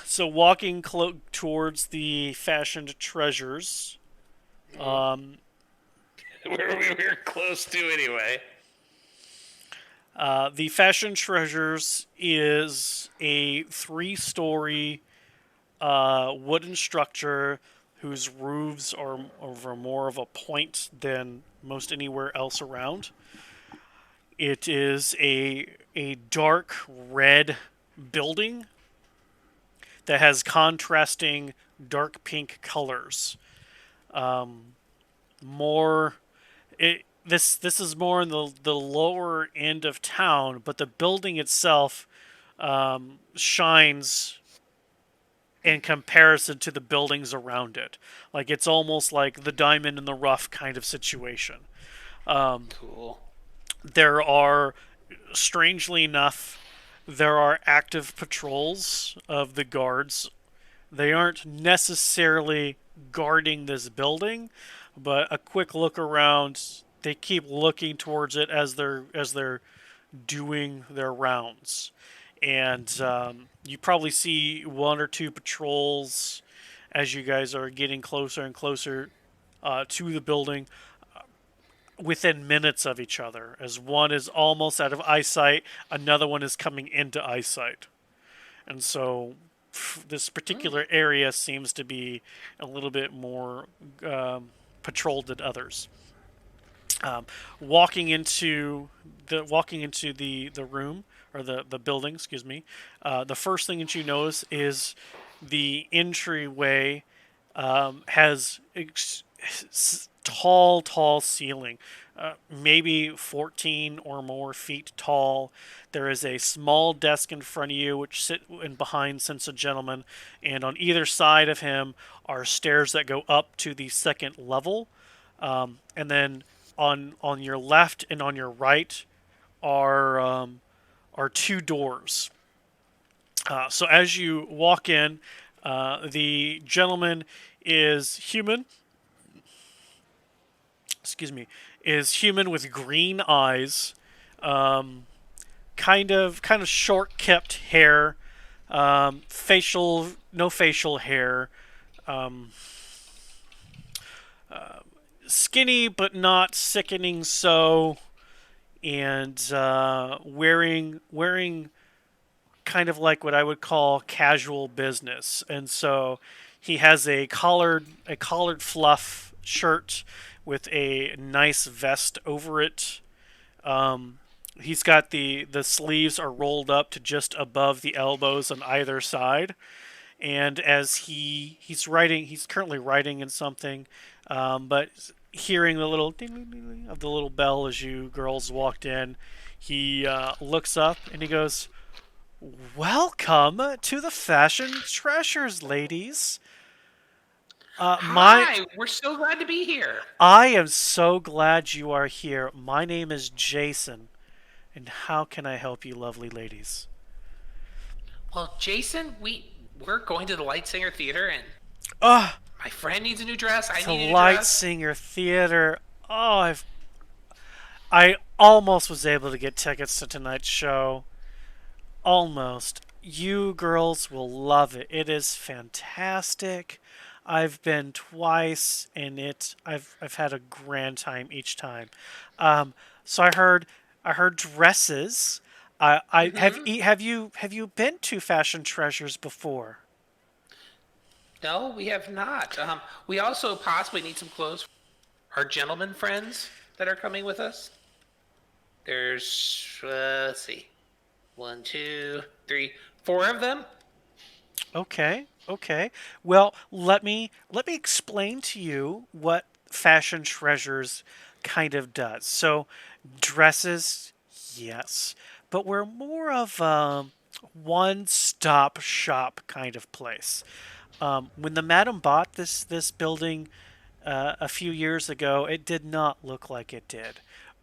So walking towards the fashioned treasures. Where we were close to anyway. The Fashion Treasures is a 3-story wooden structure whose roofs are over more of a point than most anywhere else around. It is a dark red building that has contrasting dark pink colors. More this is more in the lower end of town, but the building itself shines in comparison to the buildings around it. Like it's almost like the diamond in the rough kind of situation. Cool. There are, strangely enough, there are active patrols of the guards. They aren't necessarily guarding this building, but a quick look around, they keep looking towards it as they're doing their rounds. And you probably see 1 or 2 patrols as you guys are getting closer and closer to the building within minutes of each other. As one is almost out of eyesight, another one is coming into eyesight. And so this particular area seems to be a little bit more patrolled than others. Walking into the room or the building, excuse me. The first thing that you notice is the entryway has tall ceiling, maybe 14 or more feet tall. There is a small desk in front of you, which sit and behind sits a gentleman, and on either side of him are stairs that go up to the second level, and then on your left and on your right are two doors. So as you walk in, the gentleman is human. Excuse me, is human with green eyes, um, kind of short kept hair, facial no facial hair, um, skinny but not sickening so, and wearing kind of like what I would call casual business. And so he has a collared fluff shirt with a nice vest over it. Um, he's got the sleeves are rolled up to just above the elbows on either side. And as he's currently writing in something, but hearing the little ding, ding, ding, ding of the little bell as you girls walked in, he looks up and he goes, "Welcome to the Fashion Treasures, ladies. My Hi, we're so glad to be here. I am so glad you are here. My name is Jason, and how can I help you, lovely ladies?" Well, Jason, we're going to the Light Singer Theater, and Ah, my friend needs a new dress. I to need a new Light dress. Singer Theater. Oh, I almost was able to get tickets to tonight's show. Almost. You girls will love it. It is fantastic. I've been twice, and I've had a grand time each time. So I heard dresses. I have Mm-hmm. have you been to Fashion Treasures before? No, we have not. We also possibly need some clothes for our gentlemen friends that are coming with us. There's, let's see, one, two, three, four of them. Okay, okay. Well, let me explain to you what Fashion Treasures kind of does. So, dresses, yes, but we're more of a one-stop shop kind of place. When the madam bought this building a few years ago, it did not look like it did,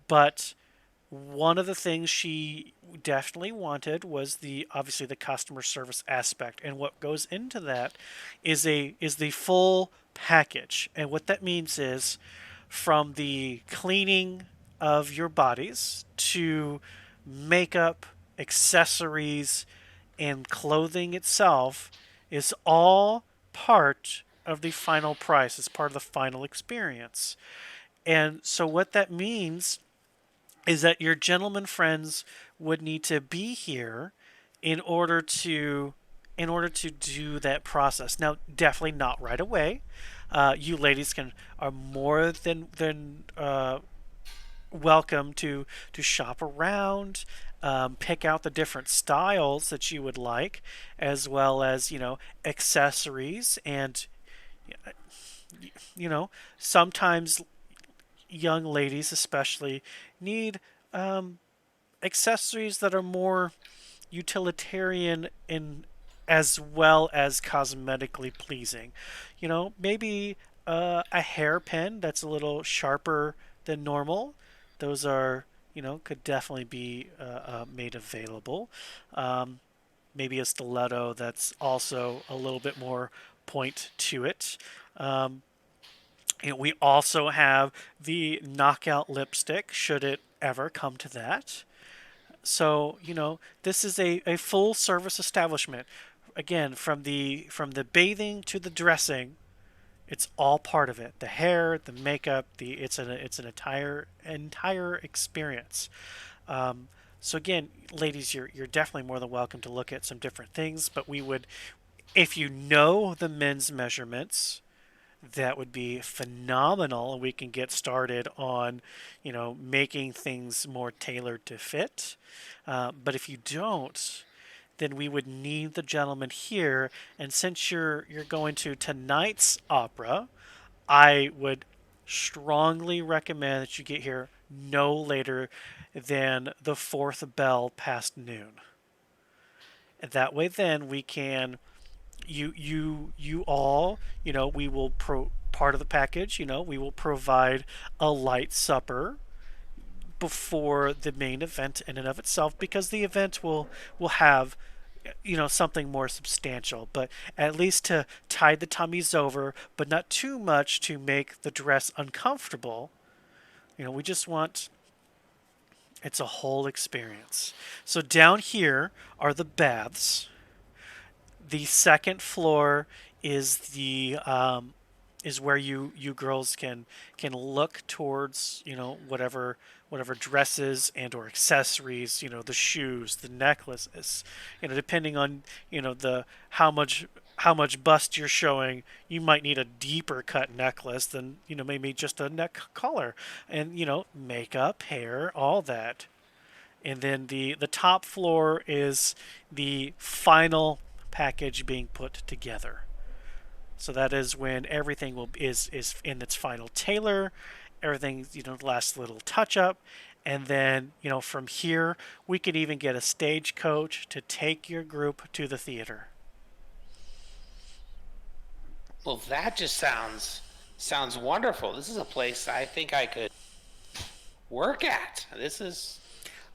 but one of the things she definitely wanted was the obviously the customer service aspect, and what goes into that is the full package. And what that means is from the cleaning of your bodies to makeup, accessories, and clothing itself is all part of the final price. It's part of the final experience. And so what that means is that your gentleman friends would need to be here in order to do that process. Now, definitely not right away. You ladies are more than welcome to shop around, pick out the different styles that you would like, as well as accessories and you know sometimes young ladies especially need accessories that are more utilitarian in as well as cosmetically pleasing. Maybe a hairpin that's a little sharper than normal. Those are, could definitely be made available. Um, Maybe a stiletto that's also a little bit more point to it. Um, we also have the knockout lipstick, should it ever come to that. So, this is a full service establishment. Again, from the bathing to the dressing, it's all part of it. The hair, the makeup, it's an entire experience. Um, so again, ladies, you're definitely more than welcome to look at some different things, but we would, if you know the men's measurements, that would be phenomenal, and we can get started on making things more tailored to fit. But if you don't, then we would need the gentleman here. And since you're going to tonight's opera, I would strongly recommend that you get here no later than the fourth bell past noon. And that way, then we can you all, we will part of the package. We will provide a light supper before the main event in and of itself, because the event will have something more substantial, but at least to tide the tummies over, but not too much to make the dress uncomfortable. We just want it's a whole experience. So down here are the baths. The second floor is the is where you girls can look towards whatever dresses and or accessories, the shoes, the necklaces, depending on the how much bust you're showing. You might need a deeper cut necklace than maybe just a neck collar, and makeup, hair, all that. And then the top floor is the final package being put together. So that is when everything is in its final tailor, everything the last little touch up, and then from here we could even get a stagecoach to take your group to the theater. Well, that just sounds wonderful. This is a place I think I could work at.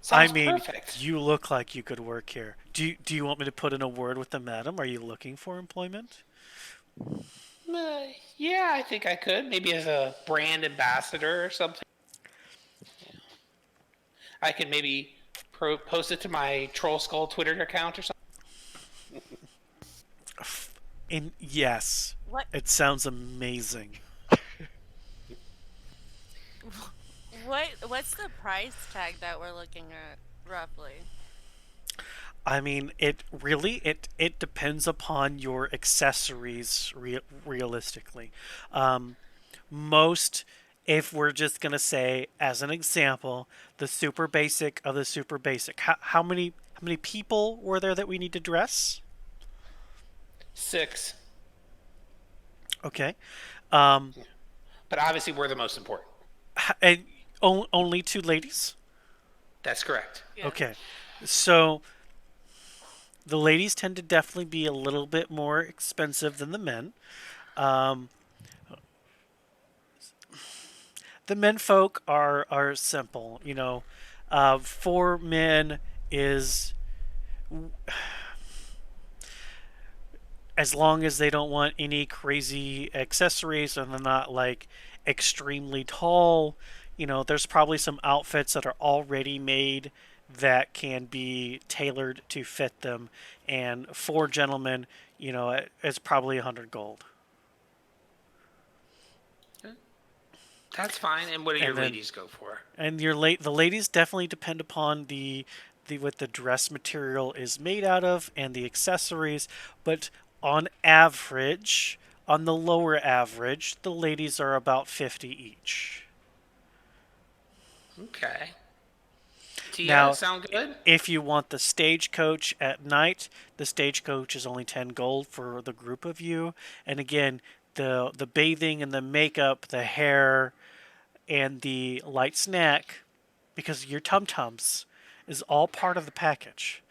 Sounds perfect. You look like you could work here. Do you want me to put in a word with the madam? Are you looking for employment? Yeah, I think I could. Maybe as a brand ambassador or something. I could maybe post it to my Troll Skull Twitter account or something. Yes. What? It sounds amazing. What's the price tag that we're looking at roughly? It depends upon your accessories realistically. Most, if we're just gonna say as an example, the super basic of the super basic. How many people were there that we need to dress? 6. Okay. But obviously we're the most important. And only 2 ladies? That's correct. Yeah. Okay. So the ladies tend to definitely be a little bit more expensive than the men. Um, the men folk are simple. 4 men is, as long as they don't want any crazy accessories and they're not like extremely tall. There's probably some outfits that are already made that can be tailored to fit them. And 4 gentlemen, it's probably 100 gold. That's fine. And what do your And then- ladies go for? And the ladies definitely depend upon the what the dress material is made out of and the accessories, but on average, on the lower average, the ladies are about 50 each. Okay. Tia, Now, sound good? If you want the stagecoach at night, the stagecoach is only 10 gold for the group of you. And again, the bathing and the makeup, the hair, and the light snack, because your tum-tums, is all part of the package.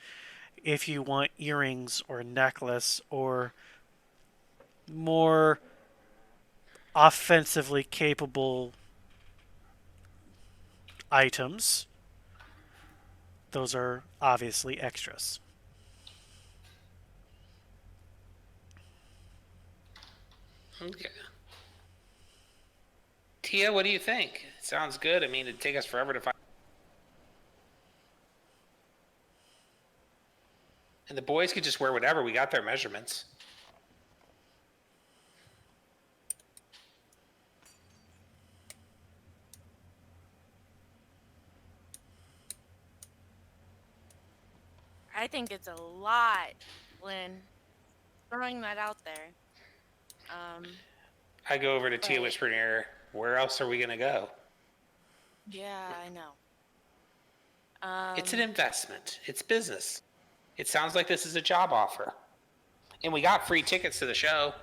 If you want earrings or a necklace or more offensively capable items, those are obviously extras. Okay. Tia, what do you think? Sounds good. I mean, it'd take us forever to find. And the boys could just wear whatever. We got their measurements. I think it's a lot, Lynn. Throwing that out there. I go over to Tia, Right. whisper in her ear, where else are we going to go? Yeah, I know. It's an investment. It's business. It sounds like this is a job offer. And we got free tickets to the show.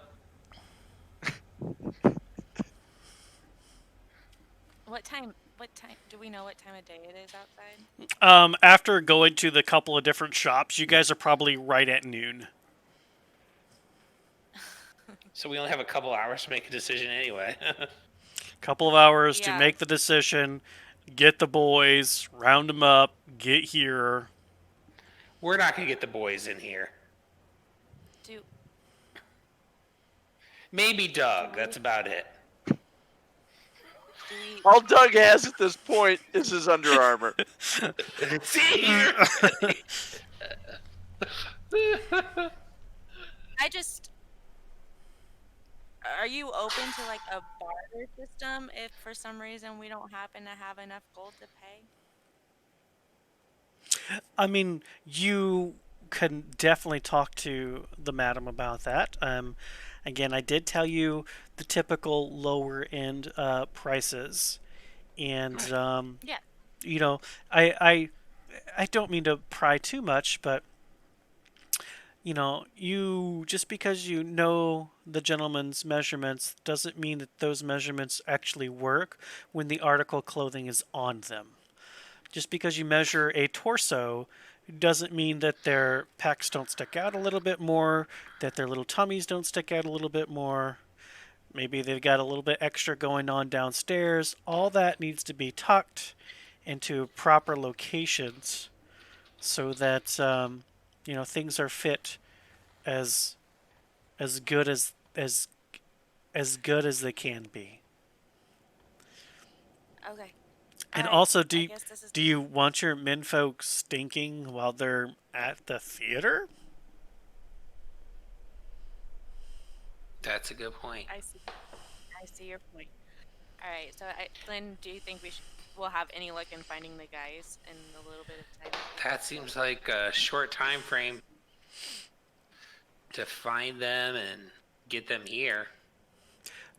What time? What time? Do we know what time of day it is outside? After going to the couple of different shops, you guys are probably right at noon. So we only have a couple hours to make a decision anyway. Couple of hours to Yeah. make the decision, get the boys, round them up, get here. We're not going to get the boys in here. Do Maybe Doug. That's about it. do we? All Doug has at this point is his Under Armour. See here. I just. Are you open to like a barter system if for some reason we don't happen to have enough gold to pay? I mean, you can definitely talk to the madam about that. Again, I did tell you the typical lower end prices, and Yeah. you know, I don't mean to pry too much, but you just because you know the gentleman's measurements doesn't mean that those measurements actually work when the article clothing is on them. Just because you measure a torso doesn't mean that their pecs don't stick out a little bit more, that their little tummies don't stick out a little bit more. Maybe they've got a little bit extra going on downstairs. All that needs to be tucked into proper locations so that things are fit as good as good as they can be. Okay. And Alright, also, I do guess this is. you want your menfolk stinking while they're at the theater? That's a good point. I see. I see your point. All right. So, Lynn, do you think we'll have any luck in finding the guys in a little bit of time? That seems like a short time frame to find them and get them here.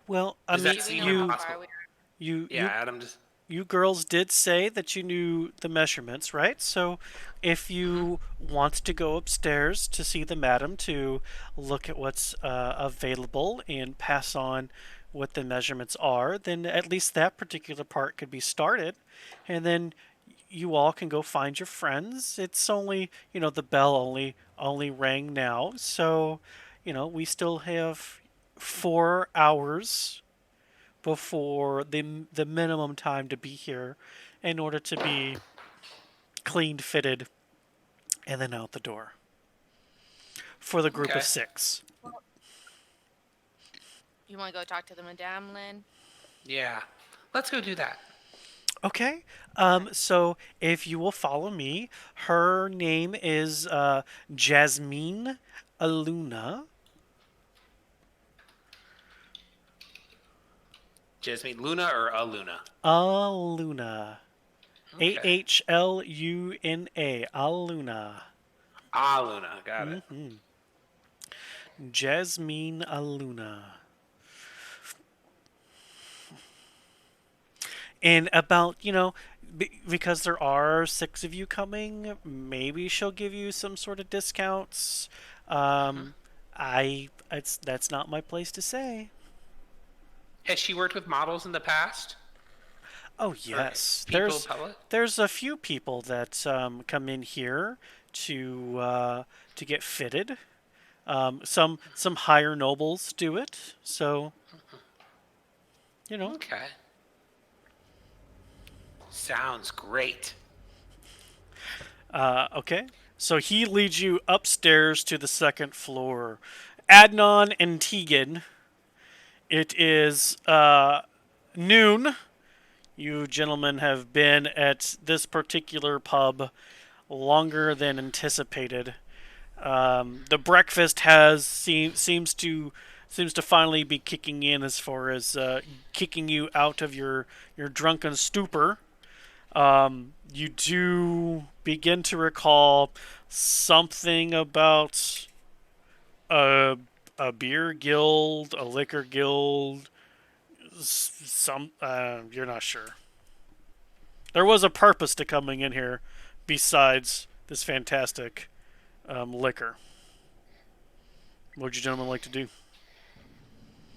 Well, I Does mean, that Do we seem know how impossible? far we are? you Yeah, Adam just. you girls did say that you knew the measurements, right? So if you want to go upstairs to see the madam to look at what's available and pass on what the measurements are, then at least that particular part could be started. And then you all can go find your friends. It's only, the bell only rang now. So, we still have 4 hours before the minimum time to be here in order to be cleaned, fitted, and then out the door for the group Okay. of 6. You want to go talk to the madame, Lynn? Yeah. Let's go do that. Okay. So if you will follow me, her name is Jasmine Aluna. Jasmine, Luna or Aluna? Aluna. Okay. Ahluna. Aluna. Luna. Got it. Jasmine Aluna. And about, because there are 6 of you coming, maybe she'll give you some sort of discounts. That's not my place to say. Has she worked with models in the past? Oh yes, People public? there's a few people that come in here to get fitted. Some higher nobles do it, so Okay. Sounds great. Okay. So he leads you upstairs to the 2nd floor. Adnan and Tegan. It is noon. You gentlemen have been at this particular pub longer than anticipated. The breakfast seems to finally be kicking in as far as kicking you out of your drunken stupor. You do begin to recall something about a beer guild, a liquor guild. You're not sure. There was a purpose to coming in here besides this fantastic liquor. What would you gentlemen like to do?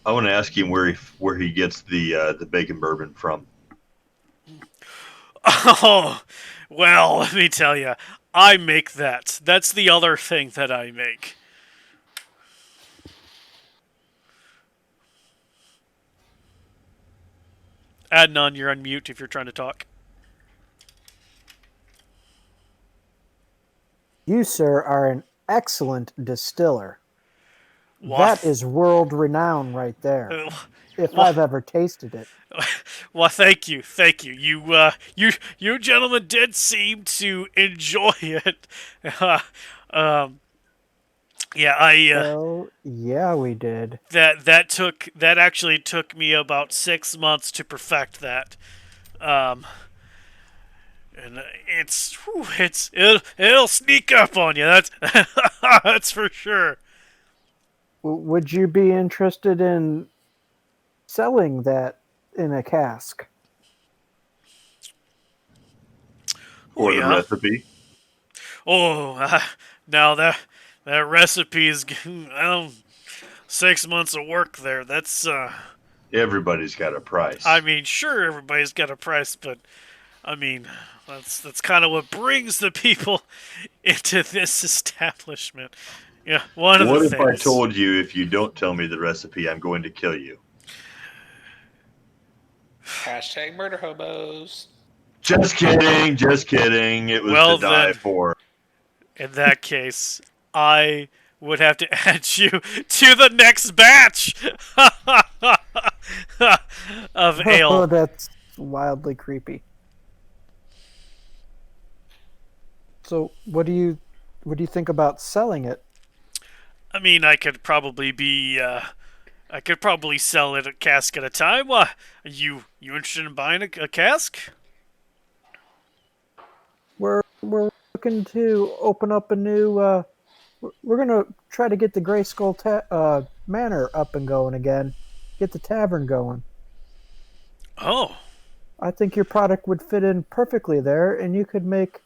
I want to ask him where he gets the bacon bourbon from. Oh, well, let me tell you, I make that. That's the other thing that I make. Adnan, you're on mute if you're trying to talk. You, sir, are an excellent distiller. What? That is world renowned right there. If Wha- I've ever tasted it. Well, thank you. You gentlemen did seem to enjoy it. Um, yeah, Well, yeah, we did. that actually took me about 6 months to perfect that. Um, and it'll sneak up on you. That's that's for sure. Would you be interested in selling that in a cask? Oh Or the yeah. recipe. Oh, now that recipe is 6 months of work there. That's Everybody's got a price. I mean, sure, everybody's got a price, but I mean, that's kind of what brings the people into this establishment. Yeah, one of What the if I things. told you if you don't tell me the recipe, I'm going to kill you? Hashtag murder hobos. Just kidding, just kidding. It was Well, to die then- for. In that case, I would have to add you to the next batch of Oh, ale. that's wildly creepy. So, what do you think about selling it? I mean, I could probably sell it a cask at a time. You interested in buying a cask? We're looking to open up a new. We're gonna try to get the Gray Skull Manor up and going again. Get the tavern going. Oh, I think your product would fit in perfectly there, and you could make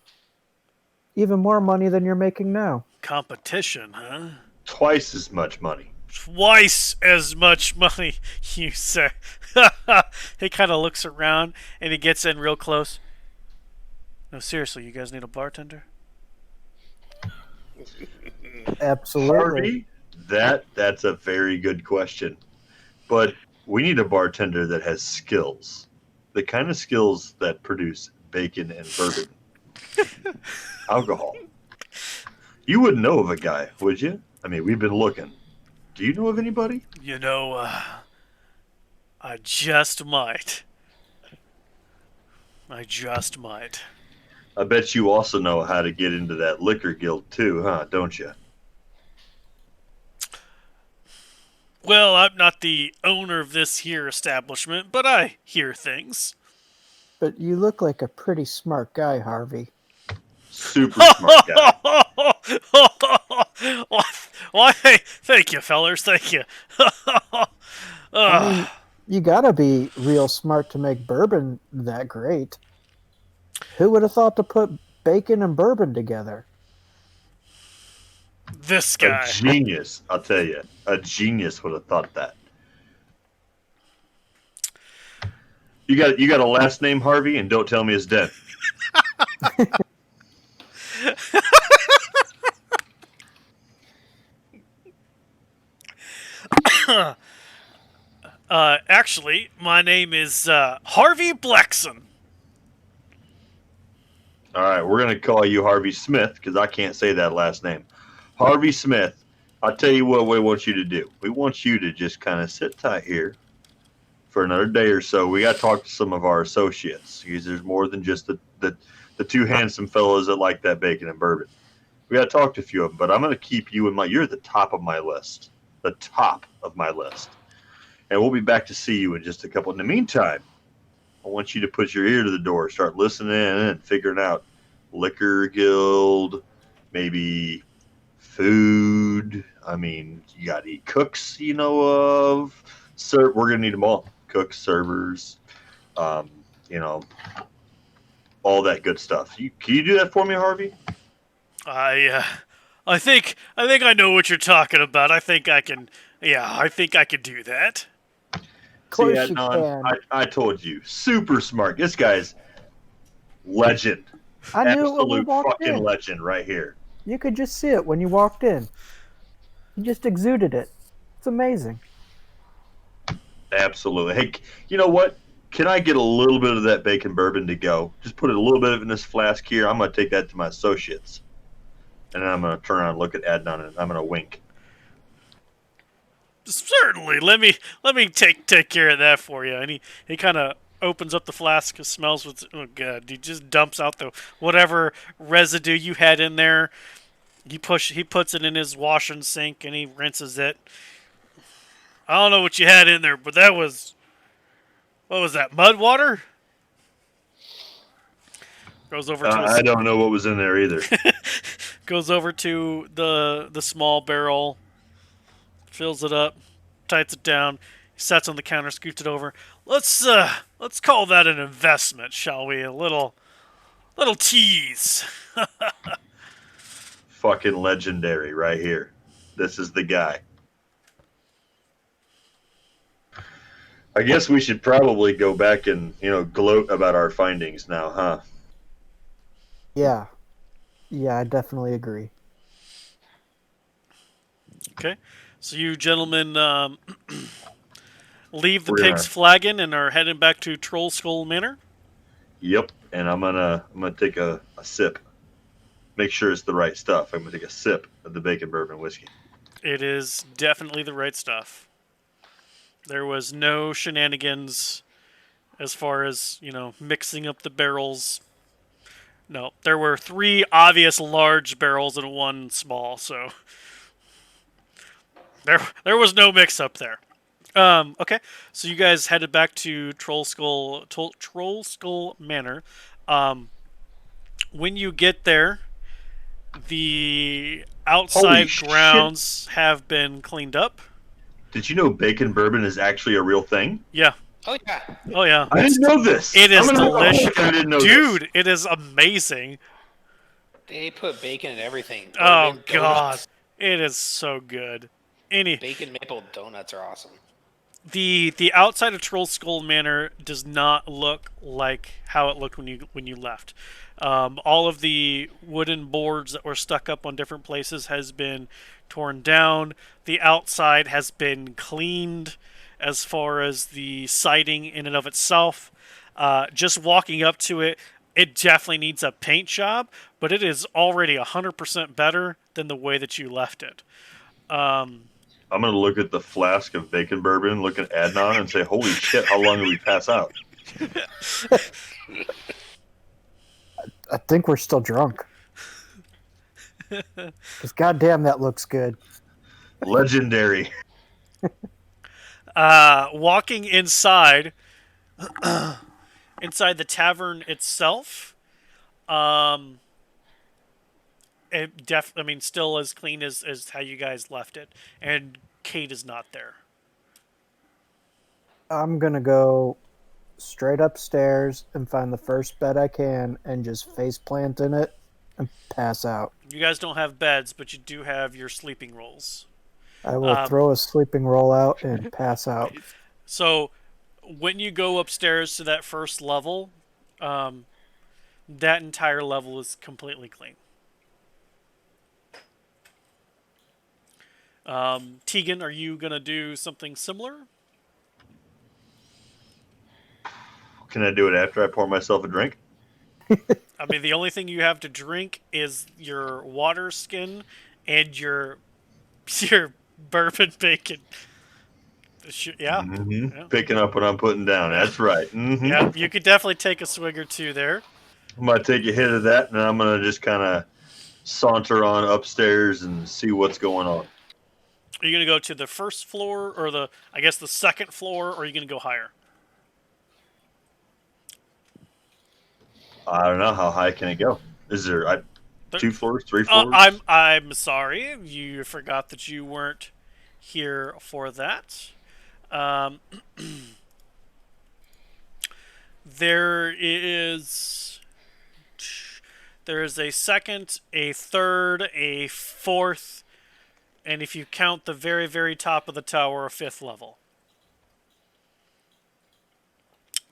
even more money than you're making now. competition, huh? Twice as much money. Twice as much money, you say. He kind of looks around and he gets in real close. No, seriously, you guys need a bartender? Absolutely. Harvey, that's a very good question. But we need a bartender that has skills. The kind of skills that produce bacon and bourbon. Alcohol. You wouldn't know of a guy, would you? I mean, we've been looking. Do you know of anybody? You know, I just might. I just might. I bet you also know how to get into that liquor guild too, huh? Don't you? Well, I'm not the owner of this here establishment, but I hear things. But you look like a pretty smart guy, Harvey. Super smart guy. Why, thank you, fellers. Thank you. I mean, you gotta be real smart to make bourbon that great. Who would have thought to put bacon and bourbon together? This A guy. genius, I'll tell you. A genius would have thought that. You got a last name, Harvey, and don't tell me it's dead. Actually, my name is Harvey Blackson. All right, we're gonna call you Harvey Smith because I can't say that last name. Harvey Smith. I'll tell you what we want you to do. We want you to just kind of sit tight here for another day or so. We got to talk to some of our associates because there's more than just the two handsome fellows that like that bacon and bourbon. We got to talk to a few of them, but I'm going to keep you in mind. You're at the top of my list. The top of my list. And we'll be back to see you in just a couple. In the meantime, I want you to put your ear to the door, start listening and figuring out liquor guild, maybe food. I mean, you got to eat cooks, you know of. We're going to need them all. Cooks, servers, you know, all that good stuff. Can you do that for me, Harvey? I I know what you're talking about. I think I can. Yeah, I think I can do that. Of See, course you Adnan, can. I told you, super smart. This guy's legend, I knew it when we absolute walked fucking in. legend right here. You could just see it when you walked in. You just exuded it. It's amazing. Absolutely. Hey, you know what? Can I get a little bit of that bacon bourbon to go? Just put a little bit of it in this flask here. I'm going to take that to my associates. And then I'm going to turn around and look at Adnan and I'm going to wink. Certainly. Let me take care of that for you. And he kind of opens up the flask, smells with. Oh god! He just dumps out the whatever residue you had in there. He puts it in his wash and sink and he rinses it. I don't know what you had in there, but that was what was that? Mud water? Goes over to I don't know what was in there either. goes over to the small barrel, fills it up, tights it down, sets on the counter, scoots it over. Let's call that an investment, shall we? A little tease. Fucking legendary right here. This is the guy. I guess we should probably go back and, gloat about our findings now, huh? Yeah. Yeah, I definitely agree. Okay, so you gentlemen leave the We're pig's gonna- flagon and are heading back to Troll Skull Manor. Yep, and I'm gonna take a sip. Make sure it's the right stuff. I'm gonna take a sip of the bacon bourbon whiskey. It is definitely the right stuff. There was no shenanigans as far as, mixing up the barrels. No, there were 3 obvious large barrels and 1 small, so there was no mix up there. Okay, so you guys headed back to Troll Skull Manor. When you get there, the outside Holy grounds have been cleaned up. Did you know bacon bourbon is actually a real thing? Yeah. Oh yeah. Oh yeah. I didn't know this. It is I'm gonna- delicious. I didn't know Dude, this. it is amazing. They put bacon in everything. Oh Bourbon, god. donuts. It is so good. Bacon maple donuts are awesome. The outside of Troll Skull Manor does not look like how it looked when you left. All of the wooden boards that were stuck up on different places has been torn down. The outside has been cleaned as far as the siding in and of itself. Just walking up to it, it definitely needs a paint job, but it is already 100% better than the way that you left it. I'm gonna look at the flask of bacon bourbon, look at Adnan, and say, "Holy shit! How long did we pass out?" I think we're still drunk. Because goddamn, that looks good. Legendary. Walking inside the tavern itself, still as clean as how you guys left it, and Kate is not there. I'm gonna go straight upstairs and find the first bed I can and just face plant in it and pass out. You guys don't have beds, but you do have your sleeping rolls. I will throw a sleeping roll out and pass out. So, when you go upstairs to that first level, that entire level is completely clean. Tegan, are you gonna do something similar? Can I do it after I pour myself a drink? I mean, the only thing you have to drink is your water skin and your bourbon bacon. Yeah. Mm-hmm. Yeah. Picking up what I'm putting down. That's right. Mm-hmm. Yeah, you could definitely take a swig or two there. I'm gonna take a hit of that, and I'm gonna just kind of saunter on upstairs and see what's going on. Are you gonna go to the first floor or the second floor, or are you gonna go higher? I don't know, how high can it go? Is there 2 floors, 3 floors? I'm sorry, you forgot that you weren't here for that. There is a second, a third, a fourth, and if you count the very, very top of the tower, a fifth level.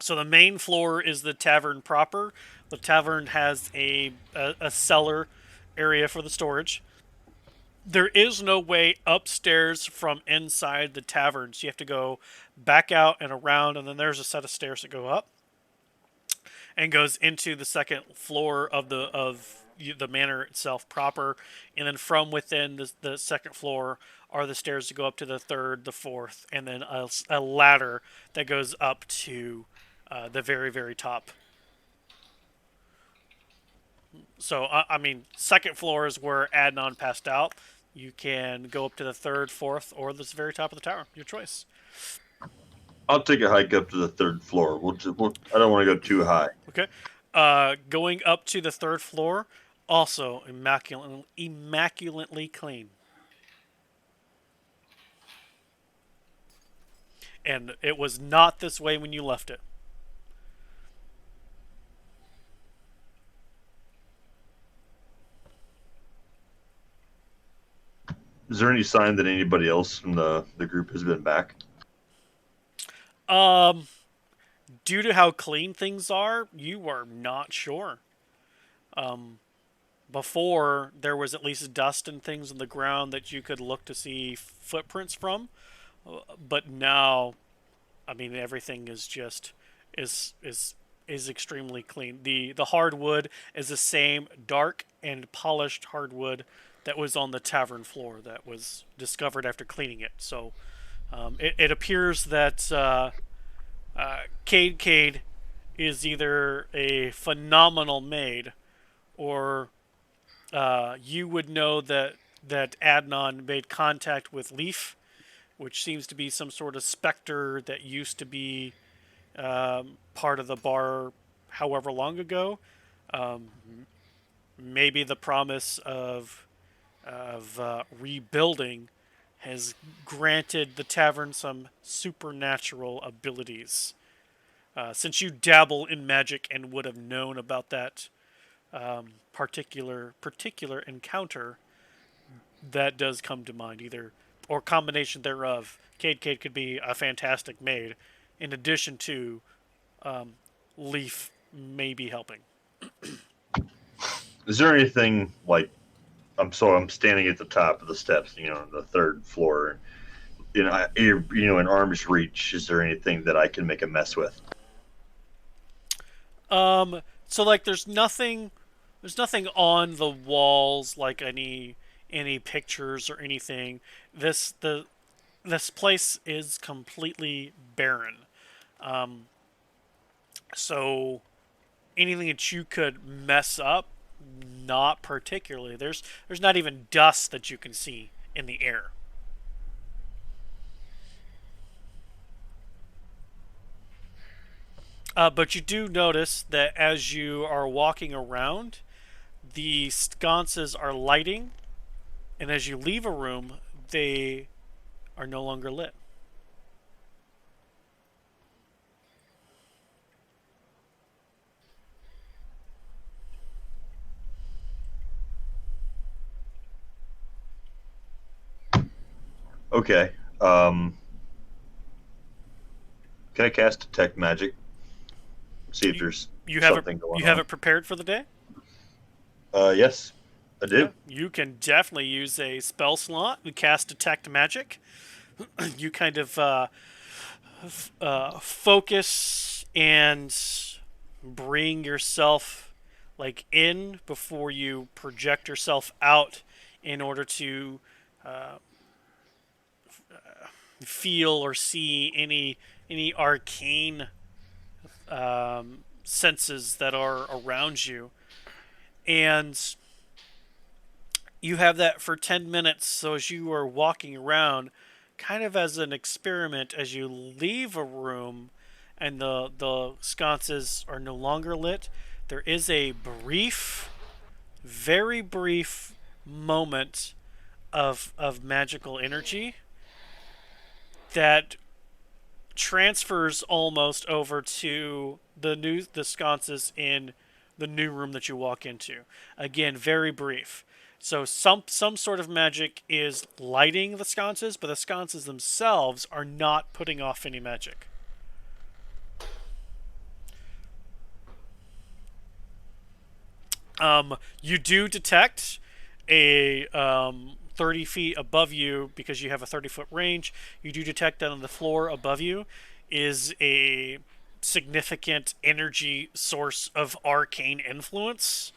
So the main floor is the tavern proper. The tavern has a cellar area for the storage. There is no way upstairs from inside the tavern, so you have to go back out and around, and then there's a set of stairs that go up and goes into the second floor of the manor itself proper, and then from within the second floor are the stairs to go up to the third, the fourth, and then a ladder that goes up to the very, very top. So, I mean, second floor is where Adnan passed out. You can go up to the third, fourth, or the very top of the tower. Your choice. I'll take a hike up to the third floor. I don't want to go too high. Okay. Going up to the third floor, also immaculately clean. And it was not this way when you left it. Is there any sign that anybody else from the group has been back? Due to how clean things are, you are not sure. Before, there was at least dust and things on the ground that you could look to see footprints from. But now, I mean, everything is just is extremely clean. The hardwood is the same dark and polished hardwood that was on the tavern floor that was discovered after cleaning it. So it appears that Cade is either a phenomenal maid, or you would know that Adnan made contact with Leaf, which seems to be some sort of specter that used to be part of the bar however long ago. Maybe the promise of rebuilding has granted the tavern some supernatural abilities. Since you dabble in magic and would have known about that particular encounter, that does come to mind. Either or combination thereof. Cade could be a fantastic maid, in addition to Leaf maybe helping. Is there anything like I'm standing at the top of the steps, the third floor, in arm's reach? Is there anything that I can make a mess with? So like there's nothing on the walls, like any pictures or anything. This place is completely barren. So anything that you could mess up, not particularly. There's not even dust that you can see in the air. But you do notice that as you are walking around, the sconces are lighting, and as you leave a room, they are no longer lit. Okay. Can I cast Detect Magic? See if there's something going on. You have it prepared for the day? Yes, I do. Yeah, you can definitely use a spell slot and cast Detect Magic. You kind of focus and bring yourself in before you project yourself out in order to feel or see any arcane senses that are around you. And you have that for 10 minutes, so as you are walking around, kind of as an experiment, as you leave a room and the sconces are no longer lit, there is a brief, very brief moment of magical energy that transfers almost over to the sconces in the new room that you walk into. Again, very brief. So some sort of magic is lighting the sconces, but the sconces themselves are not putting off any magic. You do detect a 30 feet above you, because you have a 30-foot range. You do detect that on the floor above you is a significant energy source of arcane influence,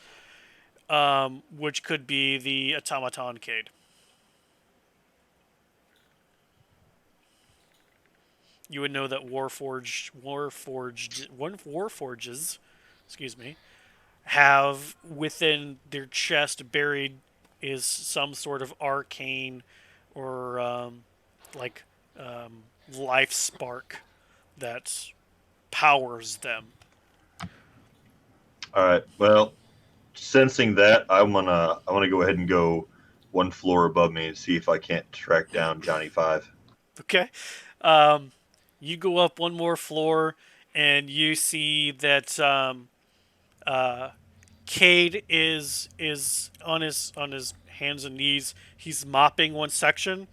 which could be the automaton cade. You would know that Warforges, excuse me, have within their chest buried is some sort of arcane or like life spark that powers them. All right. Well, sensing that, I wanna go ahead and go one floor above me and see if I can't track down Johnny Five. Okay. Um, you go up one more floor and you see that uh, Cade is on his hands and knees. He's mopping one section,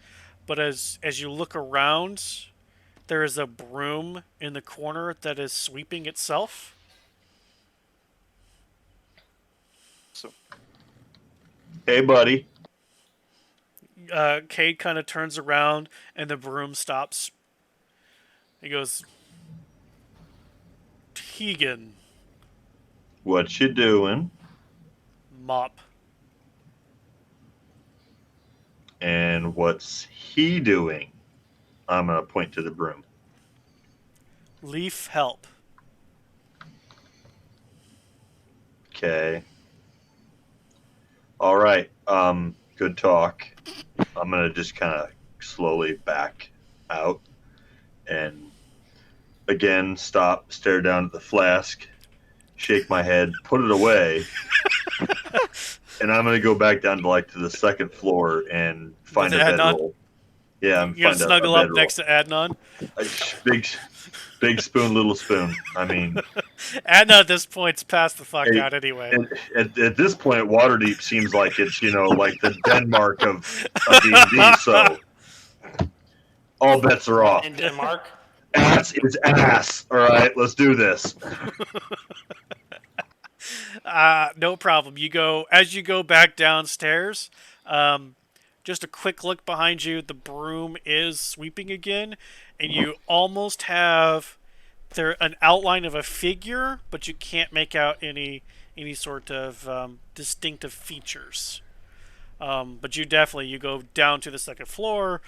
but as you look around, there is a broom in the corner that is sweeping itself. So Hey, buddy. Cade kind of turns around and the broom stops. He goes, Tegan, What you doing? mop. And what's he doing? I'm gonna point to the broom. Leaf, help. Okay. All right. Good talk. I'm gonna just kind of slowly back out and again stop, stare down at the flask, shake my head, put it away, and I'm gonna go back down to the second floor and find a Adnan? bedroll. Yeah, I'm You're gonna find a snuggle up bedroll. next to Adnan. Big spoon, little spoon. I mean, Adnan at this point's passed the fuck Hey, out anyway. at this point, Waterdeep seems like it's like the Denmark of D&D. So all bets are off. In Denmark? Ass is ass. All right, let's do this. No problem. As you go back downstairs. Just a quick look behind you. The broom is sweeping again, and you almost have an outline of a figure, but you can't make out any sort of distinctive features. But you go down to the second floor,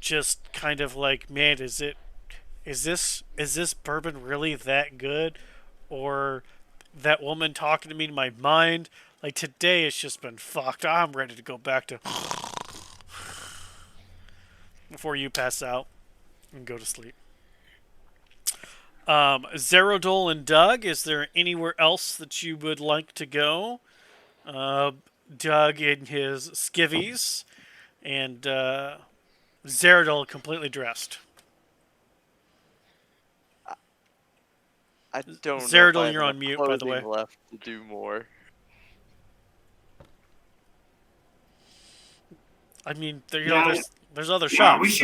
just kind of like, man, is this bourbon really that good, or that woman talking to me in my mind? Like, today it's just been fucked. I'm ready to go back to before you pass out and go to sleep. Zerodol and Doug, is there anywhere else that you would like to go? Doug in his skivvies, and Zerodol completely dressed. I don't know. Zerodol, if I have you're on enough mute, by the way. clothing left to do more. I mean, Yeah, there's other yeah, shops.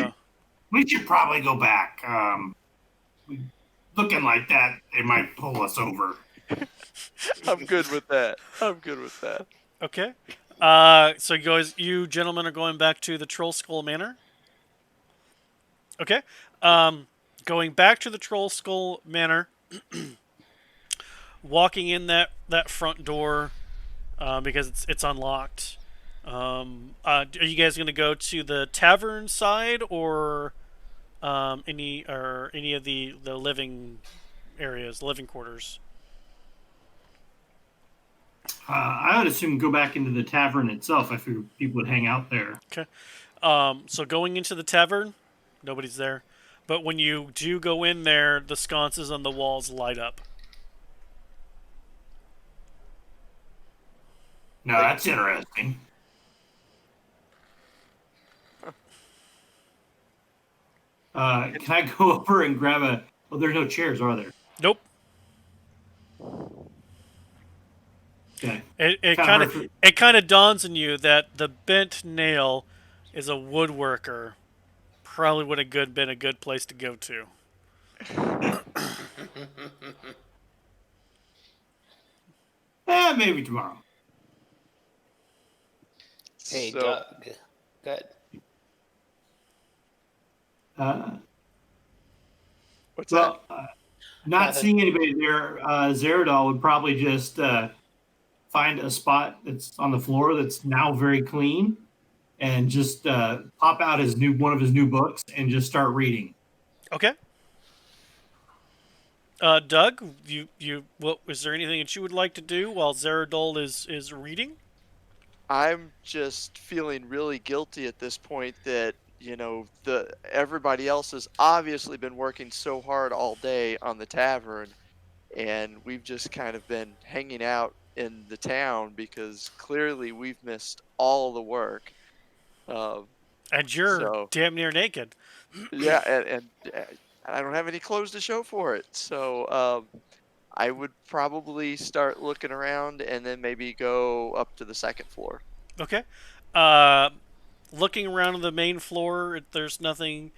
we should probably go back. Looking like that, they might pull us over. I'm good with that. Okay. So you gentlemen are going back to the Troll Skull Manor. Okay. Going back to the Troll Skull Manor, walking in that front door, because it's unlocked. Are you guys going to go to the tavern side, or any of the living areas, living quarters? I would assume go back into the tavern itself. I figured people would hang out there. Okay. So going into the tavern, nobody's there. But when you do go in there, the sconces on the walls light up. No, that's interesting. Can I go over and grab a... Well, there's no chairs, are there? Nope. Okay. It Kinda kind of dawns on you that the bent nail is a woodworker. Probably would have been a good place to go to. maybe tomorrow. Hey, So, Doug. Good. Uh, what's that? well, not Nothing. seeing anybody there, Zeradol would probably just find a spot that's on the floor that's now very clean, and just pop out one of his new books and just start reading. Okay. Doug, what is there anything that you would like to do while Zeradol is reading? I'm just feeling really guilty at this point that the everybody else has obviously been working so hard all day on the tavern, and we've just kind of been hanging out in the town because clearly we've missed all the work. Um, And you're so damn near naked. yeah, and I don't have any clothes to show for it. So I would probably start looking around and then maybe go up to the second floor. Okay. Uh, Looking around on the main floor, there's nothing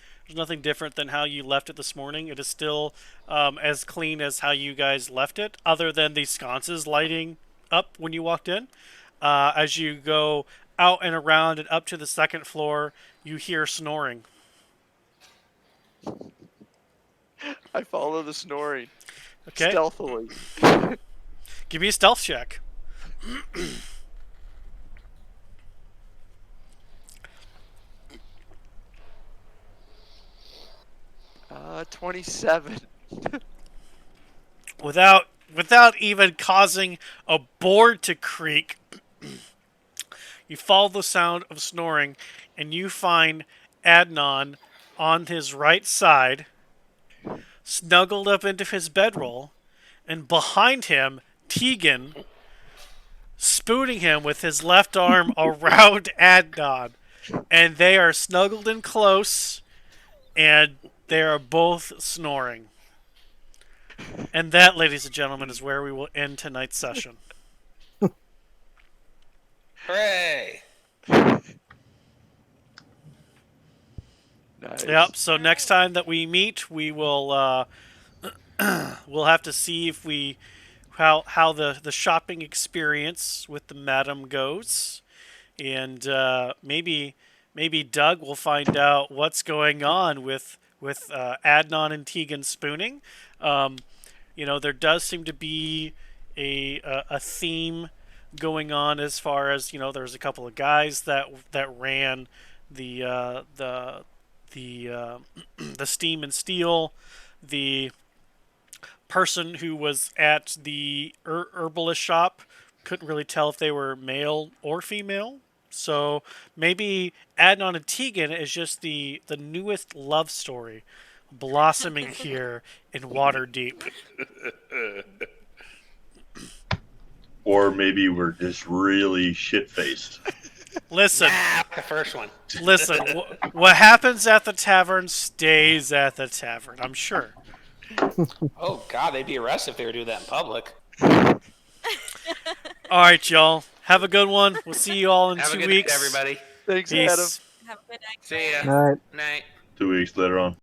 different than how you left it this morning. It is still as clean as how you guys left it, other than the sconces lighting up when you walked in. As you go out and around and up to the second floor, you hear snoring. I follow the snoring Okay. stealthily. Give me a stealth check. 27. Without even causing a board to creak, you follow the sound of snoring, and you find Adnan on his right side, snuggled up into his bedroll, and behind him, Tegan, spooning him with his left arm around Adnan. And they are snuggled in close, and they are both snoring. And that, ladies and gentlemen, is where we will end tonight's session. Hooray! Nice. Yep. So next time that we meet, we will we'll have to see if we how the shopping experience with the madam goes, and maybe Doug will find out what's going on with Adnan and Tegan spooning. There does seem to be a theme going on as far as there's a couple of guys that ran the the Steam and Steel, the person who was at the herbalist shop couldn't really tell if they were male or female. So maybe Adnan and Tegan is just the newest love story blossoming here in Waterdeep. Or maybe we're just really shit-faced. Listen, The first one. listen. What happens at the tavern stays at the tavern. I'm sure. Oh God, they'd be arrested if they were doing that in public. All right, y'all. Have a good one. We'll see you all in Have a 2 good weeks. night, everybody. Thanks, Adam. Peace. Have a good night. See ya. All right. Night. 2 weeks later on.